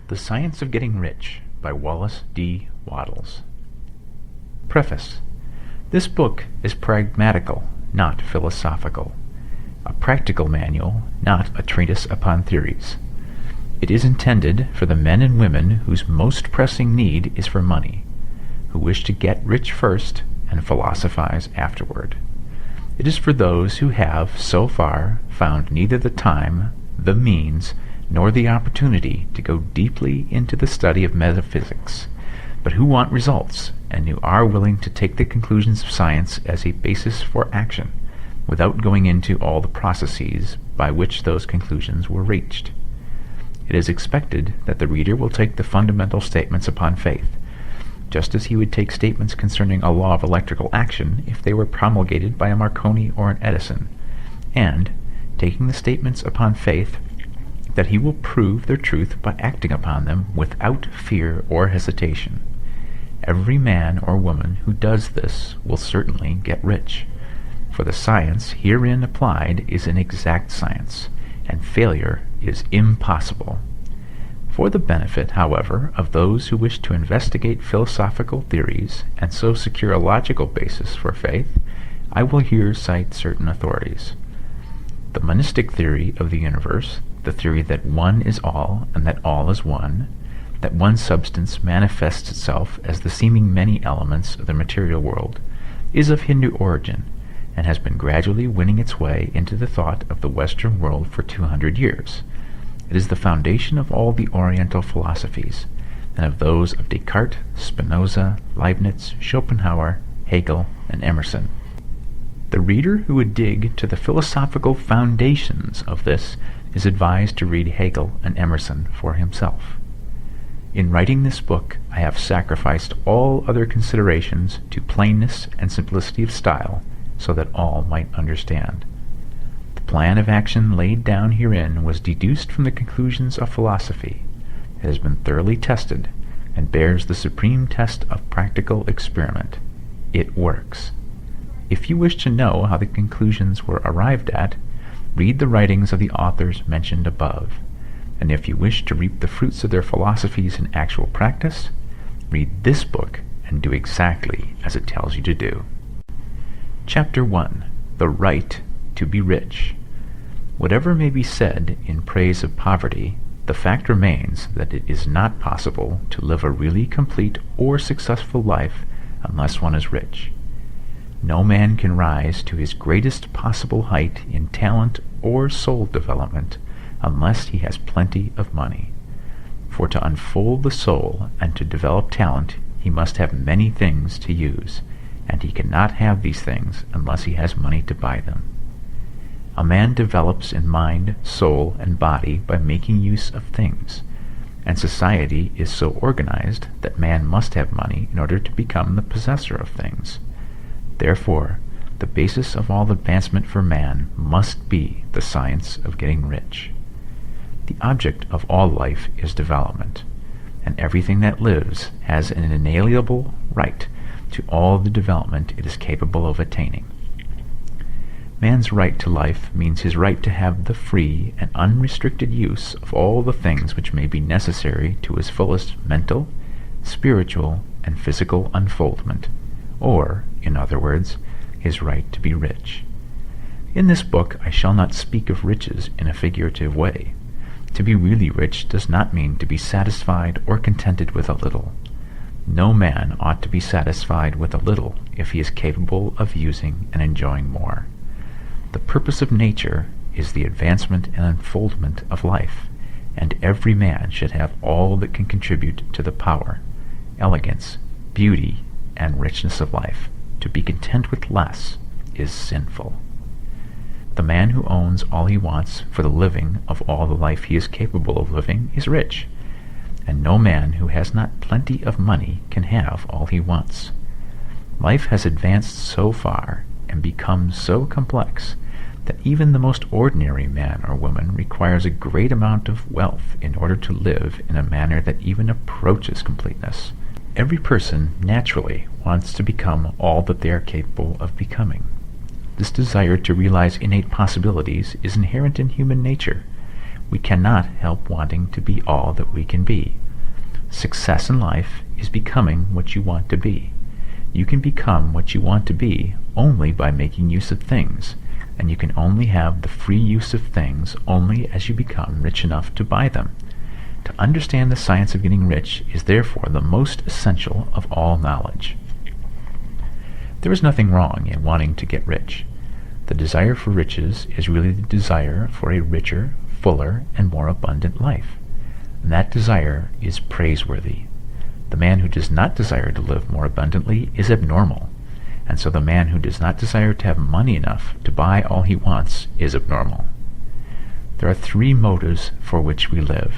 The Science of Getting Rich by Wallace D. Wattles. Preface. This book is pragmatical, not philosophical. A practical manual, not a treatise upon theories. It is intended for the men and women whose most pressing need is for money, who wish to get rich first and philosophize afterward. It is for those who have, so far, found neither the time, the means, nor the opportunity to go deeply into the study of metaphysics, but who want results and who are willing to take the conclusions of science as a basis for action, without going into all the processes by which those conclusions were reached. It is expected that the reader will take the fundamental statements upon faith, just as he would take statements concerning a law of electrical action if they were promulgated by a Marconi or an Edison, and, taking the statements upon faith, that he will prove their truth by acting upon them without fear or hesitation. Every man or woman who does this will certainly get rich, for the science herein applied is an exact science, and failure is impossible. For the benefit, however, of those who wish to investigate philosophical theories and so secure a logical basis for faith, I will here cite certain authorities. The monistic theory of the universe, the theory that one is all and that all is one, that one substance manifests itself as the seeming many elements of the material world, is of Hindu origin and has been gradually winning its way into the thought of the Western world for 200 years. It is the foundation of all the Oriental philosophies, and of those of Descartes, Spinoza, Leibniz, Schopenhauer, Hegel, and Emerson. The reader who would dig to the philosophical foundations of this is advised to read Hegel and Emerson for himself. In writing this book, I have sacrificed all other considerations to plainness and simplicity of style, so that all might understand. The plan of action laid down herein was deduced from the conclusions of philosophy. It has been thoroughly tested, and bears the supreme test of practical experiment. It works. If you wish to know how the conclusions were arrived at, read the writings of the authors mentioned above, and if you wish to reap the fruits of their philosophies in actual practice, read this book and do exactly as it tells you to do. Chapter 1. The Right to be Rich. Whatever may be said in praise of poverty, the fact remains that it is not possible to live a really complete or successful life unless one is rich. No man can rise to his greatest possible height in talent or soul development unless he has plenty of money. For to unfold the soul and to develop talent, he must have many things to use, and he cannot have these things unless he has money to buy them. A man develops in mind, soul, and body by making use of things, and society is so organized that man must have money in order to become the possessor of things. Therefore, the basis of all advancement for man must be the science of getting rich. The object of all life is development, and everything that lives has an inalienable right to all the development it is capable of attaining. Man's right to life means his right to have the free and unrestricted use of all the things which may be necessary to his fullest mental, spiritual, and physical unfoldment, or, in other words, his right to be rich. In this book I shall not speak of riches in a figurative way. To be really rich does not mean to be satisfied or contented with a little. No man ought to be satisfied with a little if he is capable of using and enjoying more. The purpose of nature is the advancement and unfoldment of life, and every man should have all that can contribute to the power, elegance, beauty, and richness of life. To be content with less is sinful. The man who owns all he wants for the living of all the life he is capable of living is rich, and no man who has not plenty of money can have all he wants. Life has advanced so far and become so complex that even the most ordinary man or woman requires a great amount of wealth in order to live in a manner that even approaches completeness. Every person naturally wants to become all that they are capable of becoming. This desire to realize innate possibilities is inherent in human nature, we cannot help wanting to be all that we can be. Success in life is becoming what you want to be. You can become what you want to be only by making use of things, and you can only have the free use of things only as you become rich enough to buy them. To understand the science of getting rich is therefore the most essential of all knowledge. There is nothing wrong in wanting to get rich. The desire for riches is really the desire for a richer, fuller, and more abundant life. And that desire is praiseworthy. The man who does not desire to live more abundantly is abnormal, and so the man who does not desire to have money enough to buy all he wants is abnormal. There are three motives for which we live.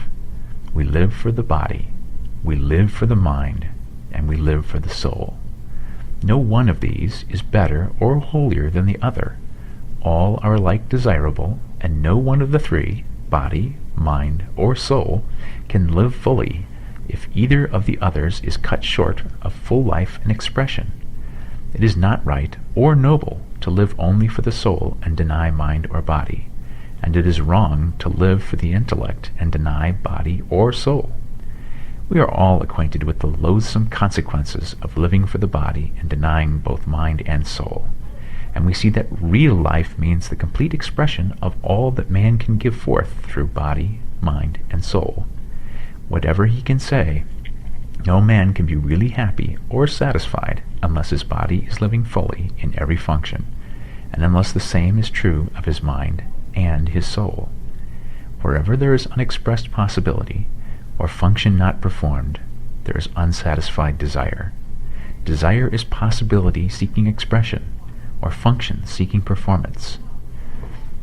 We live for the body, we live for the mind, and we live for the soul. No one of these is better or holier than the other. All are alike desirable, and no one of the three, body, mind, or soul, can live fully if either of the others is cut short of full life and expression. It is not right or noble to live only for the soul and deny mind or body, and it is wrong to live for the intellect and deny body or soul. We are all acquainted with the loathsome consequences of living for the body and denying both mind and soul, and we see that real life means the complete expression of all that man can give forth through body, mind, and soul. Whatever he can say, no man can be really happy or satisfied unless his body is living fully in every function, and unless the same is true of his mind and his soul. Wherever there is unexpressed possibility, or function not performed, there is unsatisfied desire. Desire is possibility seeking expression, or function seeking performance.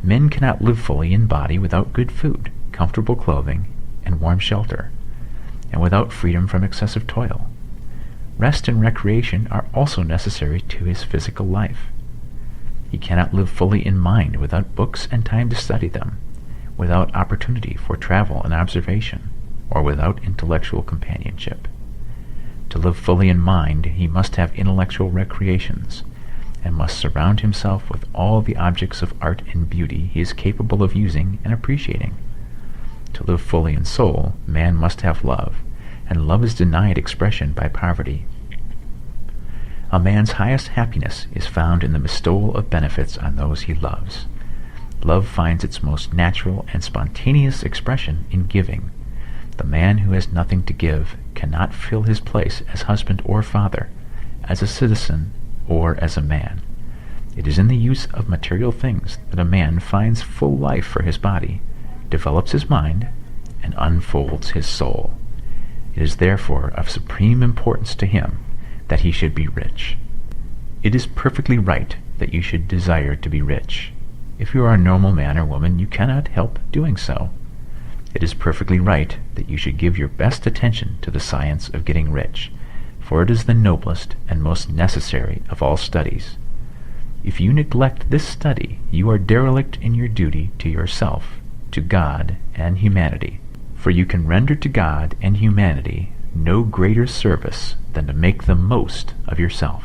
Men cannot live fully in body without good food, comfortable clothing, and warm shelter, and without freedom from excessive toil. Rest and recreation are also necessary to his physical life. He cannot live fully in mind without books and time to study them, without opportunity for travel and observation, or without intellectual companionship. To live fully in mind, he must have intellectual recreations, and must surround himself with all the objects of art and beauty he is capable of using and appreciating. To live fully in soul, man must have love, and love is denied expression by poverty. A man's highest happiness is found in the bestowal of benefits on those he loves. Love finds its most natural and spontaneous expression in giving. The man who has nothing to give cannot fill his place as husband or father, as a citizen, or as a man. It is in the use of material things that a man finds full life for his body, develops his mind, and unfolds his soul. It is therefore of supreme importance to him that he should be rich. It is perfectly right that you should desire to be rich. If you are a normal man or woman, you cannot help doing so. It is perfectly right that you should give your best attention to the science of getting rich, for it is the noblest and most necessary of all studies. If you neglect this study, you are derelict in your duty to yourself, to God, and humanity, for you can render to God and humanity no greater service than to make the most of yourself.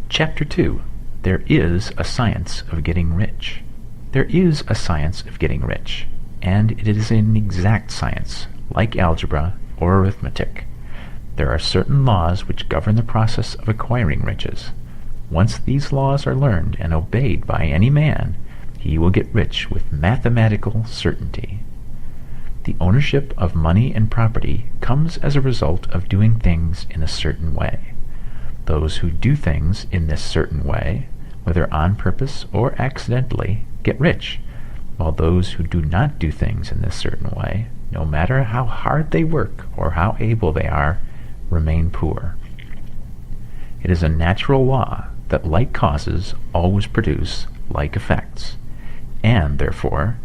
Chapter 2. There is a science of getting rich. There is a science of getting rich, and it is an exact science, like algebra or arithmetic. There are certain laws which govern the process of acquiring riches. Once these laws are learned and obeyed by any man, he will get rich with mathematical certainty. The ownership of money and property comes as a result of doing things in a certain way. Those who do things in this certain way, whether on purpose or accidentally, get rich, while those who do not do things in this certain way, no matter how hard they work or how able they are, remain poor. It is a natural law that like causes always produce like effects, and therefore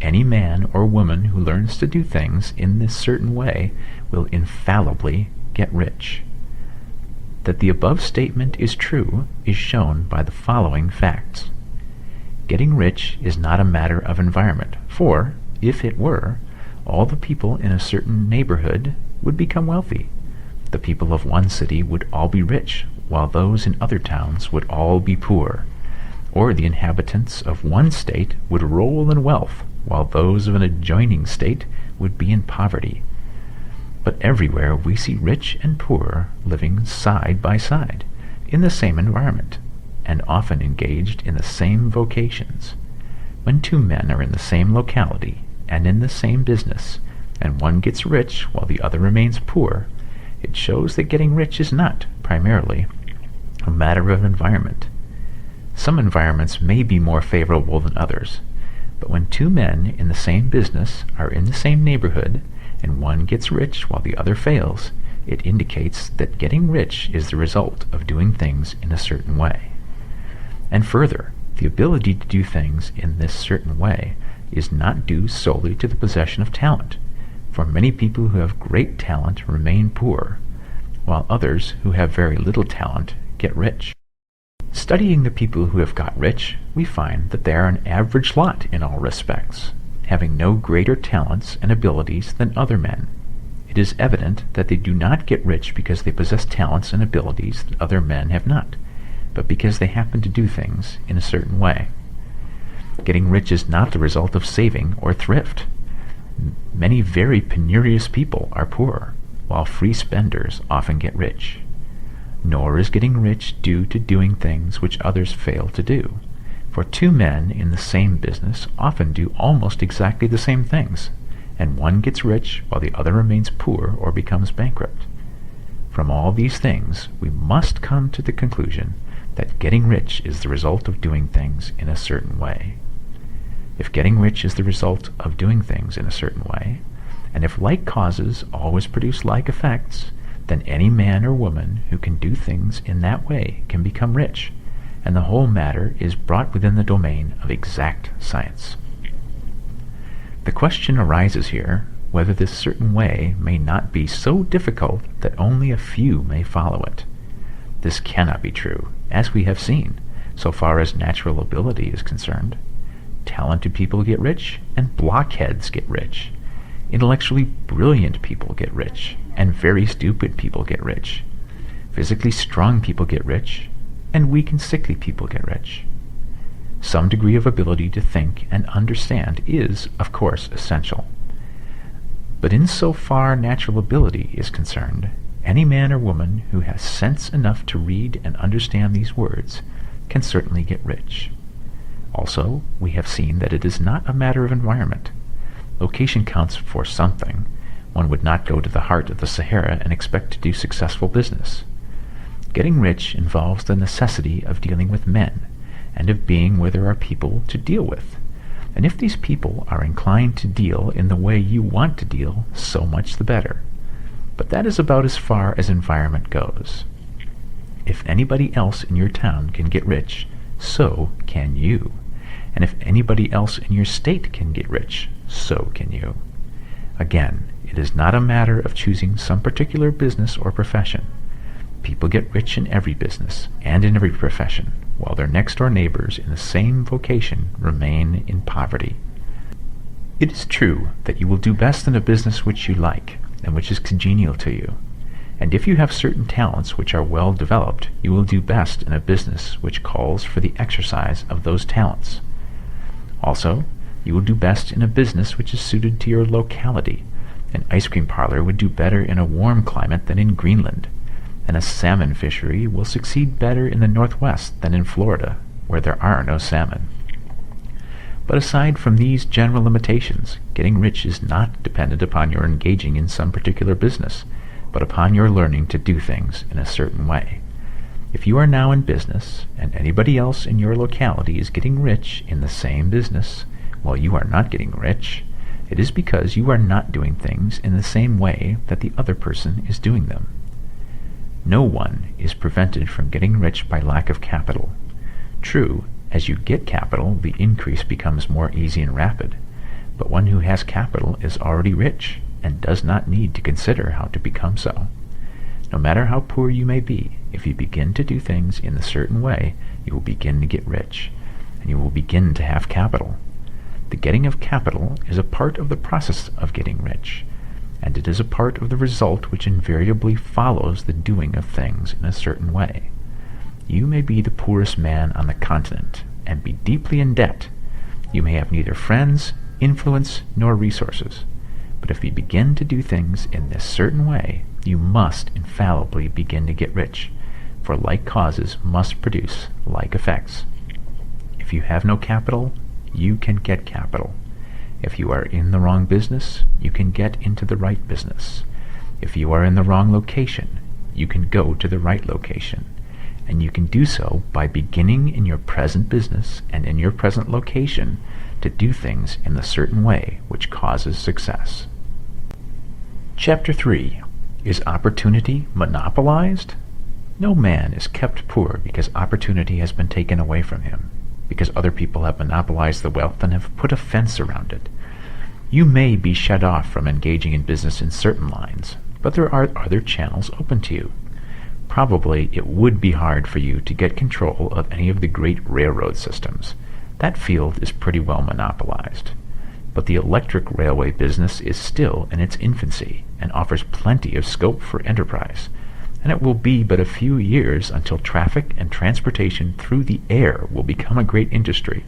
any man or woman who learns to do things in this certain way will infallibly get rich. That the above statement is true is shown by the following facts. Getting rich is not a matter of environment, for, if it were, all the people in a certain neighborhood would become wealthy. The people of one city would all be rich, while those in other towns would all be poor. Or the inhabitants of one state would roll in wealth, while those of an adjoining state would be in poverty. But everywhere we see rich and poor living side by side, in the same environment, and often engaged in the same vocations. When two men are in the same locality and in the same business, and one gets rich while the other remains poor, it shows that getting rich is not, primarily, a matter of environment. Some environments may be more favorable than others, but when two men in the same business are in the same neighborhood, and one gets rich while the other fails, it indicates that getting rich is the result of doing things in a certain way. And further, the ability to do things in this certain way is not due solely to the possession of talent, for many people who have great talent remain poor, while others who have very little talent get rich. Studying the people who have got rich, we find that they are an average lot in all respects, having no greater talents and abilities than other men. It is evident that they do not get rich because they possess talents and abilities that other men have not, but because they happen to do things in a certain way. Getting rich is not the result of saving or thrift. Many very penurious people are poor, while free spenders often get rich. Nor is getting rich due to doing things which others fail to do, for two men in the same business often do almost exactly the same things, and one gets rich while the other remains poor or becomes bankrupt. From all these things, we must come to the conclusion that getting rich is the result of doing things in a certain way. If getting rich is the result of doing things in a certain way, and if like causes always produce like effects, then any man or woman who can do things in that way can become rich, and the whole matter is brought within the domain of exact science. The question arises here whether this certain way may not be so difficult that only a few may follow it. This cannot be true, as we have seen, so far as natural ability is concerned. Talented people get rich, and blockheads get rich. Intellectually brilliant people get rich, and very stupid people get rich. Physically strong people get rich, and weak and sickly people get rich. Some degree of ability to think and understand is, of course, essential. But in so far natural ability is concerned, any man or woman who has sense enough to read and understand these words can certainly get rich. Also, we have seen that it is not a matter of environment. Location counts for something. One would not go to the heart of the Sahara and expect to do successful business. Getting rich involves the necessity of dealing with men, and of being where there are people to deal with. And if these people are inclined to deal in the way you want to deal, so much the better. But that is about as far as environment goes. If anybody else in your town can get rich, so can you. And if anybody else in your state can get rich, so can you. Again, it is not a matter of choosing some particular business or profession. People get rich in every business and in every profession, while their next-door neighbors in the same vocation remain in poverty. It is true that you will do best in a business which you like, and which is congenial to you. And if you have certain talents which are well developed, you will do best in a business which calls for the exercise of those talents. Also, you will do best in a business which is suited to your locality. An ice cream parlor would do better in a warm climate than in Greenland, and a salmon fishery will succeed better in the Northwest than in Florida, where there are no salmon. But aside from these general limitations, getting rich is not dependent upon your engaging in some particular business, but upon your learning to do things in a certain way. If you are now in business, and anybody else in your locality is getting rich in the same business, while you are not getting rich, it is because you are not doing things in the same way that the other person is doing them. No one is prevented from getting rich by lack of capital. True, as you get capital, the increase becomes more easy and rapid, but one who has capital is already rich, and does not need to consider how to become so. No matter how poor you may be, if you begin to do things in a certain way, you will begin to get rich, and you will begin to have capital. The getting of capital is a part of the process of getting rich, and it is a part of the result which invariably follows the doing of things in a certain way. You may be the poorest man on the continent, and be deeply in debt. You may have neither friends, influence, nor resources. But if you begin to do things in this certain way, you must infallibly begin to get rich, for like causes must produce like effects. If you have no capital, you can get capital. If you are in the wrong business, you can get into the right business. If you are in the wrong location, you can go to the right location. And you can do so by beginning in your present business and in your present location to do things in the certain way which causes success. Chapter 3. Is opportunity monopolized? No man is kept poor because opportunity has been taken away from him, because other people have monopolized the wealth and have put a fence around it. You may be shut off from engaging in business in certain lines, but there are other channels open to you. Probably it would be hard for you to get control of any of the great railroad systems. That field is pretty well monopolized. But the electric railway business is still in its infancy and offers plenty of scope for enterprise, and it will be but a few years until traffic and transportation through the air will become a great industry,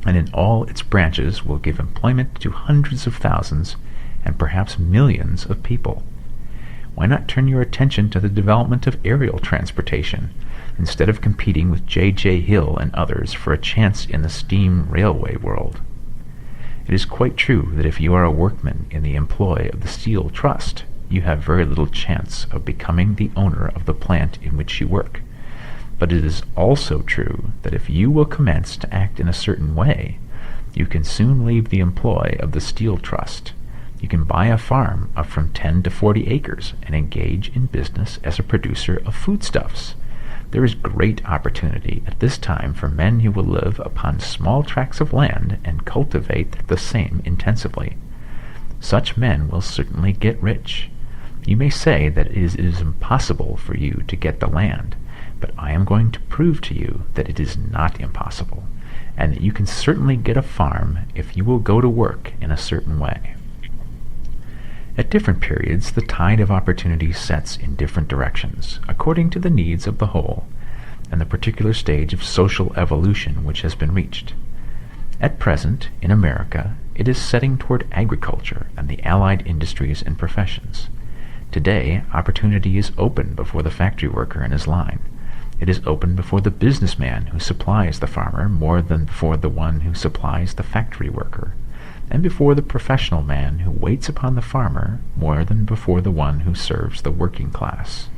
and in all its branches will give employment to hundreds of thousands and perhaps millions of people. Why not turn your attention to the development of aerial transportation, instead of competing with J.J. Hill and others for a chance in the steam railway world? It is quite true that if you are a workman in the employ of the Steel Trust, you have very little chance of becoming the owner of the plant in which you work. But it is also true that if you will commence to act in a certain way, you can soon leave the employ of the Steel Trust. You can buy a farm of from 10 to 40 acres and engage in business as a producer of foodstuffs. There is great opportunity at this time for men who will live upon small tracts of land and cultivate the same intensively. Such men will certainly get rich. You may say that it is impossible for you to get the land, but I am going to prove to you that it is not impossible, and that you can certainly get a farm if you will go to work in a certain way. At different periods, the tide of opportunity sets in different directions, according to the needs of the whole, and the particular stage of social evolution which has been reached. At present, in America, it is setting toward agriculture and the allied industries and professions. Today, opportunity is open before the factory worker in his line. It is open before the businessman who supplies the farmer more than before the one who supplies the factory worker, and before the professional man who waits upon the farmer more than before the one who serves the working class.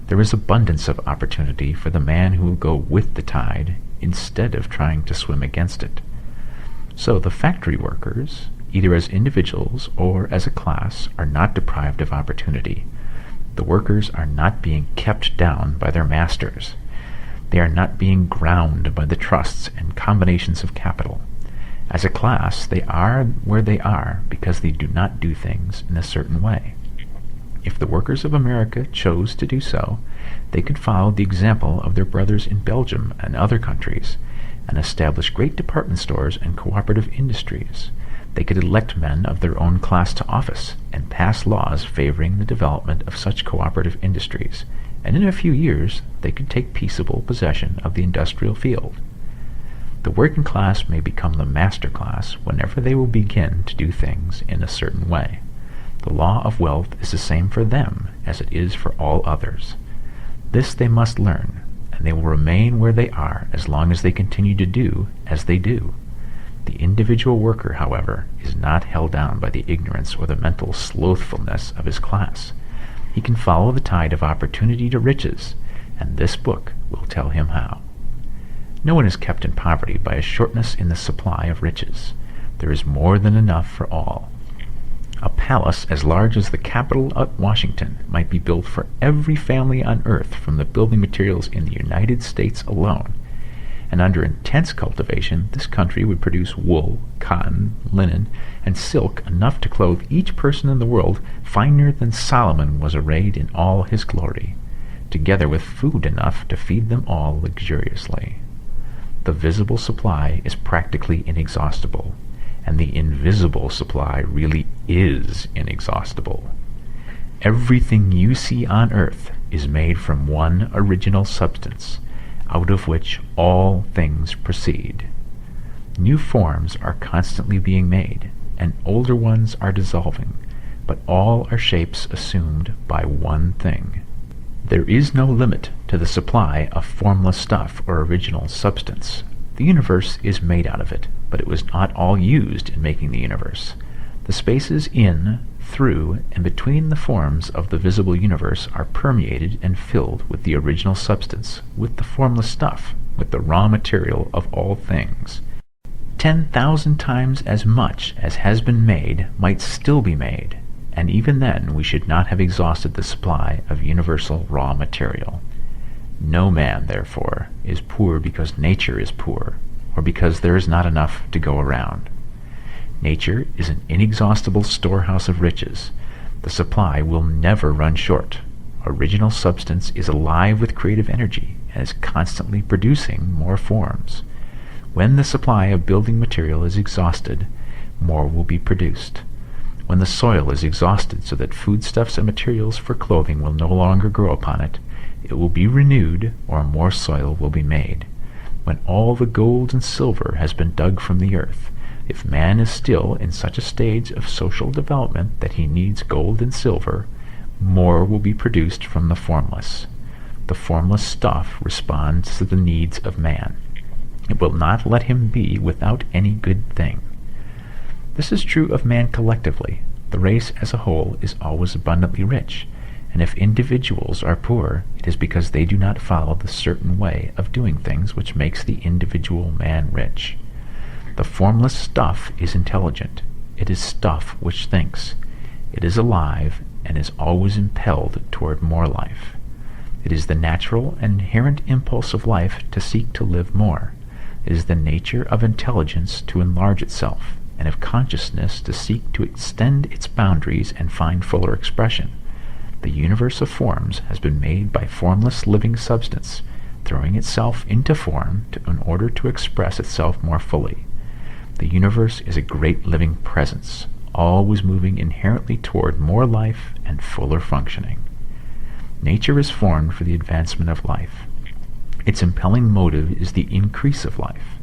There is abundance of opportunity for the man who will go with the tide instead of trying to swim against it. So the factory workers, either as individuals or as a class, are not deprived of opportunity. The workers are not being kept down by their masters. They are not being ground by the trusts and combinations of capital. As a class, they are where they are because they do not do things in a certain way. If the workers of America chose to do so, they could follow the example of their brothers in Belgium and other countries, and establish great department stores and cooperative industries. They could elect men of their own class to office and pass laws favoring the development of such cooperative industries, and in a few years they could take peaceable possession of the industrial field. The working class may become the master class whenever they will begin to do things in a certain way. The law of wealth is the same for them as it is for all others. This they must learn, and they will remain where they are as long as they continue to do as they do. The individual worker, however, is not held down by the ignorance or the mental slothfulness of his class. He can follow the tide of opportunity to riches, and this book will tell him how. No one is kept in poverty by a shortness in the supply of riches. There is more than enough for all. A palace as large as the Capitol at Washington might be built for every family on earth from the building materials in the United States alone. And under intense cultivation, this country would produce wool, cotton, linen, and silk enough to clothe each person in the world finer than Solomon was arrayed in all his glory, together with food enough to feed them all luxuriously. The visible supply is practically inexhaustible, and the invisible supply really is inexhaustible. Everything you see on earth is made from one original substance, out of which all things proceed. New forms are constantly being made, and older ones are dissolving, but all are shapes assumed by one thing. There is no limit to the supply of formless stuff or original substance. The universe is made out of it, but it was not all used in making the universe. The spaces in, through, and between the forms of the visible universe are permeated and filled with the original substance, with the formless stuff, with the raw material of all things. 10,000 times as much as has been made might still be made, and even then we should not have exhausted the supply of universal raw material. No man, therefore, is poor because nature is poor, or because there is not enough to go around. Nature is an inexhaustible storehouse of riches. The supply will never run short. Original substance is alive with creative energy and is constantly producing more forms. When the supply of building material is exhausted, more will be produced. When the soil is exhausted so that foodstuffs and materials for clothing will no longer grow upon it, it will be renewed, or more soil will be made. When all the gold and silver has been dug from the earth, if man is still in such a stage of social development that he needs gold and silver, more will be produced from the formless. The formless stuff responds to the needs of man. It will not let him be without any good thing. This is true of man collectively. The race as a whole is always abundantly rich, and if individuals are poor, it is because they do not follow the certain way of doing things which makes the individual man rich. The formless stuff is intelligent. It is stuff which thinks. It is alive and is always impelled toward more life. It is the natural and inherent impulse of life to seek to live more. It is the nature of intelligence to enlarge itself, and of consciousness to seek to extend its boundaries and find fuller expression. The universe of forms has been made by formless living substance, throwing itself into form in order to express itself more fully. The universe is a great living presence, always moving inherently toward more life and fuller functioning. Nature is formed for the advancement of life. Its impelling motive is the increase of life.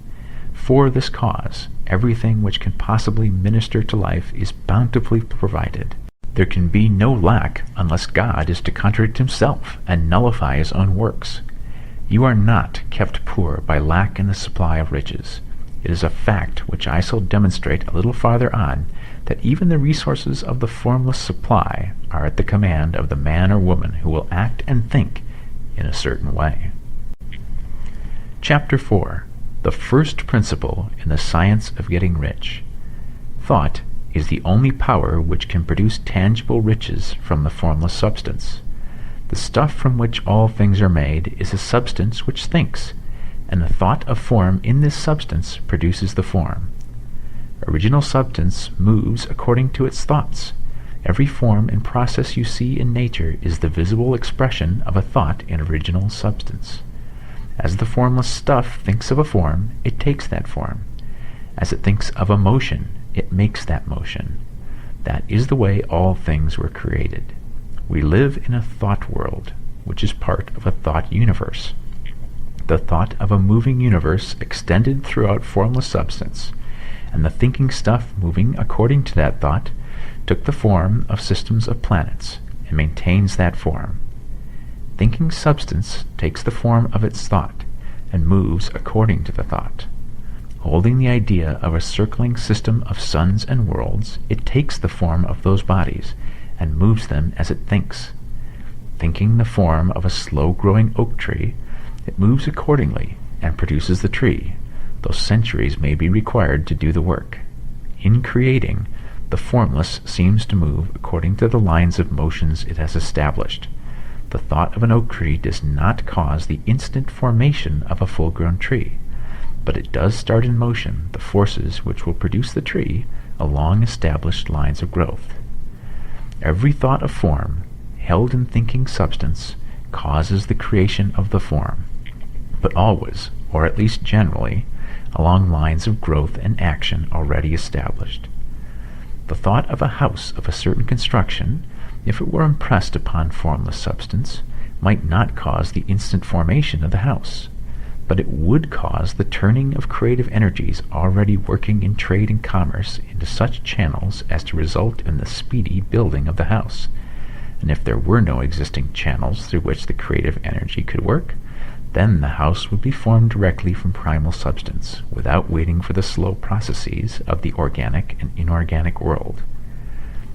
For this cause, everything which can possibly minister to life is bountifully provided. There can be no lack unless God is to contradict himself and nullify his own works. You are not kept poor by lack in the supply of riches. It is a fact which I shall demonstrate a little farther on, that even the resources of the formless supply are at the command of the man or woman who will act and think in a certain way. Chapter 4. The first principle in the science of getting rich. Thought is the only power which can produce tangible riches from the formless substance. The stuff from which all things are made is a substance which thinks, and the thought of form in this substance produces the form. Original substance moves according to its thoughts. Every form and process you see in nature is the visible expression of a thought in original substance. As the formless stuff thinks of a form, it takes that form. As it thinks of a motion, it makes that motion. That is the way all things were created. We live in a thought world, which is part of a thought universe. The thought of a moving universe extended throughout formless substance, and the thinking stuff moving according to that thought took the form of systems of planets and maintains that form. Thinking substance takes the form of its thought and moves according to the thought. Holding the idea of a circling system of suns and worlds, it takes the form of those bodies and moves them as it thinks. Thinking the form of a slow-growing oak tree, it moves accordingly and produces the tree, though centuries may be required to do the work. In creating, the formless seems to move according to the lines of motions it has established. The thought of an oak tree does not cause the instant formation of a full-grown tree, but it does start in motion the forces which will produce the tree along established lines of growth. Every thought of form, held in thinking substance, causes the creation of the form, but always, or at least generally, along lines of growth and action already established. The thought of a house of a certain construction, if it were impressed upon formless substance, might not cause the instant formation of the house. but it would cause the turning of creative energies already working in trade and commerce into such channels as to result in the speedy building of the house. And if there were no existing channels through which the creative energy could work, then the house would be formed directly from primal substance, without waiting for the slow processes of the organic and inorganic world.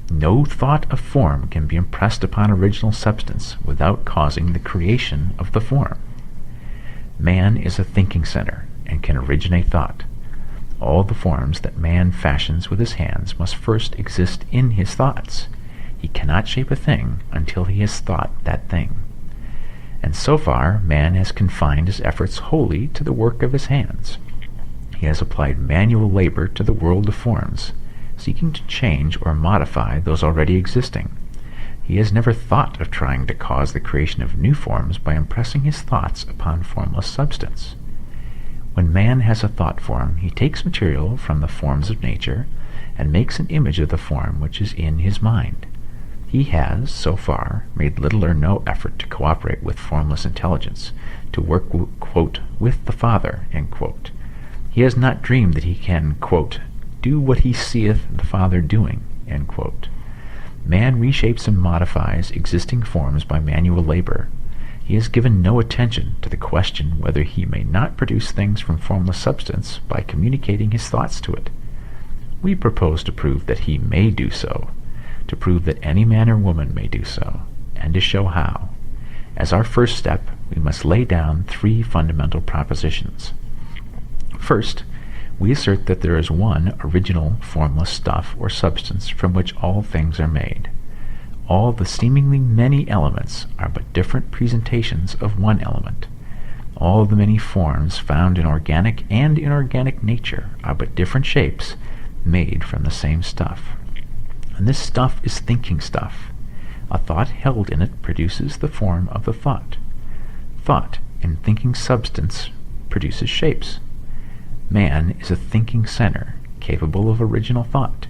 No thought of form can be impressed upon original substance without causing the creation of the form. Man is a thinking center and can originate thought. All the forms that man fashions with his hands must first exist in his thoughts. He cannot shape a thing until he has thought that thing. And so far, man has confined his efforts wholly to the work of his hands. He has applied manual labor to the world of forms, seeking to change or modify those already existing. He has never thought of trying to cause the creation of new forms by impressing his thoughts upon formless substance. When man has a thought form, he takes material from the forms of nature and makes an image of the form which is in his mind. He has, so far, made little or no effort to cooperate with formless intelligence, to work, quote, with the Father, end quote. He has not dreamed that he can, quote, do what he seeth the Father doing, end quote. Man reshapes and modifies existing forms by manual labor. He has given no attention to the question whether he may not produce things from formless substance by communicating his thoughts to it. We propose to prove that he may do so, to prove that any man or woman may do so, and to show how. As our first step, we must lay down 3 fundamental propositions. First, we assert that there is one original formless stuff or substance from which all things are made. All the seemingly many elements are but different presentations of one element. All the many forms found in organic and inorganic nature are but different shapes made from the same stuff. And this stuff is thinking stuff. A thought held in it produces the form of the thought. Thought in thinking substance produces shapes. Man is a thinking center, capable of original thought.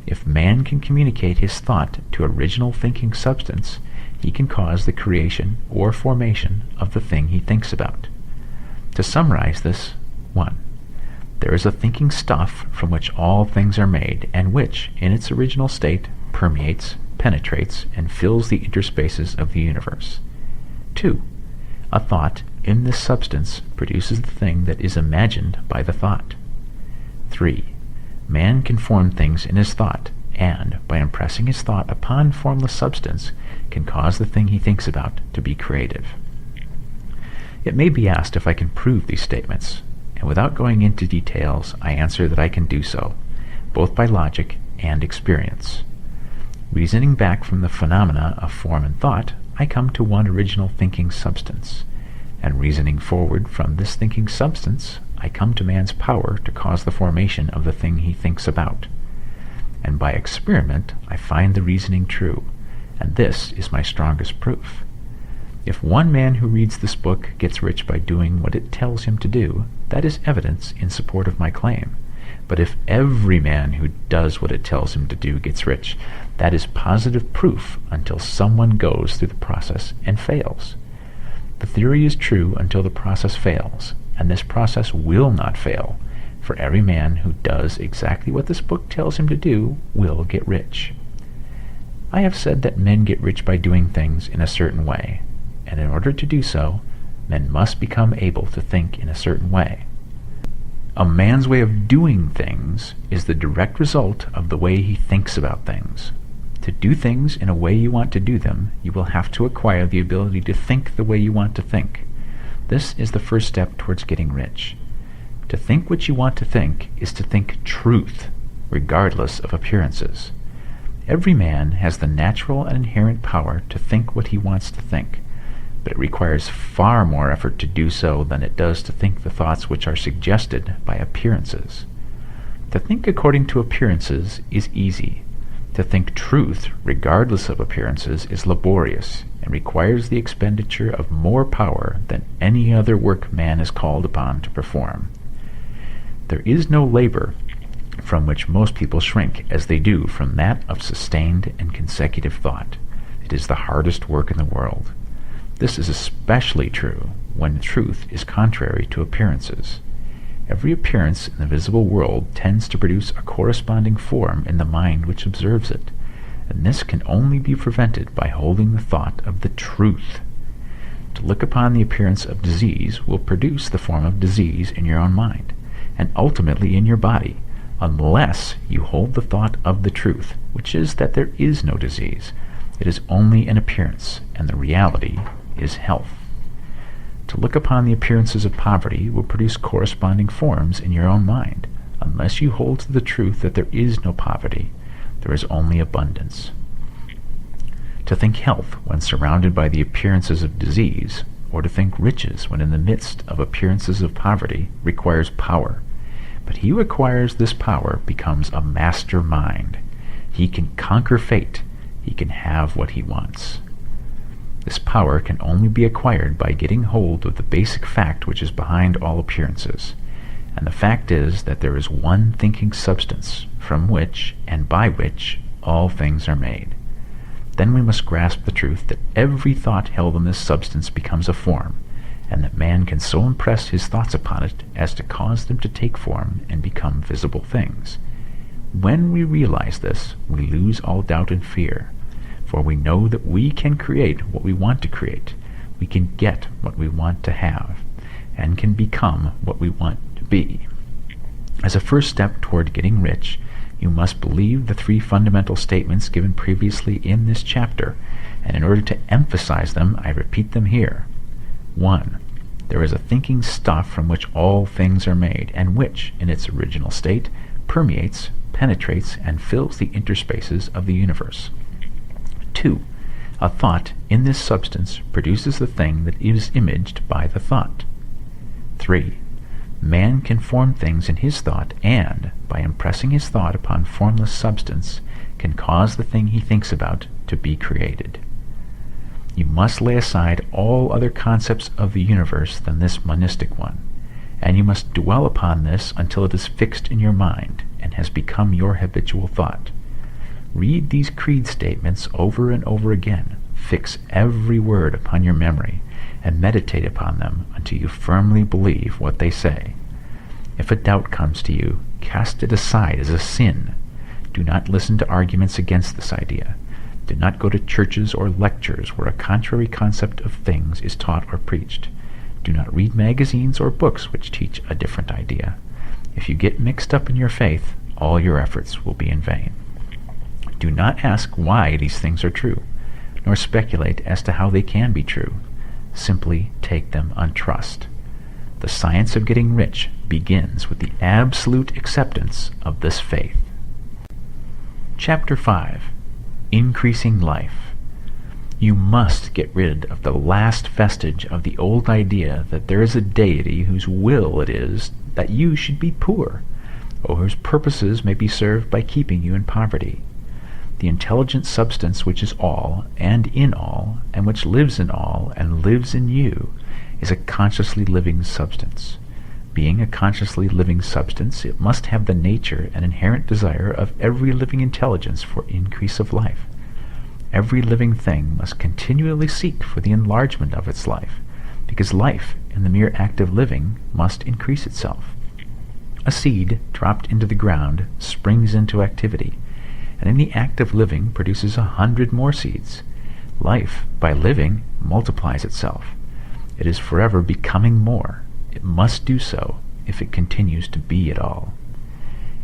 If man can communicate his thought to original thinking substance, he can cause the creation or formation of the thing he thinks about. To summarize this, 1. There is a thinking stuff from which all things are made, and which, in its original state, permeates, penetrates, and fills the interspaces of the universe. 2. A thought in this substance produces the thing that is imagined by the thought. 3. Man can form things in his thought, and, by impressing his thought upon formless substance, can cause the thing he thinks about to be creative. It may be asked if I can prove these statements, and without going into details, I answer that I can do so, both by logic and experience. Reasoning back from the phenomena of form and thought, I come to one original thinking substance, and reasoning forward from this thinking substance, I come to man's power to cause the formation of the thing he thinks about. And by experiment, I find the reasoning true, and this is my strongest proof. If one man who reads this book gets rich by doing what it tells him to do, that is evidence in support of my claim. But if every man who does what it tells him to do gets rich, that is positive proof until someone goes through the process and fails. The theory is true until the process fails, and this process will not fail, for every man who does exactly what this book tells him to do will get rich. I have said that men get rich by doing things in a certain way, and in order to do so, men must become able to think in a certain way. A man's way of doing things is the direct result of the way he thinks about things. To do things in a way you want to do them, you will have to acquire the ability to think the way you want to think. This is the first step towards getting rich. To think what you want to think is to think truth, regardless of appearances. Every man has the natural and inherent power to think what he wants to think, but it requires far more effort to do so than it does to think the thoughts which are suggested by appearances. To think according to appearances is easy. To think truth, regardless of appearances, is laborious and requires the expenditure of more power than any other work man is called upon to perform. There is no labor from which most people shrink as they do from that of sustained and consecutive thought. It is the hardest work in the world. This is especially true when truth is contrary to appearances. Every appearance in the visible world tends to produce a corresponding form in the mind which observes it, and this can only be prevented by holding the thought of the truth. To look upon the appearance of disease will produce the form of disease in your own mind, and ultimately in your body, unless you hold the thought of the truth, which is that there is no disease. It is only an appearance, and the reality is health. To look upon the appearances of poverty will produce corresponding forms in your own mind, unless you hold to the truth that there is no poverty, there is only abundance. To think health when surrounded by the appearances of disease, or to think riches when in the midst of appearances of poverty, requires power. But he who acquires this power becomes a master mind. He can conquer fate. He can have what he wants. This power can only be acquired by getting hold of the basic fact which is behind all appearances. And the fact is that there is one thinking substance from which and by which all things are made. Then we must grasp the truth that every thought held in this substance becomes a form, and that man can so impress his thoughts upon it as to cause them to take form and become visible things. When we realize this, we lose all doubt and fear, for we know that we can create what we want to create, we can get what we want to have, and can become what we want to be. As a first step toward getting rich, you must believe the three fundamental statements given previously in this chapter, and in order to emphasize them, I repeat them here. 1. There is a thinking stuff from which all things are made, and which, in its original state, permeates, penetrates, and fills the interspaces of the universe. 2. A thought in this substance produces the thing that is imaged by the thought. 3. Man can form things in his thought and, by impressing his thought upon formless substance, can cause the thing he thinks about to be created. You must lay aside all other concepts of the universe than this monistic one, and you must dwell upon this until it is fixed in your mind and has become your habitual thought. Read these creed statements over and over again, fix every word upon your memory, and meditate upon them until you firmly believe what they say. If a doubt comes to you, cast it aside as a sin. Do not listen to arguments against this idea. Do not go to churches or lectures where a contrary concept of things is taught or preached. Do not read magazines or books which teach a different idea. If you get mixed up in your faith, all your efforts will be in vain. Do not ask why these things are true, nor speculate as to how they can be true. Simply take them on trust. The science of getting rich begins with the absolute acceptance of this faith. Chapter 5. Increasing Life. You must get rid of the last vestige of the old idea that there is a deity whose will it is that you should be poor, or whose purposes may be served by keeping you in poverty. The intelligent substance which is all, and in all, and which lives in all, and lives in you, is a consciously living substance. Being a consciously living substance, it must have the nature and inherent desire of every living intelligence for increase of life. Every living thing must continually seek for the enlargement of its life, because life, in the mere act of living, must increase itself. A seed, dropped into the ground, springs into activity, and in the act of living produces 100 more seeds. Life, by living, multiplies itself. It is forever becoming more. It must do so if it continues to be at all.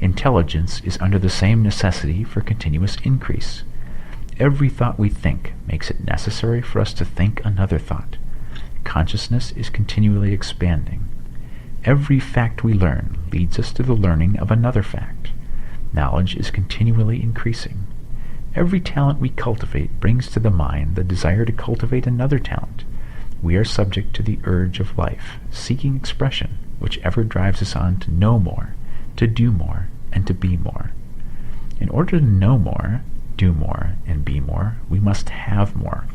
Intelligence is under the same necessity for continuous increase. Every thought we think makes it necessary for us to think another thought. Consciousness is continually expanding. Every fact we learn leads us to the learning of another fact. Knowledge is continually increasing. Every talent we cultivate brings to the mind the desire to cultivate another talent. We are subject to the urge of life, seeking expression, which ever drives us on to know more, to do more, and to be more. In order to know more, do more, and be more, we must have more.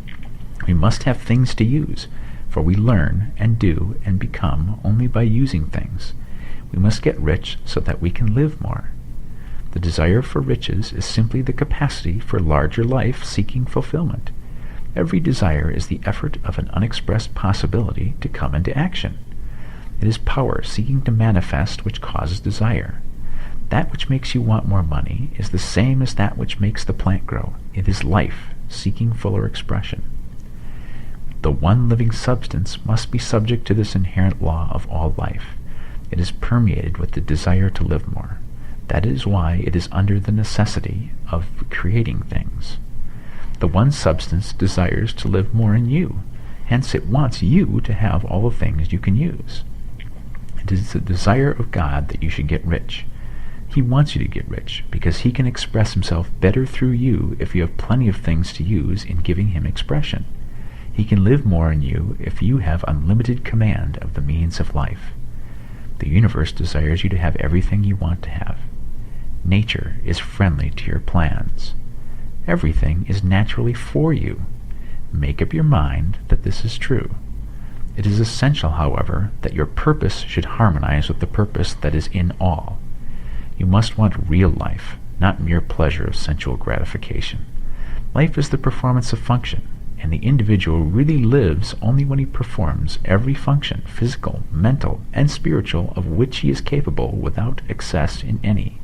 We must have things to use, for we learn and do and become only by using things. We must get rich so that we can live more. The desire for riches is simply the capacity for larger life seeking fulfillment. Every desire is the effort of an unexpressed possibility to come into action. It is power seeking to manifest which causes desire. That which makes you want more money is the same as that which makes the plant grow. It is life seeking fuller expression. The one living substance must be subject to this inherent law of all life. It is permeated with the desire to live more. That is why it is under the necessity of creating things. The one substance desires to live more in you. Hence it wants you to have all the things you can use. It is the desire of God that you should get rich. He wants you to get rich because he can express himself better through you if you have plenty of things to use in giving him expression. He can live more in you if you have unlimited command of the means of life. The universe desires you to have everything you want to have. Nature is friendly to your plans. Everything is naturally for you. Make up your mind that this is true. It is essential, however, that your purpose should harmonize with the purpose that is in all. You must want real life, not mere pleasure of sensual gratification. Life is the performance of function, and the individual really lives only when he performs every function, physical, mental, and spiritual, of which he is capable without excess in any.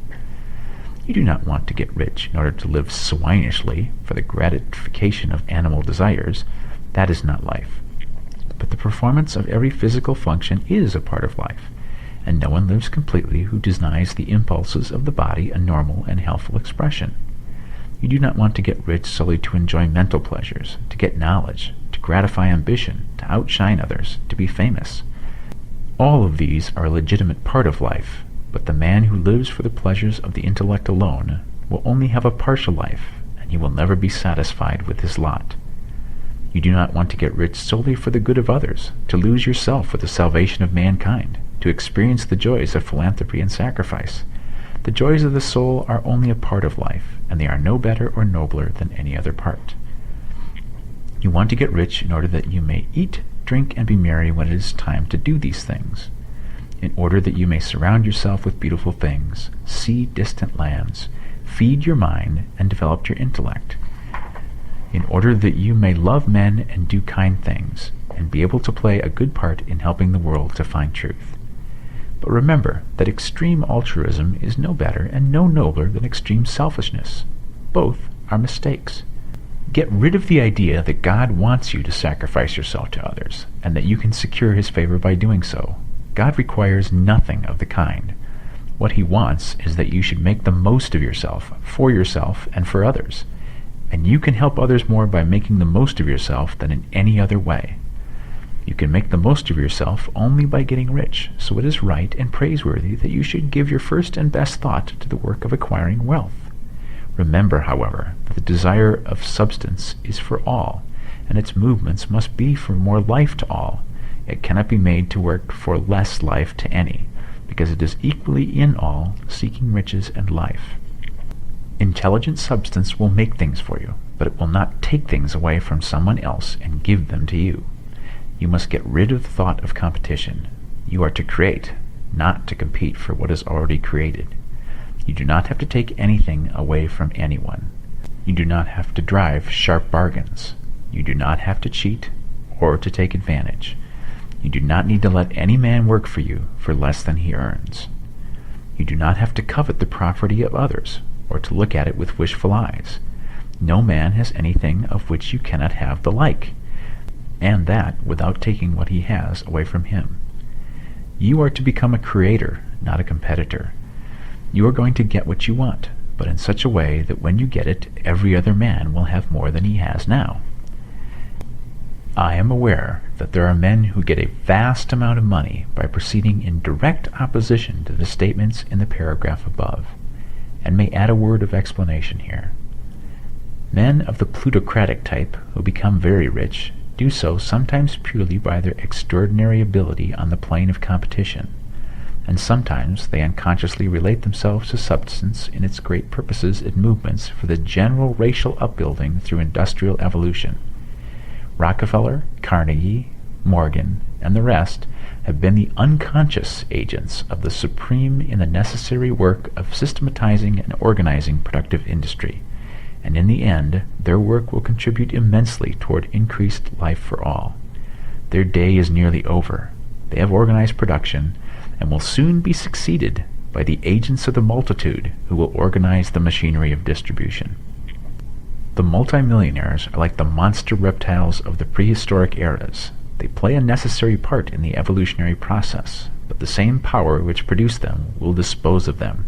You do not want to get rich in order to live swinishly for the gratification of animal desires. That is not life. But the performance of every physical function is a part of life, and no one lives completely who denies the impulses of the body a normal and healthful expression. You do not want to get rich solely to enjoy mental pleasures, to get knowledge, to gratify ambition, to outshine others, to be famous. All of these are a legitimate part of life, but the man who lives for the pleasures of the intellect alone will only have a partial life, and he will never be satisfied with his lot. You do not want to get rich solely for the good of others, to lose yourself for the salvation of mankind, to experience the joys of philanthropy and sacrifice. The joys of the soul are only a part of life, and they are no better or nobler than any other part. You want to get rich in order that you may eat, drink, and be merry when it is time to do these things, in order that you may surround yourself with beautiful things, see distant lands, feed your mind, and develop your intellect, in order that you may love men and do kind things, and be able to play a good part in helping the world to find truth. But remember that extreme altruism is no better and no nobler than extreme selfishness. Both are mistakes. Get rid of the idea that God wants you to sacrifice yourself to others, and that you can secure his favor by doing so. God requires nothing of the kind. What he wants is that you should make the most of yourself, for yourself and for others. And you can help others more by making the most of yourself than in any other way. You can make the most of yourself only by getting rich, so it is right and praiseworthy that you should give your first and best thought to the work of acquiring wealth. Remember, however, that the desire of substance is for all, and its movements must be for more life to all. It cannot be made to work for less life to any, because it is equally in all, seeking riches and life. Intelligent substance will make things for you, but it will not take things away from someone else and give them to you. You must get rid of the thought of competition. You are to create, not to compete for what is already created. You do not have to take anything away from anyone. You do not have to drive sharp bargains. You do not have to cheat or to take advantage. You do not need to let any man work for you for less than he earns. You do not have to covet the property of others, or to look at it with wishful eyes. No man has anything of which you cannot have the like, and that without taking what he has away from him. You are to become a creator, not a competitor. You are going to get what you want, but in such a way that when you get it, every other man will have more than he has now. I am aware that there are men who get a vast amount of money by proceeding in direct opposition to the statements in the paragraph above, and may add a word of explanation here. Men of the plutocratic type who become very rich do so sometimes purely by their extraordinary ability on the plane of competition, and sometimes they unconsciously relate themselves to substance in its great purposes and movements for the general racial upbuilding through industrial evolution. Rockefeller, Carnegie, Morgan, and the rest have been the unconscious agents of the supreme in the necessary work of systematizing and organizing productive industry, and in the end, their work will contribute immensely toward increased life for all. Their day is nearly over. They have organized production, and will soon be succeeded by the agents of the multitude who will organize the machinery of distribution. The multimillionaires are like the monster reptiles of the prehistoric eras. They play a necessary part in the evolutionary process, but the same power which produced them will dispose of them,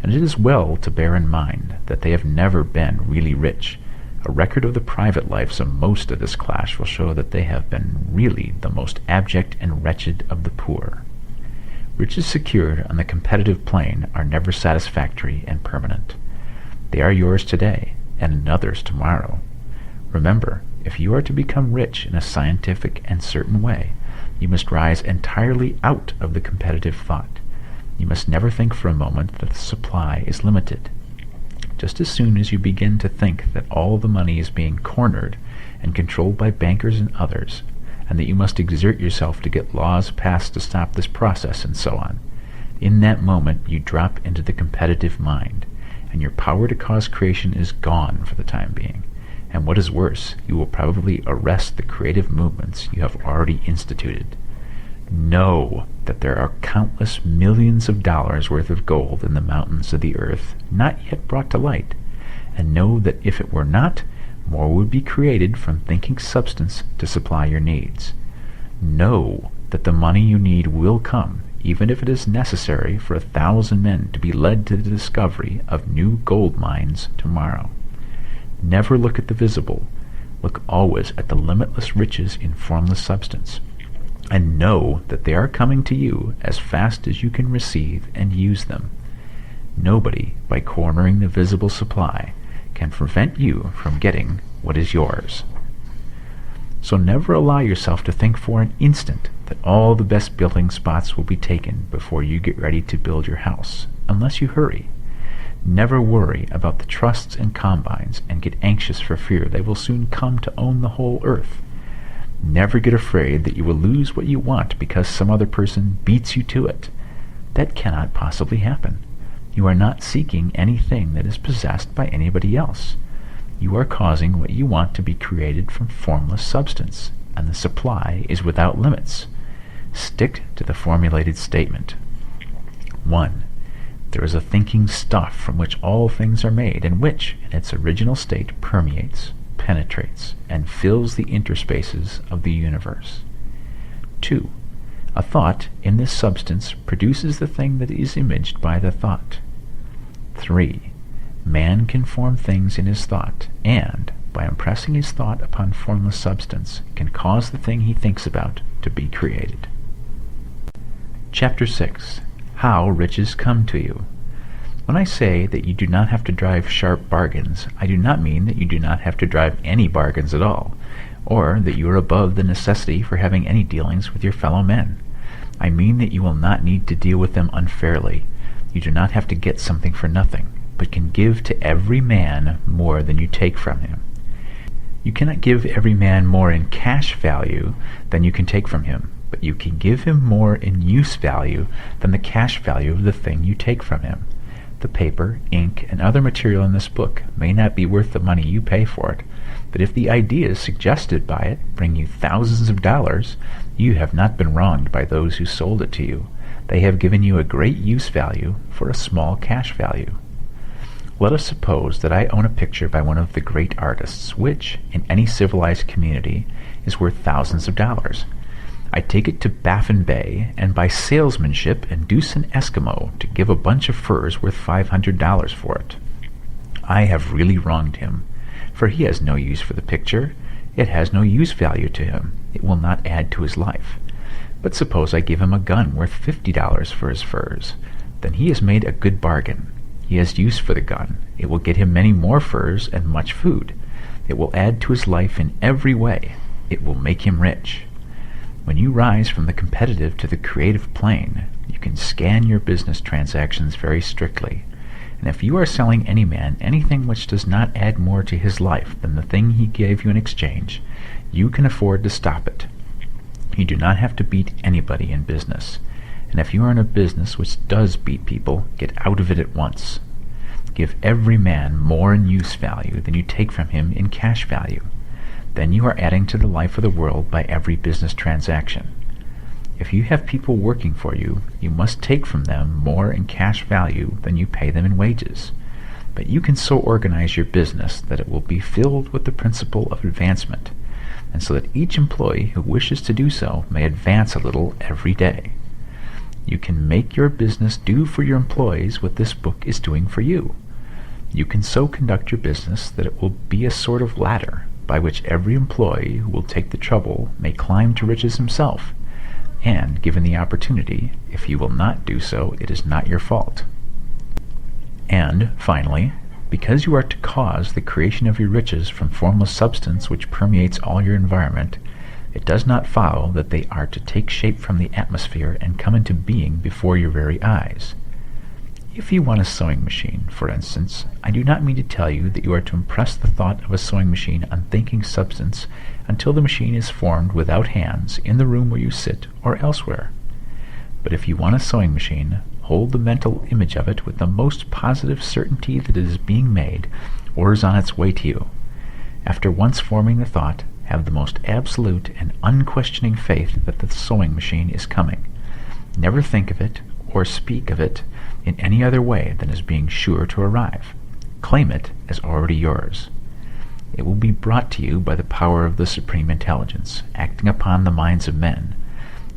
and it is well to bear in mind that they have never been really rich. A record of the private lives of most of this class will show that they have been really the most abject and wretched of the poor. Riches secured on the competitive plane are never satisfactory and permanent. They are yours today, and another's tomorrow. Remember, if you are to become rich in a scientific and certain way, you must rise entirely out of the competitive thought. You must never think for a moment that the supply is limited. Just as soon as you begin to think that all the money is being cornered and controlled by bankers and others, and that you must exert yourself to get laws passed to stop this process and so on, in that moment you drop into the competitive mind, and your power to cause creation is gone for the time being. And what is worse, you will probably arrest the creative movements you have already instituted. Know that there are countless millions of dollars worth of gold in the mountains of the earth not yet brought to light, and know that if it were not, more would be created from thinking substance to supply your needs. Know that the money you need will come, even if it is necessary for 1,000 men to be led to the discovery of new gold mines tomorrow. Never look at the visible. Look always at the limitless riches in formless substance, and know that they are coming to you as fast as you can receive and use them. Nobody, by cornering the visible supply, can prevent you from getting what is yours. So never allow yourself to think for an instant that all the best building spots will be taken before you get ready to build your house, unless you hurry. Never worry about the trusts and combines and get anxious for fear they will soon come to own the whole earth. Never get afraid that you will lose what you want because some other person beats you to it. That cannot possibly happen. You are not seeking anything that is possessed by anybody else. You are causing what you want to be created from formless substance, and the supply is without limits. Stick to the formulated statement. 1. There is a thinking stuff from which all things are made, and which, in its original state, permeates, penetrates, and fills the interspaces of the universe. 2. A thought in this substance produces the thing that is imaged by the thought. 3. Man can form things in his thought, and, by impressing his thought upon formless substance, can cause the thing he thinks about to be created. Chapter 6. How Riches Come to You. When I say that you do not have to drive sharp bargains, I do not mean that you do not have to drive any bargains at all, or that you are above the necessity for having any dealings with your fellow men. I mean that you will not need to deal with them unfairly. You do not have to get something for nothing, but can give to every man more than you take from him. You cannot give every man more in cash value than you can take from him, but you can give him more in use value than the cash value of the thing you take from him. The paper, ink, and other material in this book may not be worth the money you pay for it, but if the ideas suggested by it bring you thousands of dollars, you have not been wronged by those who sold it to you. They have given you a great use value for a small cash value. Let us suppose that I own a picture by one of the great artists, which, in any civilized community, is worth thousands of dollars. I take it to Baffin Bay, and by salesmanship induce an Eskimo to give a bunch of furs worth $500 for it. I have really wronged him, for he has no use for the picture. It has no use value to him. It will not add to his life. But suppose I give him a gun worth $50 for his furs. Then he has made a good bargain. He has use for the gun. It will get him many more furs and much food. It will add to his life in every way. It will make him rich. When you rise from the competitive to the creative plane, you can scan your business transactions very strictly. And if you are selling any man anything which does not add more to his life than the thing he gave you in exchange, you can afford to stop it. You do not have to beat anybody in business. And if you are in a business which does beat people, get out of it at once. Give every man more in use value than you take from him in cash value. Then you are adding to the life of the world by every business transaction. If you have people working for you, you must take from them more in cash value than you pay them in wages. But you can so organize your business that it will be filled with the principle of advancement, and so that each employee who wishes to do so may advance a little every day. You can make your business do for your employees what this book is doing for you. You can so conduct your business that it will be a sort of ladder by which every employee who will take the trouble may climb to riches himself, and, given the opportunity, if you will not do so, it is not your fault. And, finally, because you are to cause the creation of your riches from formless substance which permeates all your environment, it does not follow that they are to take shape from the atmosphere and come into being before your very eyes. If you want a sewing machine, for instance, I do not mean to tell you that you are to impress the thought of a sewing machine on thinking substance until the machine is formed without hands in the room where you sit or elsewhere. But if you want a sewing machine, hold the mental image of it with the most positive certainty that it is being made or is on its way to you. After once forming the thought, have the most absolute and unquestioning faith that the sewing machine is coming. Never think of it or speak of it in any other way than as being sure to arrive. Claim it as already yours. It will be brought to you by the power of the Supreme Intelligence, acting upon the minds of men.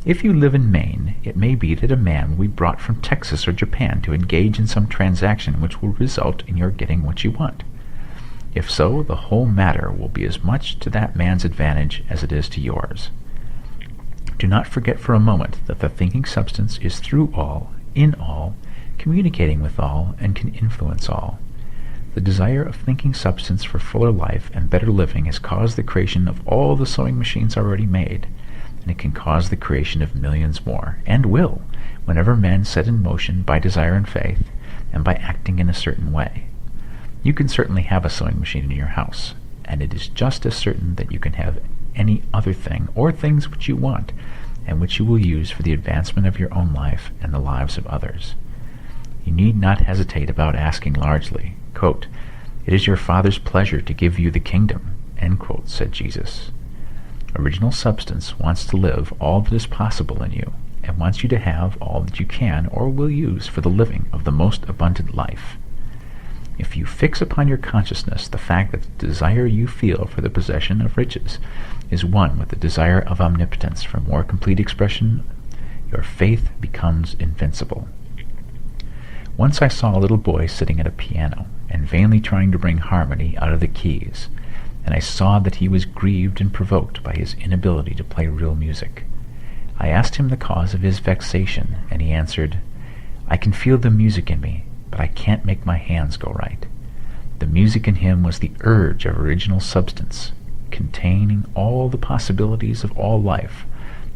If you live in Maine, it may be that a man will be brought from Texas or Japan to engage in some transaction which will result in your getting what you want. If so, the whole matter will be as much to that man's advantage as it is to yours. Do not forget for a moment that the thinking substance is through all, in all, communicating with all, and can influence all. The desire of thinking substance for fuller life and better living has caused the creation of all the sewing machines already made, and it can cause the creation of millions more, and will, whenever men set in motion by desire and faith, and by acting in a certain way. You can certainly have a sewing machine in your house, and it is just as certain that you can have any other thing or things which you want, and which you will use for the advancement of your own life and the lives of others. You need not hesitate about asking largely. Quote, "It is your Father's pleasure to give you the kingdom," end quote, said Jesus. Original substance wants to live all that is possible in you, and wants you to have all that you can or will use for the living of the most abundant life. If you fix upon your consciousness the fact that the desire you feel for the possession of riches is one with the desire of omnipotence for more complete expression, your faith becomes invincible. Once I saw a little boy sitting at a piano and vainly trying to bring harmony out of the keys, and I saw that he was grieved and provoked by his inability to play real music. I asked him the cause of his vexation, and he answered, "I can feel the music in me, but I can't make my hands go right." The music in him was the urge of original substance, containing all the possibilities of all life.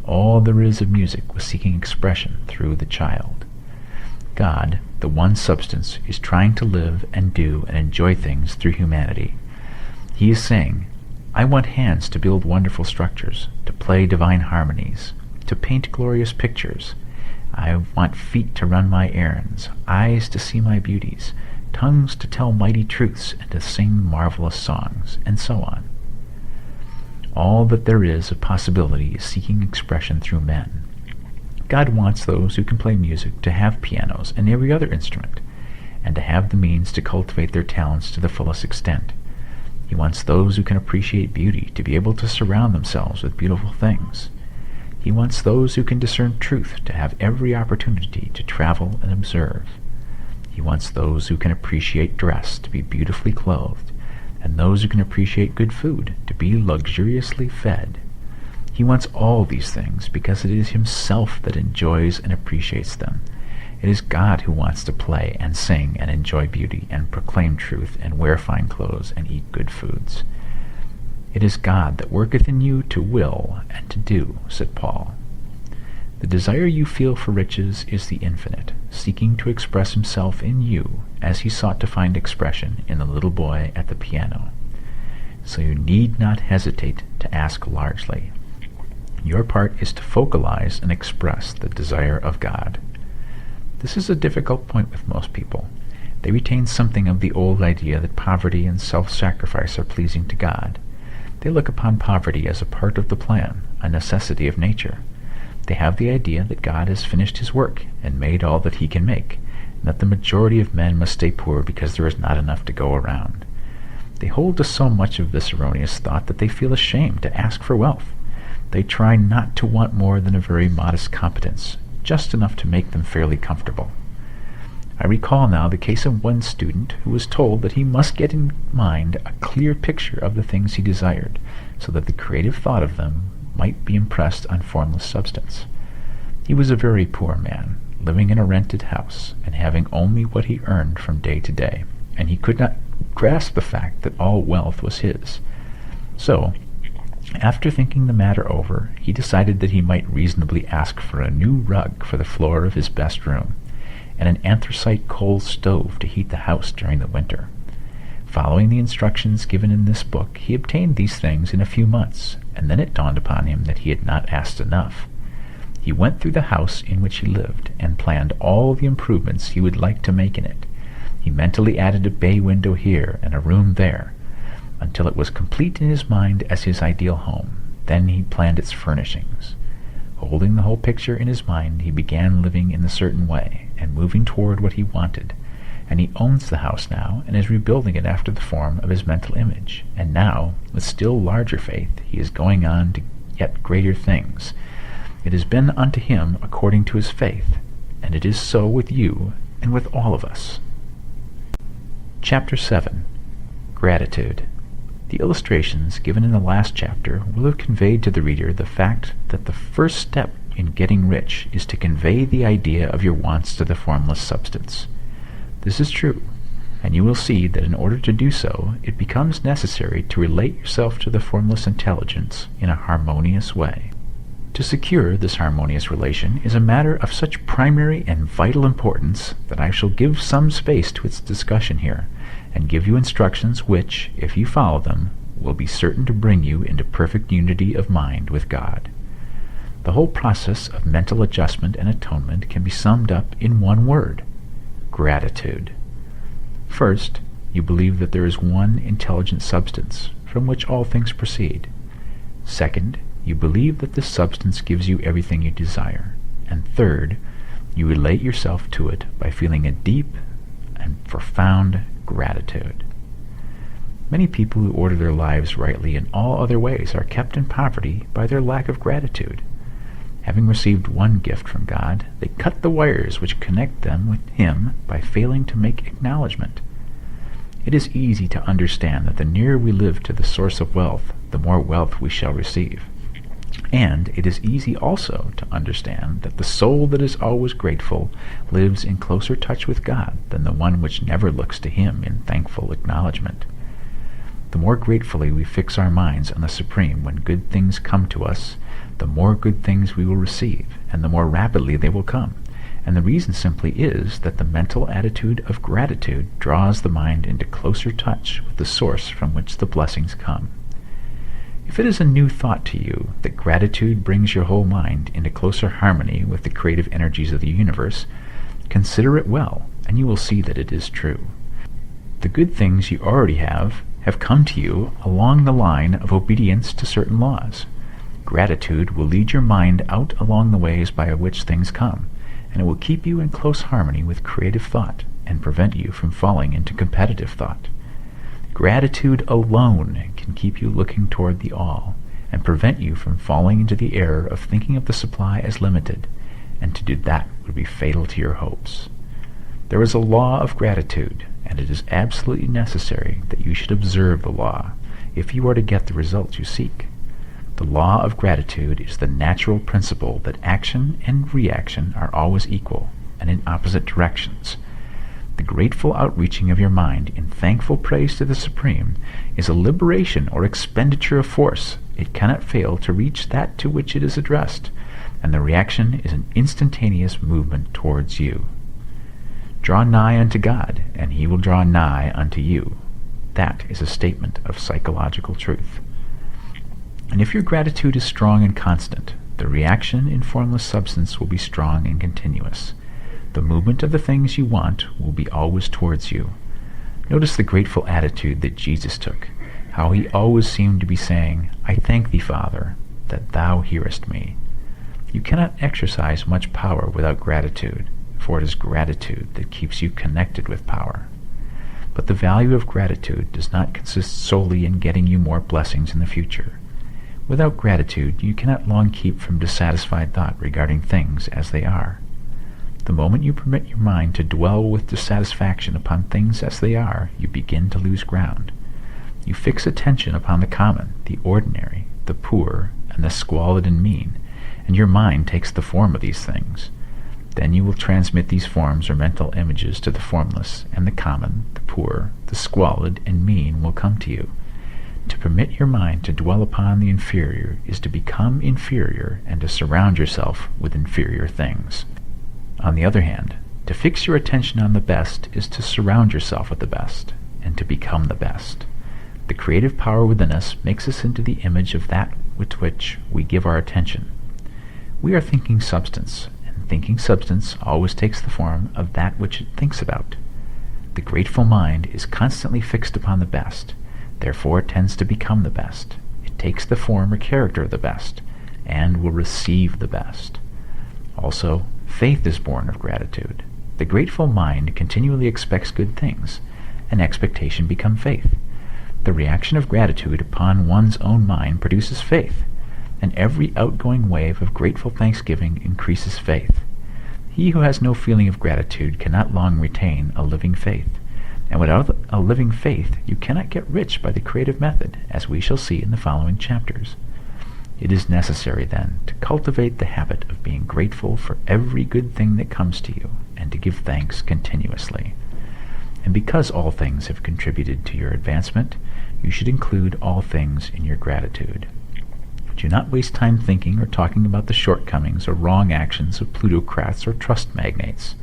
All there is of music was seeking expression through the child. God, the one substance, is trying to live and do and enjoy things through humanity. He is saying, "I want hands to build wonderful structures, to play divine harmonies, to paint glorious pictures. I want feet to run my errands, eyes to see my beauties, tongues to tell mighty truths and to sing marvelous songs," and so on. All that there is of possibility is seeking expression through men. God wants those who can play music to have pianos and every other instrument, and to have the means to cultivate their talents to the fullest extent. He wants those who can appreciate beauty to be able to surround themselves with beautiful things. He wants those who can discern truth to have every opportunity to travel and observe. He wants those who can appreciate dress to be beautifully clothed, and those who can appreciate good food to be luxuriously fed. He wants all these things because it is himself that enjoys and appreciates them. It is God who wants to play and sing and enjoy beauty and proclaim truth and wear fine clothes and eat good foods. It is God that worketh in you to will and to do, said Paul. The desire you feel for riches is the infinite, seeking to express himself in you as he sought to find expression in the little boy at the piano. So you need not hesitate to ask largely. Your part is to focalize and express the desire of God. This is a difficult point with most people. They retain something of the old idea that poverty and self-sacrifice are pleasing to God. They look upon poverty as a part of the plan, a necessity of nature. They have the idea that God has finished his work and made all that he can make, and that the majority of men must stay poor because there is not enough to go around. They hold to so much of this erroneous thought that they feel ashamed to ask for wealth. They try not to want more than a very modest competence, just enough to make them fairly comfortable. I recall now the case of one student who was told that he must get in mind a clear picture of the things he desired, so that the creative thought of them might be impressed on formless substance. He was a very poor man, living in a rented house, and having only what he earned from day to day, and he could not grasp the fact that all wealth was his. So, after thinking the matter over, he decided that he might reasonably ask for a new rug for the floor of his best room, and an anthracite coal stove to heat the house during the winter. Following the instructions given in this book, he obtained these things in a few months, and then it dawned upon him that he had not asked enough. He went through the house in which he lived, and planned all the improvements he would like to make in it. He mentally added a bay window here and a room there, until it was complete in his mind as his ideal home. Then he planned its furnishings. Holding the whole picture in his mind, he began living in a certain way, and moving toward what he wanted. And he owns the house now, and is rebuilding it after the form of his mental image. And now, with still larger faith, he is going on to yet greater things. It has been unto him according to his faith, and it is so with you and with all of us. Chapter 7. Gratitude. The illustrations given in the last chapter will have conveyed to the reader the fact that the first step in getting rich is to convey the idea of your wants to the formless substance. This is true, and you will see that in order to do so, it becomes necessary to relate yourself to the formless intelligence in a harmonious way. To secure this harmonious relation is a matter of such primary and vital importance that I shall give some space to its discussion here, and give you instructions which, if you follow them, will be certain to bring you into perfect unity of mind with God. The whole process of mental adjustment and atonement can be summed up in one word: gratitude. First, you believe that there is one intelligent substance from which all things proceed. Second, you believe that this substance gives you everything you desire. And third, you relate yourself to it by feeling a deep and profound gratitude. Many people who order their lives rightly in all other ways are kept in poverty by their lack of gratitude. Having received one gift from God, they cut the wires which connect them with Him by failing to make acknowledgement. It is easy to understand that the nearer we live to the source of wealth, the more wealth we shall receive. And it is easy also to understand that the soul that is always grateful lives in closer touch with God than the one which never looks to Him in thankful acknowledgement. The more gratefully we fix our minds on the Supreme when good things come to us, the more good things we will receive, and the more rapidly they will come. And the reason simply is that the mental attitude of gratitude draws the mind into closer touch with the source from which the blessings come. If it is a new thought to you that gratitude brings your whole mind into closer harmony with the creative energies of the universe, consider it well, and you will see that it is true. The good things you already have come to you along the line of obedience to certain laws. Gratitude will lead your mind out along the ways by which things come, and it will keep you in close harmony with creative thought and prevent you from falling into competitive thought. Gratitude alone can keep you looking toward the all, and prevent you from falling into the error of thinking of the supply as limited, and to do that would be fatal to your hopes. There is a law of gratitude, and it is absolutely necessary that you should observe the law if you are to get the results you seek. The law of gratitude is the natural principle that action and reaction are always equal and in opposite directions. The grateful outreaching of your mind in thankful praise to the Supreme is a liberation or expenditure of force. It cannot fail to reach that to which it is addressed, and the reaction is an instantaneous movement towards you. Draw nigh unto God, and He will draw nigh unto you. That is a statement of psychological truth. And if your gratitude is strong and constant, the reaction in formless substance will be strong and continuous. The movement of the things you want will be always towards you. Notice the grateful attitude that Jesus took, how he always seemed to be saying, "I thank thee, Father, that thou hearest me." You cannot exercise much power without gratitude, for it is gratitude that keeps you connected with power. But the value of gratitude does not consist solely in getting you more blessings in the future. Without gratitude, you cannot long keep from dissatisfied thought regarding things as they are. The moment you permit your mind to dwell with dissatisfaction upon things as they are, you begin to lose ground. You fix attention upon the common, the ordinary, the poor, and the squalid and mean, and your mind takes the form of these things. Then you will transmit these forms or mental images to the formless, and the common, the poor, the squalid, and mean will come to you. To permit your mind to dwell upon the inferior is to become inferior and to surround yourself with inferior things. On the other hand, to fix your attention on the best is to surround yourself with the best, and to become the best. The creative power within us makes us into the image of that with which we give our attention. We are thinking substance, and thinking substance always takes the form of that which it thinks about. The grateful mind is constantly fixed upon the best, therefore it tends to become the best. It takes the form or character of the best, and will receive the best. Also, faith is born of gratitude. The grateful mind continually expects good things, and expectation becomes faith. The reaction of gratitude upon one's own mind produces faith, and every outgoing wave of grateful thanksgiving increases faith. He who has no feeling of gratitude cannot long retain a living faith, and without a living faith you cannot get rich by the creative method, as we shall see in the following chapters. It is necessary, then, to cultivate the habit of being grateful for every good thing that comes to you, and to give thanks continuously. And because all things have contributed to your advancement, you should include all things in your gratitude. Do not waste time thinking or talking about the shortcomings or wrong actions of plutocrats or trust magnates.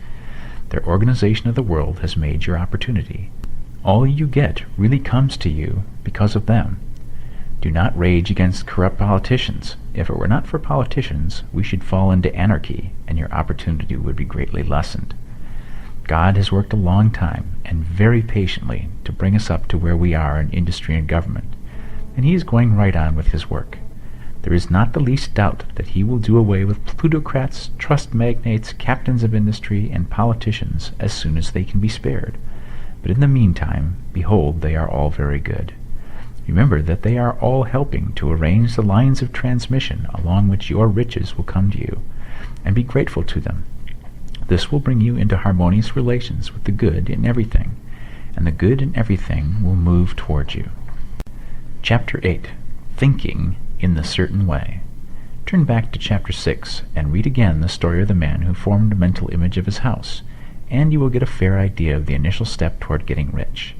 Their organization of the world has made your opportunity. All you get really comes to you because of them. Do not rage against corrupt politicians. If it were not for politicians, we should fall into anarchy, and your opportunity would be greatly lessened. God has worked a long time and very patiently to bring us up to where we are in industry and government, and he is going right on with his work. There is not the least doubt that he will do away with plutocrats, trust magnates, captains of industry, and politicians as soon as they can be spared. But in the meantime, behold, they are all very good. Remember that they are all helping to arrange the lines of transmission along which your riches will come to you, and be grateful to them. This will bring you into harmonious relations with the good in everything, and the good in everything will move towards you. Chapter 8. Thinking in the Certain Way. Turn back to Chapter 6 and read again the story of the man who formed a mental image of his house, and you will get a fair idea of the initial step toward getting rich.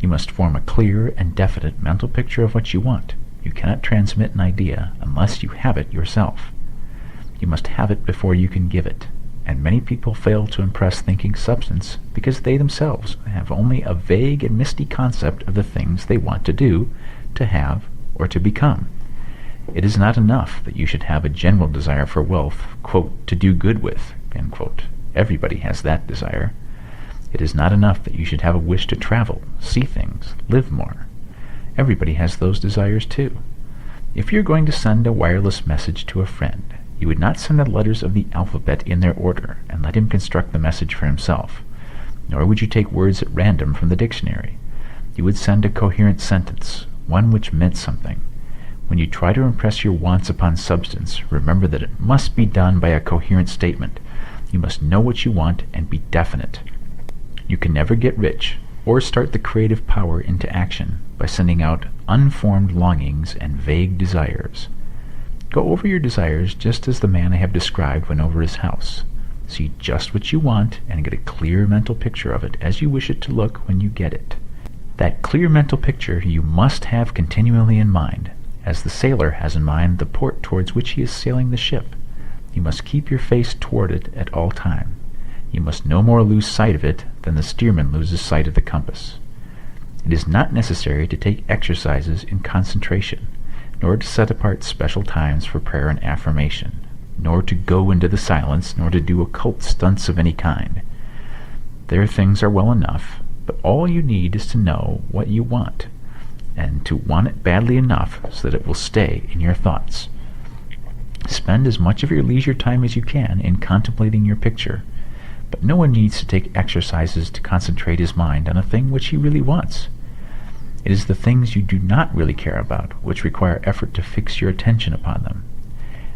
You must form a clear and definite mental picture of what you want. You cannot transmit an idea unless you have it yourself. You must have it before you can give it, and many people fail to impress thinking substance because they themselves have only a vague and misty concept of the things they want to do, to have, or to become. It is not enough that you should have a general desire for wealth, quote, to do good with, end quote. Everybody has that desire. It is not enough that you should have a wish to travel, see things, live more. Everybody has those desires too. If you're going to send a wireless message to a friend, you would not send the letters of the alphabet in their order and let him construct the message for himself. Nor would you take words at random from the dictionary. You would send a coherent sentence, one which meant something. When you try to impress your wants upon substance, remember that it must be done by a coherent statement. You must know what you want and be definite. You can never get rich or start the creative power into action by sending out unformed longings and vague desires. Go over your desires just as the man I have described went over his house. See just what you want and get a clear mental picture of it as you wish it to look when you get it. That clear mental picture you must have continually in mind, as the sailor has in mind the port towards which he is sailing the ship. You must keep your face toward it at all time. You must no more lose sight of it than the steersman loses sight of the compass. It is not necessary to take exercises in concentration, nor to set apart special times for prayer and affirmation. nor to go into the silence, nor to do occult stunts of any kind. Their things are well enough, but all you need is to know what you want, and to want it badly enough so that it will stay in your thoughts. Spend as much of your leisure time as you can in contemplating your picture, but no one needs to take exercises to concentrate his mind on a thing which he really wants. It is the things you do not really care about which require effort to fix your attention upon them.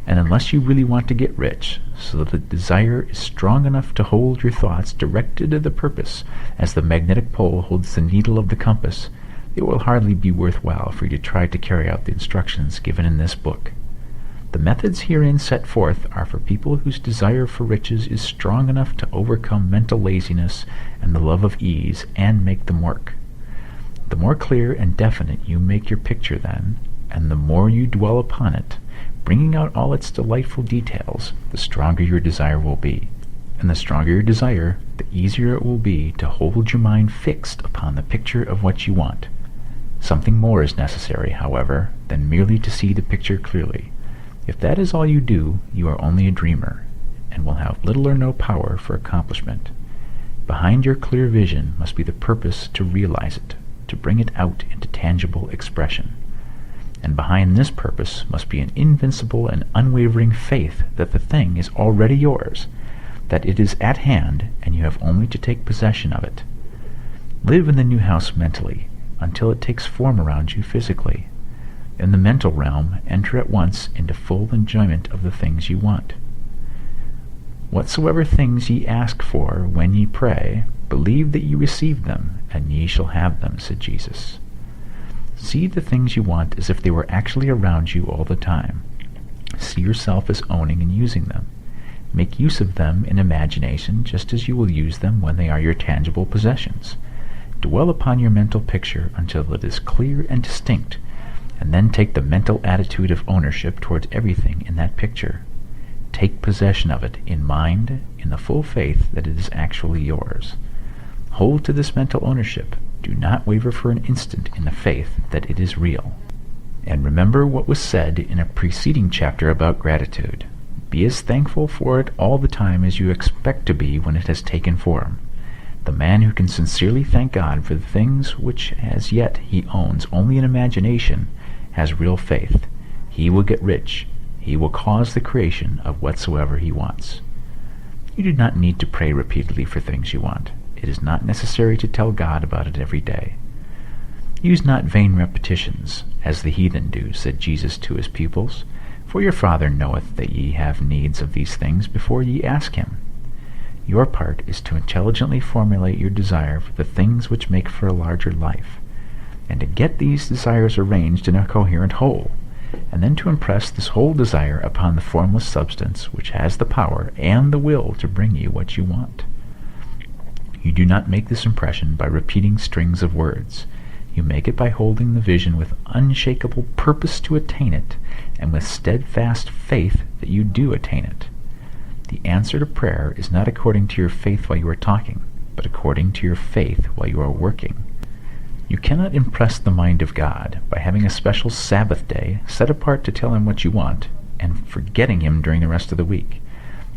And unless you really want to get rich, so that the desire is strong enough to hold your thoughts directed to the purpose, as the magnetic pole holds the needle of the compass, it will hardly be worthwhile for you to try to carry out the instructions given in this book. The methods herein set forth are for people whose desire for riches is strong enough to overcome mental laziness and the love of ease and make them work. The more clear and definite you make your picture then, and the more you dwell upon it, bringing out all its delightful details, the stronger your desire will be. And the stronger your desire, the easier it will be to hold your mind fixed upon the picture of what you want. Something more is necessary, however, than merely to see the picture clearly. If that is all you do, you are only a dreamer, and will have little or no power for accomplishment. Behind your clear vision must be the purpose to realize it, to bring it out into tangible expression. And behind this purpose must be an invincible and unwavering faith that the thing is already yours, that it is at hand, and you have only to take possession of it. Live in the new house mentally, until it takes form around you physically. In the mental realm, enter at once into full enjoyment of the things you want. Whatsoever things ye ask for when ye pray, believe that ye receive them, and ye shall have them, said Jesus. See the things you want as if they were actually around you all the time. See yourself as owning and using them. Make use of them in imagination just as you will use them when they are your tangible possessions. Dwell upon your mental picture until it is clear and distinct, and then take the mental attitude of ownership towards everything in that picture. Take possession of it in mind, in the full faith that it is actually yours. Hold to this mental ownership. Do not waver for an instant in the faith that it is real. And remember what was said in a preceding chapter about gratitude. Be as thankful for it all the time as you expect to be when it has taken form. The man who can sincerely thank God for the things which as yet he owns only in imagination has real faith. He will get rich. He will cause the creation of whatsoever he wants. You do not need to pray repeatedly for things you want. It is not necessary to tell God about it every day. Use not vain repetitions, as the heathen do, said Jesus to his pupils, for your Father knoweth that ye have needs of these things before ye ask him. Your part is to intelligently formulate your desire for the things which make for a larger life, and to get these desires arranged in a coherent whole, and then to impress this whole desire upon the formless substance which has the power and the will to bring you what you want. You do not make this impression by repeating strings of words. You make it by holding the vision with unshakable purpose to attain it, and with steadfast faith that you do attain it. The answer to prayer is not according to your faith while you are talking, but according to your faith while you are working. You cannot impress the mind of God by having a special Sabbath day set apart to tell him what you want, and forgetting him during the rest of the week.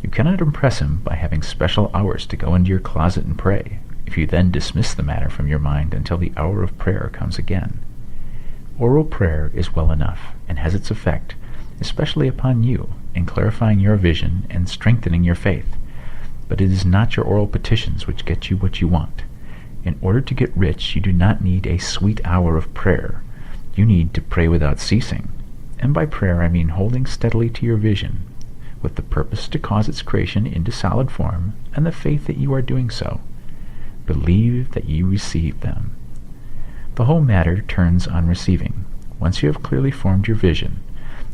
You cannot impress him by having special hours to go into your closet and pray, if you then dismiss the matter from your mind until the hour of prayer comes again. Oral prayer is well enough, and has its effect, especially upon you, in clarifying your vision and strengthening your faith. But it is not your oral petitions which get you what you want. In order to get rich, you do not need a sweet hour of prayer. You need to pray without ceasing. And by prayer I mean holding steadily to your vision, with the purpose to cause its creation into solid form, and the faith that you are doing so. Believe that you receive them. The whole matter turns on receiving. Once you have clearly formed your vision,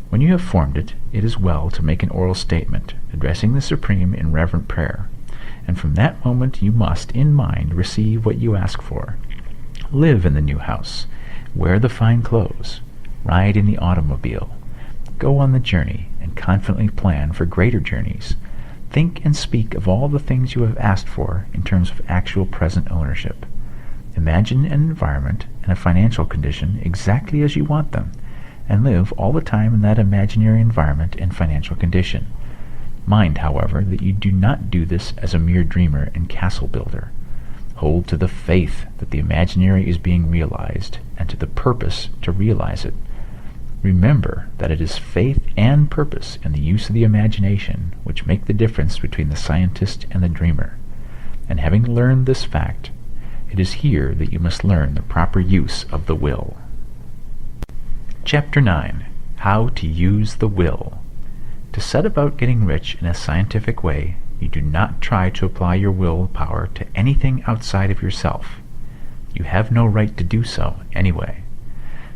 when you have formed it, it is well to make an oral statement, addressing the Supreme in reverent prayer. And from that moment you must, in mind, receive what you ask for. Live in the new house. Wear the fine clothes. Ride in the automobile. Go on the journey, and confidently plan for greater journeys. Think and speak of all the things you have asked for in terms of actual present ownership. Imagine an environment and a financial condition exactly as you want them, and live all the time in that imaginary environment and financial condition. Mind, however, that you do not do this as a mere dreamer and castle builder. Hold to the faith that the imaginary is being realized, and to the purpose to realize it. Remember that it is faith and purpose in the use of the imagination which make the difference between the scientist and the dreamer. And having learned this fact, it is here that you must learn the proper use of the will. Chapter 9. How to use the will. To set about getting rich in a scientific way, you do not try to apply your willpower to anything outside of yourself. You have no right to do so, anyway.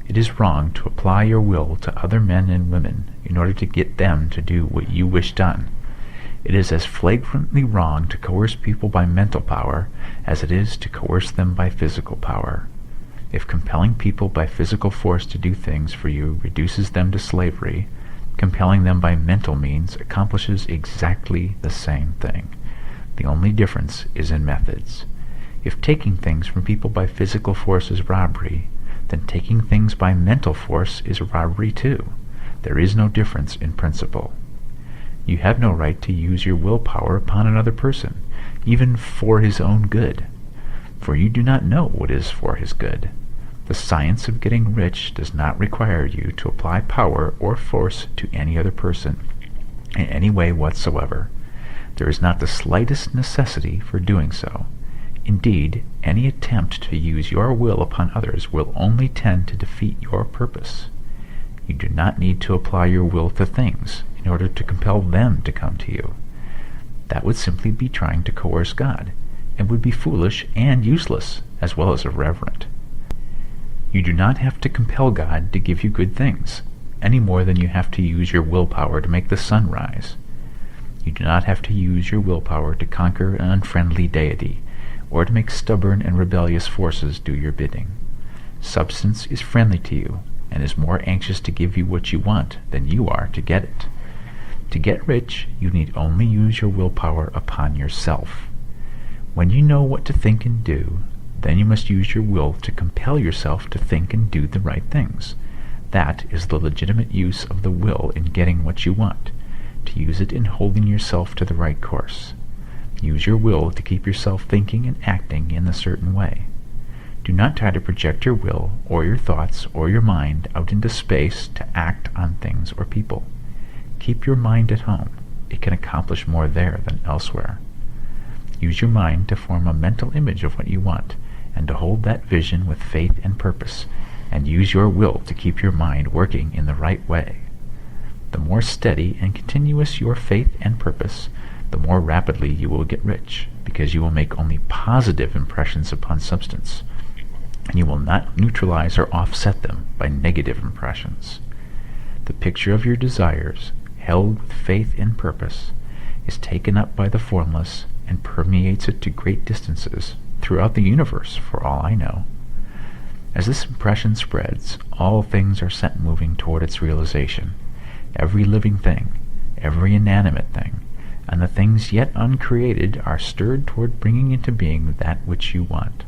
It is wrong to apply your will to other men and women in order to get them to do what you wish done. It is as flagrantly wrong to coerce people by mental power as it is to coerce them by physical power. If compelling people by physical force to do things for you reduces them to slavery, compelling them by mental means accomplishes exactly the same thing. The only difference is in methods. If taking things from people by physical force is robbery, then taking things by mental force is robbery too. There is no difference in principle. You have no right to use your willpower upon another person, even for his own good, for you do not know what is for his good. The science of getting rich does not require you to apply power or force to any other person in any way whatsoever. There is not the slightest necessity for doing so. Indeed, any attempt to use your will upon others will only tend to defeat your purpose. You do not need to apply your will to things in order to compel them to come to you. That would simply be trying to coerce God, and would be foolish and useless, as well as irreverent. You do not have to compel God to give you good things, any more than you have to use your willpower to make the sun rise. You do not have to use your willpower to conquer an unfriendly deity, or to make stubborn and rebellious forces do your bidding. Substance is friendly to you, and is more anxious to give you what you want than you are to get it. To get rich, you need only use your willpower upon yourself. When you know what to think and do, then you must use your will to compel yourself to think and do the right things. That is the legitimate use of the will in getting what you want, to use it in holding yourself to the right course. Use your will to keep yourself thinking and acting in a certain way. Do not try to project your will or your thoughts or your mind out into space to act on things or people. Keep your mind at home. It can accomplish more there than elsewhere. Use your mind to form a mental image of what you want, and to hold that vision with faith and purpose, and use your will to keep your mind working in the right way. The more steady and continuous your faith and purpose, the more rapidly you will get rich, because you will make only positive impressions upon substance, and you will not neutralize or offset them by negative impressions. The picture of your desires, held with faith and purpose, is taken up by the formless and permeates it to great distances throughout the universe, for all I know. As this impression spreads, all things are set moving toward its realization. Every living thing, every inanimate thing, and the things yet uncreated are stirred toward bringing into being that which you want.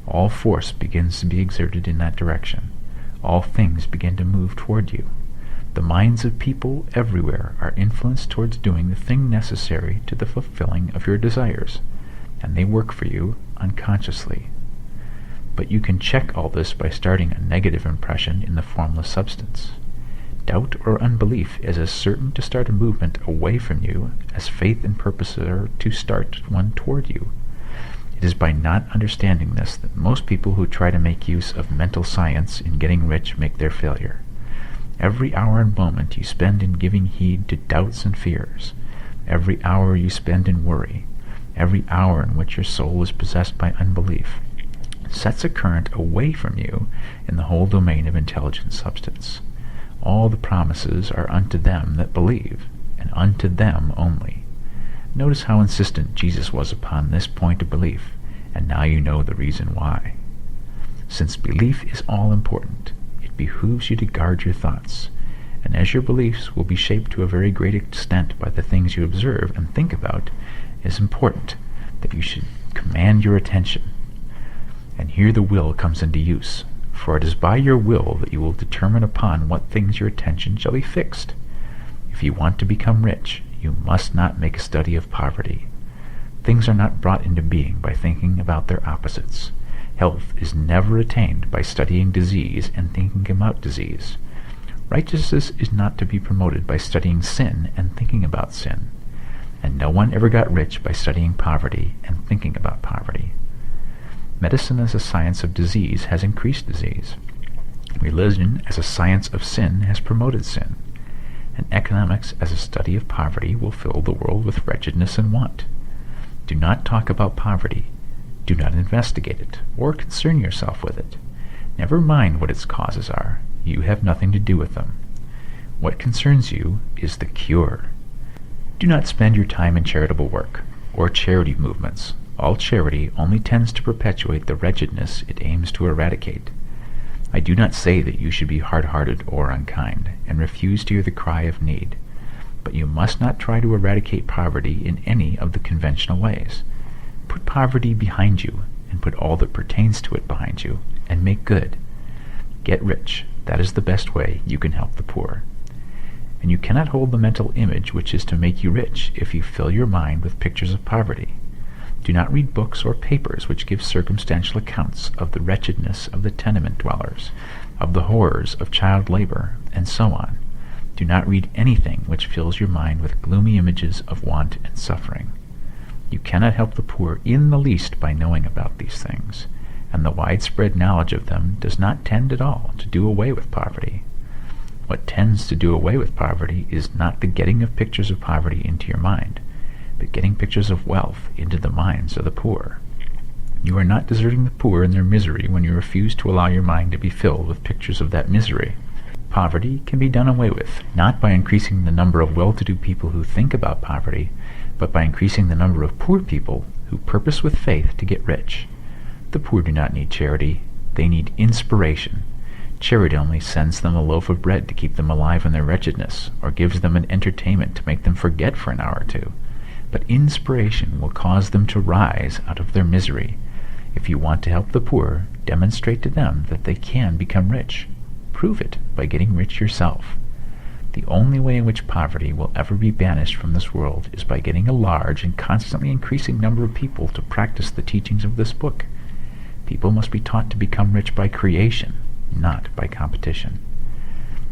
All force begins to be exerted in that direction. All things begin to move toward you. The minds of people everywhere are influenced towards doing the thing necessary to the fulfilling of your desires, and they work for you unconsciously. But you can check all this by starting a negative impression in the formless substance. Doubt or unbelief is as certain to start a movement away from you as faith and purpose are to start one toward you. It is by not understanding this that most people who try to make use of mental science in getting rich make their failure. Every hour and moment you spend in giving heed to doubts and fears, every hour you spend in worry, every hour in which your soul is possessed by unbelief, sets a current away from you in the whole domain of intelligent substance. All the promises are unto them that believe, and unto them only. Notice how insistent Jesus was upon this point of belief, and now you know the reason why. Since belief is all important, it behooves you to guard your thoughts, and as your beliefs will be shaped to a very great extent by the things you observe and think about, it is important that you should command your attention. And here the will comes into use, for it is by your will that you will determine upon what things your attention shall be fixed. If you want to become rich, You must not make a study of poverty. Things are not brought into being by thinking about their opposites. Health is never attained by studying disease and thinking about disease. Righteousness is not to be promoted by studying sin and thinking about sin. And no one ever got rich by studying poverty and thinking about poverty. Medicine as a science of disease has increased disease. Religion as a science of sin has promoted sin. And economics as a study of poverty will fill the world with wretchedness and want. Do not talk about poverty. Do not investigate it, or concern yourself with it. Never mind what its causes are. You have nothing to do with them. What concerns you is the cure. Do not spend your time in charitable work, or charity movements. All charity only tends to perpetuate the wretchedness it aims to eradicate. I do not say that you should be hard-hearted or unkind, and refuse to hear the cry of need. But you must not try to eradicate poverty in any of the conventional ways. Put poverty behind you, and put all that pertains to it behind you, and make good. Get rich. That is the best way you can help the poor. And you cannot hold the mental image which is to make you rich if you fill your mind with pictures of poverty. Do not read books or papers which give circumstantial accounts of the wretchedness of the tenement dwellers, of the horrors of child labor, and so on. Do not read anything which fills your mind with gloomy images of want and suffering. You cannot help the poor in the least by knowing about these things, and the widespread knowledge of them does not tend at all to do away with poverty. What tends to do away with poverty is not the getting of pictures of poverty into your mind, but getting pictures of wealth into the minds of the poor. You are not deserting the poor in their misery when you refuse to allow your mind to be filled with pictures of that misery. Poverty can be done away with, not by increasing the number of well-to-do people who think about poverty, but by increasing the number of poor people who purpose with faith to get rich. The poor do not need charity. They need inspiration. Charity only sends them a loaf of bread to keep them alive in their wretchedness, or gives them an entertainment to make them forget for an hour or two. But inspiration will cause them to rise out of their misery. If you want to help the poor, demonstrate to them that they can become rich. Prove it by getting rich yourself. The only way in which poverty will ever be banished from this world is by getting a large and constantly increasing number of people to practice the teachings of this book. People must be taught to become rich by creation, not by competition.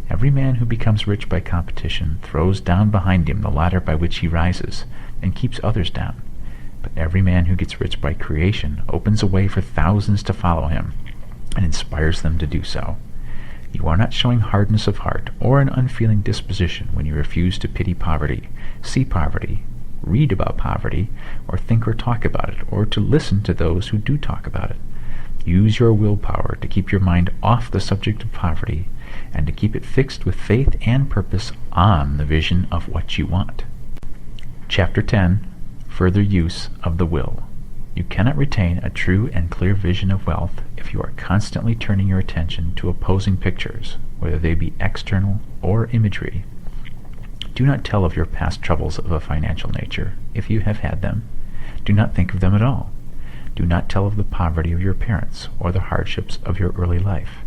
Every man who becomes rich by competition throws down behind him the ladder by which he rises, and keeps others down. But every man who gets rich by creation opens a way for thousands to follow him, and inspires them to do so. You are not showing hardness of heart or an unfeeling disposition when you refuse to pity poverty, see poverty, read about poverty, or think or talk about it, or to listen to those who do talk about it. Use your willpower to keep your mind off the subject of poverty, and to keep it fixed with faith and purpose on the vision of what you want. Chapter 10. Further use of the will. You cannot retain a true and clear vision of wealth if you are constantly turning your attention to opposing pictures, whether they be external or imagery. Do not tell of your past troubles of a financial nature, if you have had them. Do not think of them at all. Do not tell of the poverty of your parents or the hardships of your early life.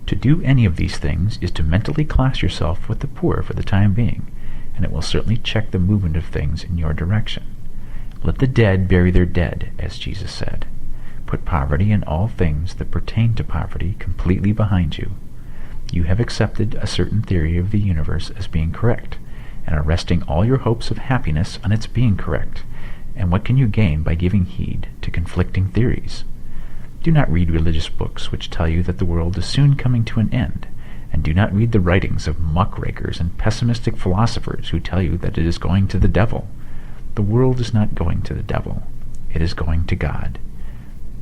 To do any of these things is to mentally class yourself with the poor for the time being, and it will certainly check the movement of things in your direction. Let the dead bury their dead, as Jesus said. Put poverty and all things that pertain to poverty completely behind you. You have accepted a certain theory of the universe as being correct, and are resting all your hopes of happiness on its being correct. And what can you gain by giving heed to conflicting theories? Do not read religious books which tell you that the world is soon coming to an end, and do not read the writings of muckrakers and pessimistic philosophers who tell you that it is going to the devil. The world is not going to the devil. It is going to God.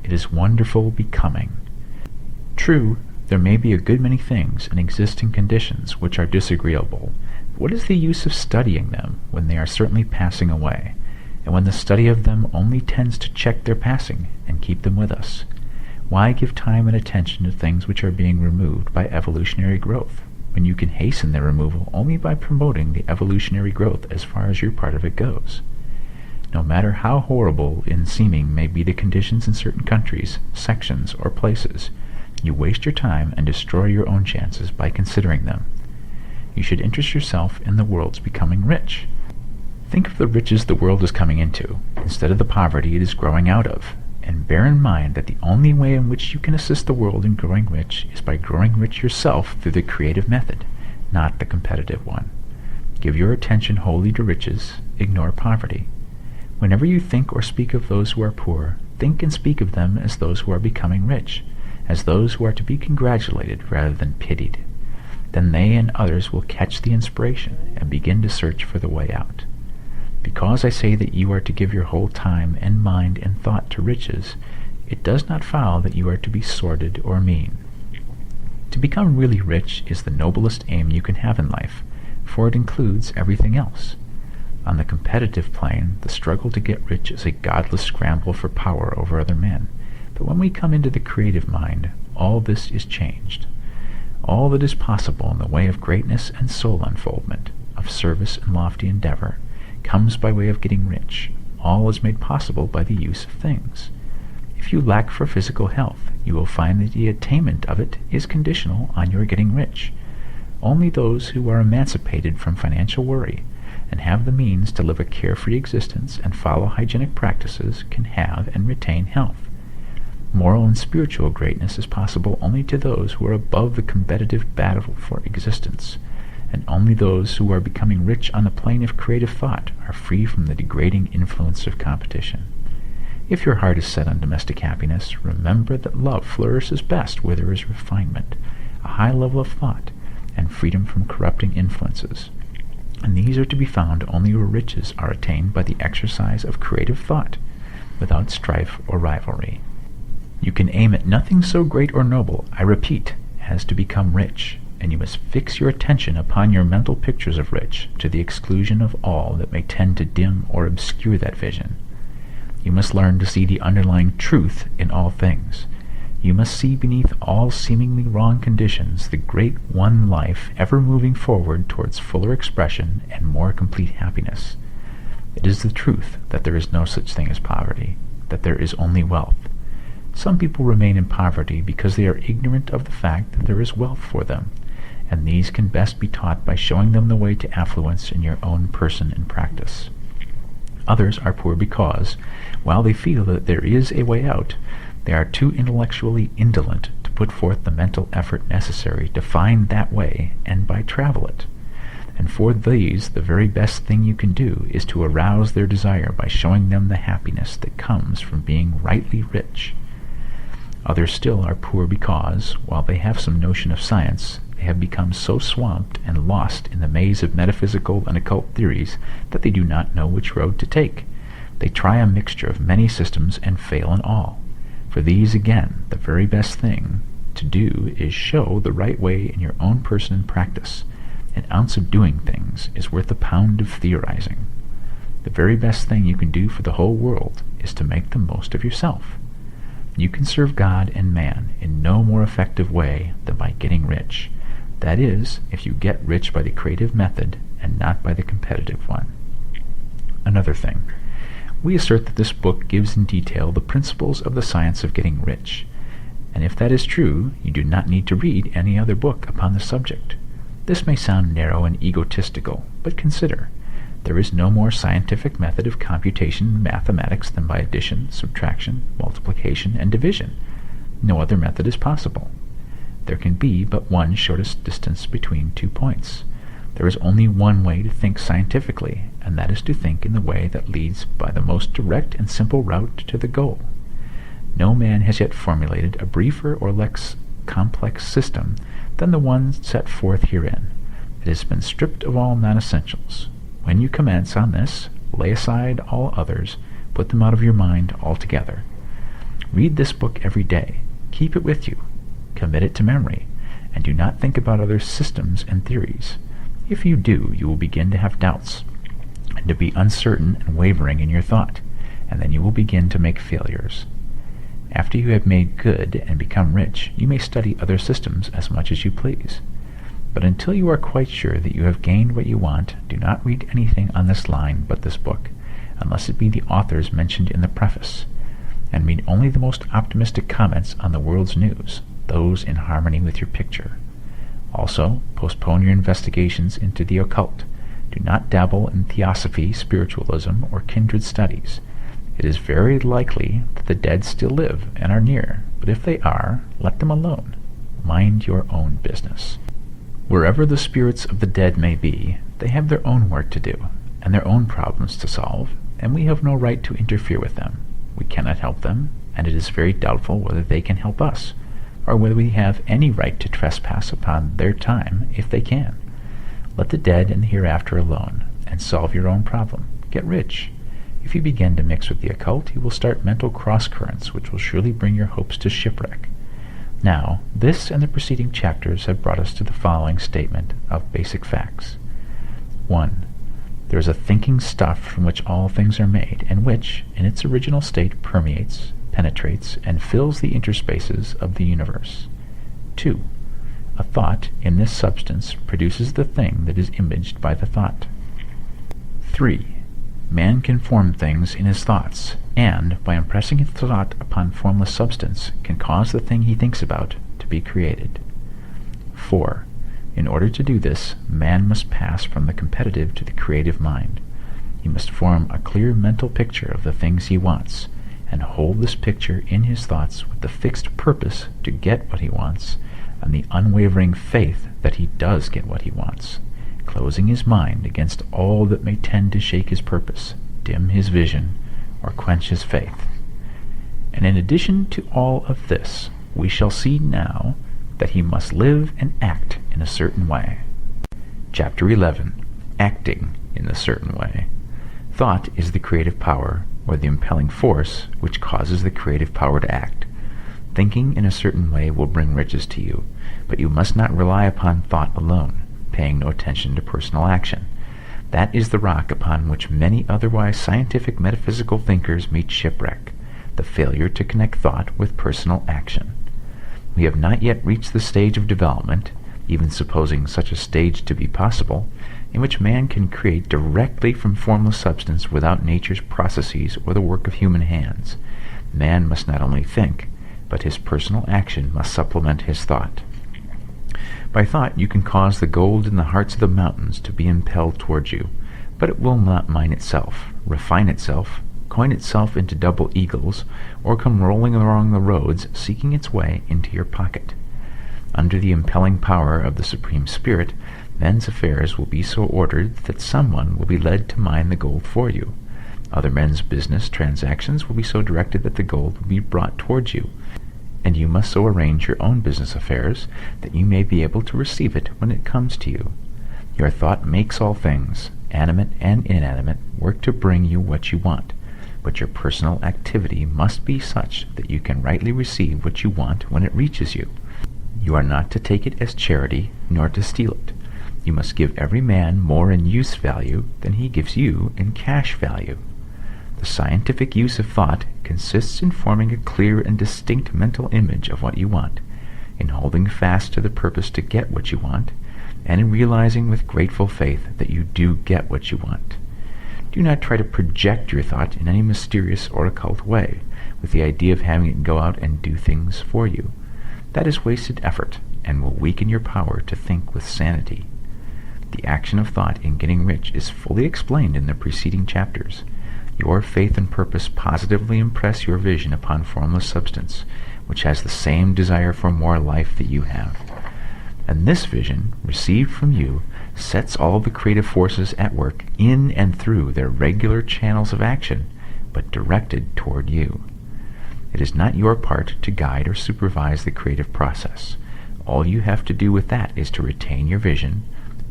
It is wonderful becoming. True, there may be a good many things in existing conditions which are disagreeable. But what is the use of studying them when they are certainly passing away, and when the study of them only tends to check their passing and keep them with us? Why give time and attention to things which are being removed by evolutionary growth, when you can hasten their removal only by promoting the evolutionary growth as far as your part of it goes? No matter how horrible in seeming may be the conditions in certain countries, sections, or places, you waste your time and destroy your own chances by considering them. You should interest yourself in the world's becoming rich. Think of the riches the world is coming into, instead of the poverty it is growing out of, and bear in mind that the only way in which you can assist the world in growing rich is by growing rich yourself through the creative method, not the competitive one. Give your attention wholly to riches, ignore poverty. Whenever you think or speak of those who are poor, think and speak of them as those who are becoming rich, as those who are to be congratulated rather than pitied. Then they and others will catch the inspiration and begin to search for the way out. Because I say that you are to give your whole time and mind and thought to riches, it does not follow that you are to be sordid or mean. To become really rich is the noblest aim you can have in life, for it includes everything else. On the competitive plane, the struggle to get rich is a godless scramble for power over other men. But when we come into the creative mind, all this is changed. All that is possible in the way of greatness and soul unfoldment, of service and lofty endeavor, comes by way of getting rich. All is made possible by the use of things. If you lack for physical health, you will find that the attainment of it is conditional on your getting rich. Only those who are emancipated from financial worry and have the means to live a carefree existence and follow hygienic practices can have and retain health. Moral and spiritual greatness is possible only to those who are above the competitive battle for existence, and only those who are becoming rich on the plane of creative thought are free from the degrading influence of competition. If your heart is set on domestic happiness, remember that love flourishes best where there is refinement, a high level of thought, and freedom from corrupting influences. And these are to be found only where riches are attained by the exercise of creative thought, without strife or rivalry. You can aim at nothing so great or noble, I repeat, as to become rich, and you must fix your attention upon your mental pictures of rich, to the exclusion of all that may tend to dim or obscure that vision. You must learn to see the underlying truth in all things. You must see beneath all seemingly wrong conditions the great one life ever moving forward towards fuller expression and more complete happiness. It is the truth that there is no such thing as poverty, that there is only wealth. Some people remain in poverty because they are ignorant of the fact that there is wealth for them, and these can best be taught by showing them the way to affluence in your own person and practice. Others are poor because, while they feel that there is a way out, they are too intellectually indolent to put forth the mental effort necessary to find that way and by travel it. And for these, the very best thing you can do is to arouse their desire by showing them the happiness that comes from being rightly rich. Others still are poor because, while they have some notion of science, they have become so swamped and lost in the maze of metaphysical and occult theories that they do not know which road to take. They try a mixture of many systems and fail in all. For these, again, the very best thing to do is show the right way in your own person and practice. An ounce of doing things is worth a pound of theorizing. The very best thing you can do for the whole world is to make the most of yourself. You can serve God and man in no more effective way than by getting rich. That is, if you get rich by the creative method and not by the competitive one. Another thing. We assert that this book gives in detail the principles of the science of getting rich, and if that is true, you do not need to read any other book upon the subject. This may sound narrow and egotistical, but consider, there is no more scientific method of computation in mathematics than by addition, subtraction, multiplication, and division. No other method is possible. There can be but one shortest distance between 2 points. There is only one way to think scientifically, and that is to think in the way that leads by the most direct and simple route to the goal. No man has yet formulated a briefer or less complex system than the one set forth herein. It has been stripped of all non-essentials. When you commence on this, lay aside all others, put them out of your mind altogether. Read this book every day. Keep it with you. Commit it to memory, and do not think about other systems and theories. If you do, you will begin to have doubts, and to be uncertain and wavering in your thought, and then you will begin to make failures. After you have made good and become rich, you may study other systems as much as you please. But until you are quite sure that you have gained what you want, do not read anything on this line but this book, unless it be the authors mentioned in the preface, and read only the most optimistic comments on the world's news, those in harmony with your picture. Also, postpone your investigations into the occult. Do not dabble in theosophy, spiritualism, or kindred studies. It is very likely that the dead still live and are near, but if they are, let them alone. Mind your own business. Wherever the spirits of the dead may be, they have their own work to do, and their own problems to solve, and we have no right to interfere with them. We cannot help them, and it is very doubtful whether they can help us, or whether we have any right to trespass upon their time if they can. Let the dead and the hereafter alone, and solve your own problem. Get rich. If you begin to mix with the occult, you will start mental cross-currents which will surely bring your hopes to shipwreck. Now, this and the preceding chapters have brought us to the following statement of basic facts. 1. There is a thinking stuff from which all things are made, and which, in its original state, permeates, penetrates, and fills the interspaces of the universe. 2. A thought in this substance produces the thing that is imaged by the thought. 3. Man can form things in his thoughts, and, by impressing his thought upon formless substance, can cause the thing he thinks about to be created. 4. In order to do this, man must pass from the competitive to the creative mind. He must form a clear mental picture of the things he wants, and hold this picture in his thoughts with the fixed purpose to get what he wants, and the unwavering faith that he does get what he wants, closing his mind against all that may tend to shake his purpose, dim his vision, or quench his faith. And in addition to all of this, we shall see now that he must live and act in a certain way. Chapter 11. Acting in a certain way. Thought is the creative power, or the impelling force, which causes the creative power to act. Thinking in a certain way will bring riches to you, but you must not rely upon thought alone, paying no attention to personal action. That is the rock upon which many otherwise scientific metaphysical thinkers meet shipwreck, the failure to connect thought with personal action. We have not yet reached the stage of development, even supposing such a stage to be possible, in which man can create directly from formless substance without nature's processes or the work of human hands. Man must not only think, but his personal action must supplement his thought. By thought you can cause the gold in the hearts of the mountains to be impelled towards you, but it will not mine itself, refine itself, coin itself into double eagles, or come rolling along the roads seeking its way into your pocket. Under the impelling power of the Supreme Spirit, men's affairs will be so ordered that someone will be led to mine the gold for you. Other men's business transactions will be so directed that the gold will be brought towards you, and you must so arrange your own business affairs that you may be able to receive it when it comes to you. Your thought makes all things, animate and inanimate, work to bring you what you want, but your personal activity must be such that you can rightly receive what you want when it reaches you. You are not to take it as charity, nor to steal it. You must give every man more in use value than he gives you in cash value. The scientific use of thought consists in forming a clear and distinct mental image of what you want, in holding fast to the purpose to get what you want, and in realizing with grateful faith that you do get what you want. Do not try to project your thought in any mysterious or occult way, with the idea of having it go out and do things for you. That is wasted effort, and will weaken your power to think with sanity. The action of thought in getting rich is fully explained in the preceding chapters. Your faith and purpose positively impress your vision upon formless substance, which has the same desire for more life that you have. And this vision, received from you, sets all the creative forces at work in and through their regular channels of action, but directed toward you. It is not your part to guide or supervise the creative process. All you have to do with that is to retain your vision,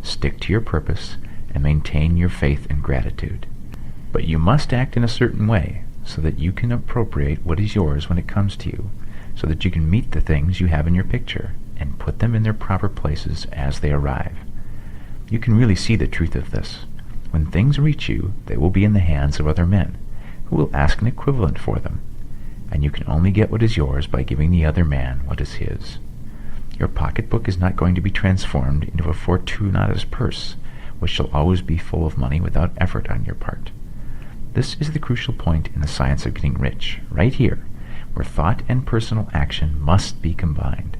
stick to your purpose, and maintain your faith and gratitude. But you must act in a certain way, so that you can appropriate what is yours when it comes to you, so that you can meet the things you have in your picture, and put them in their proper places as they arrive. You can really see the truth of this. When things reach you, they will be in the hands of other men, who will ask an equivalent for them, and you can only get what is yours by giving the other man what is his. Your pocketbook is not going to be transformed into a Fortunatus purse, which shall always be full of money without effort on your part. This is the crucial point in the science of getting rich, right here, where thought and personal action must be combined.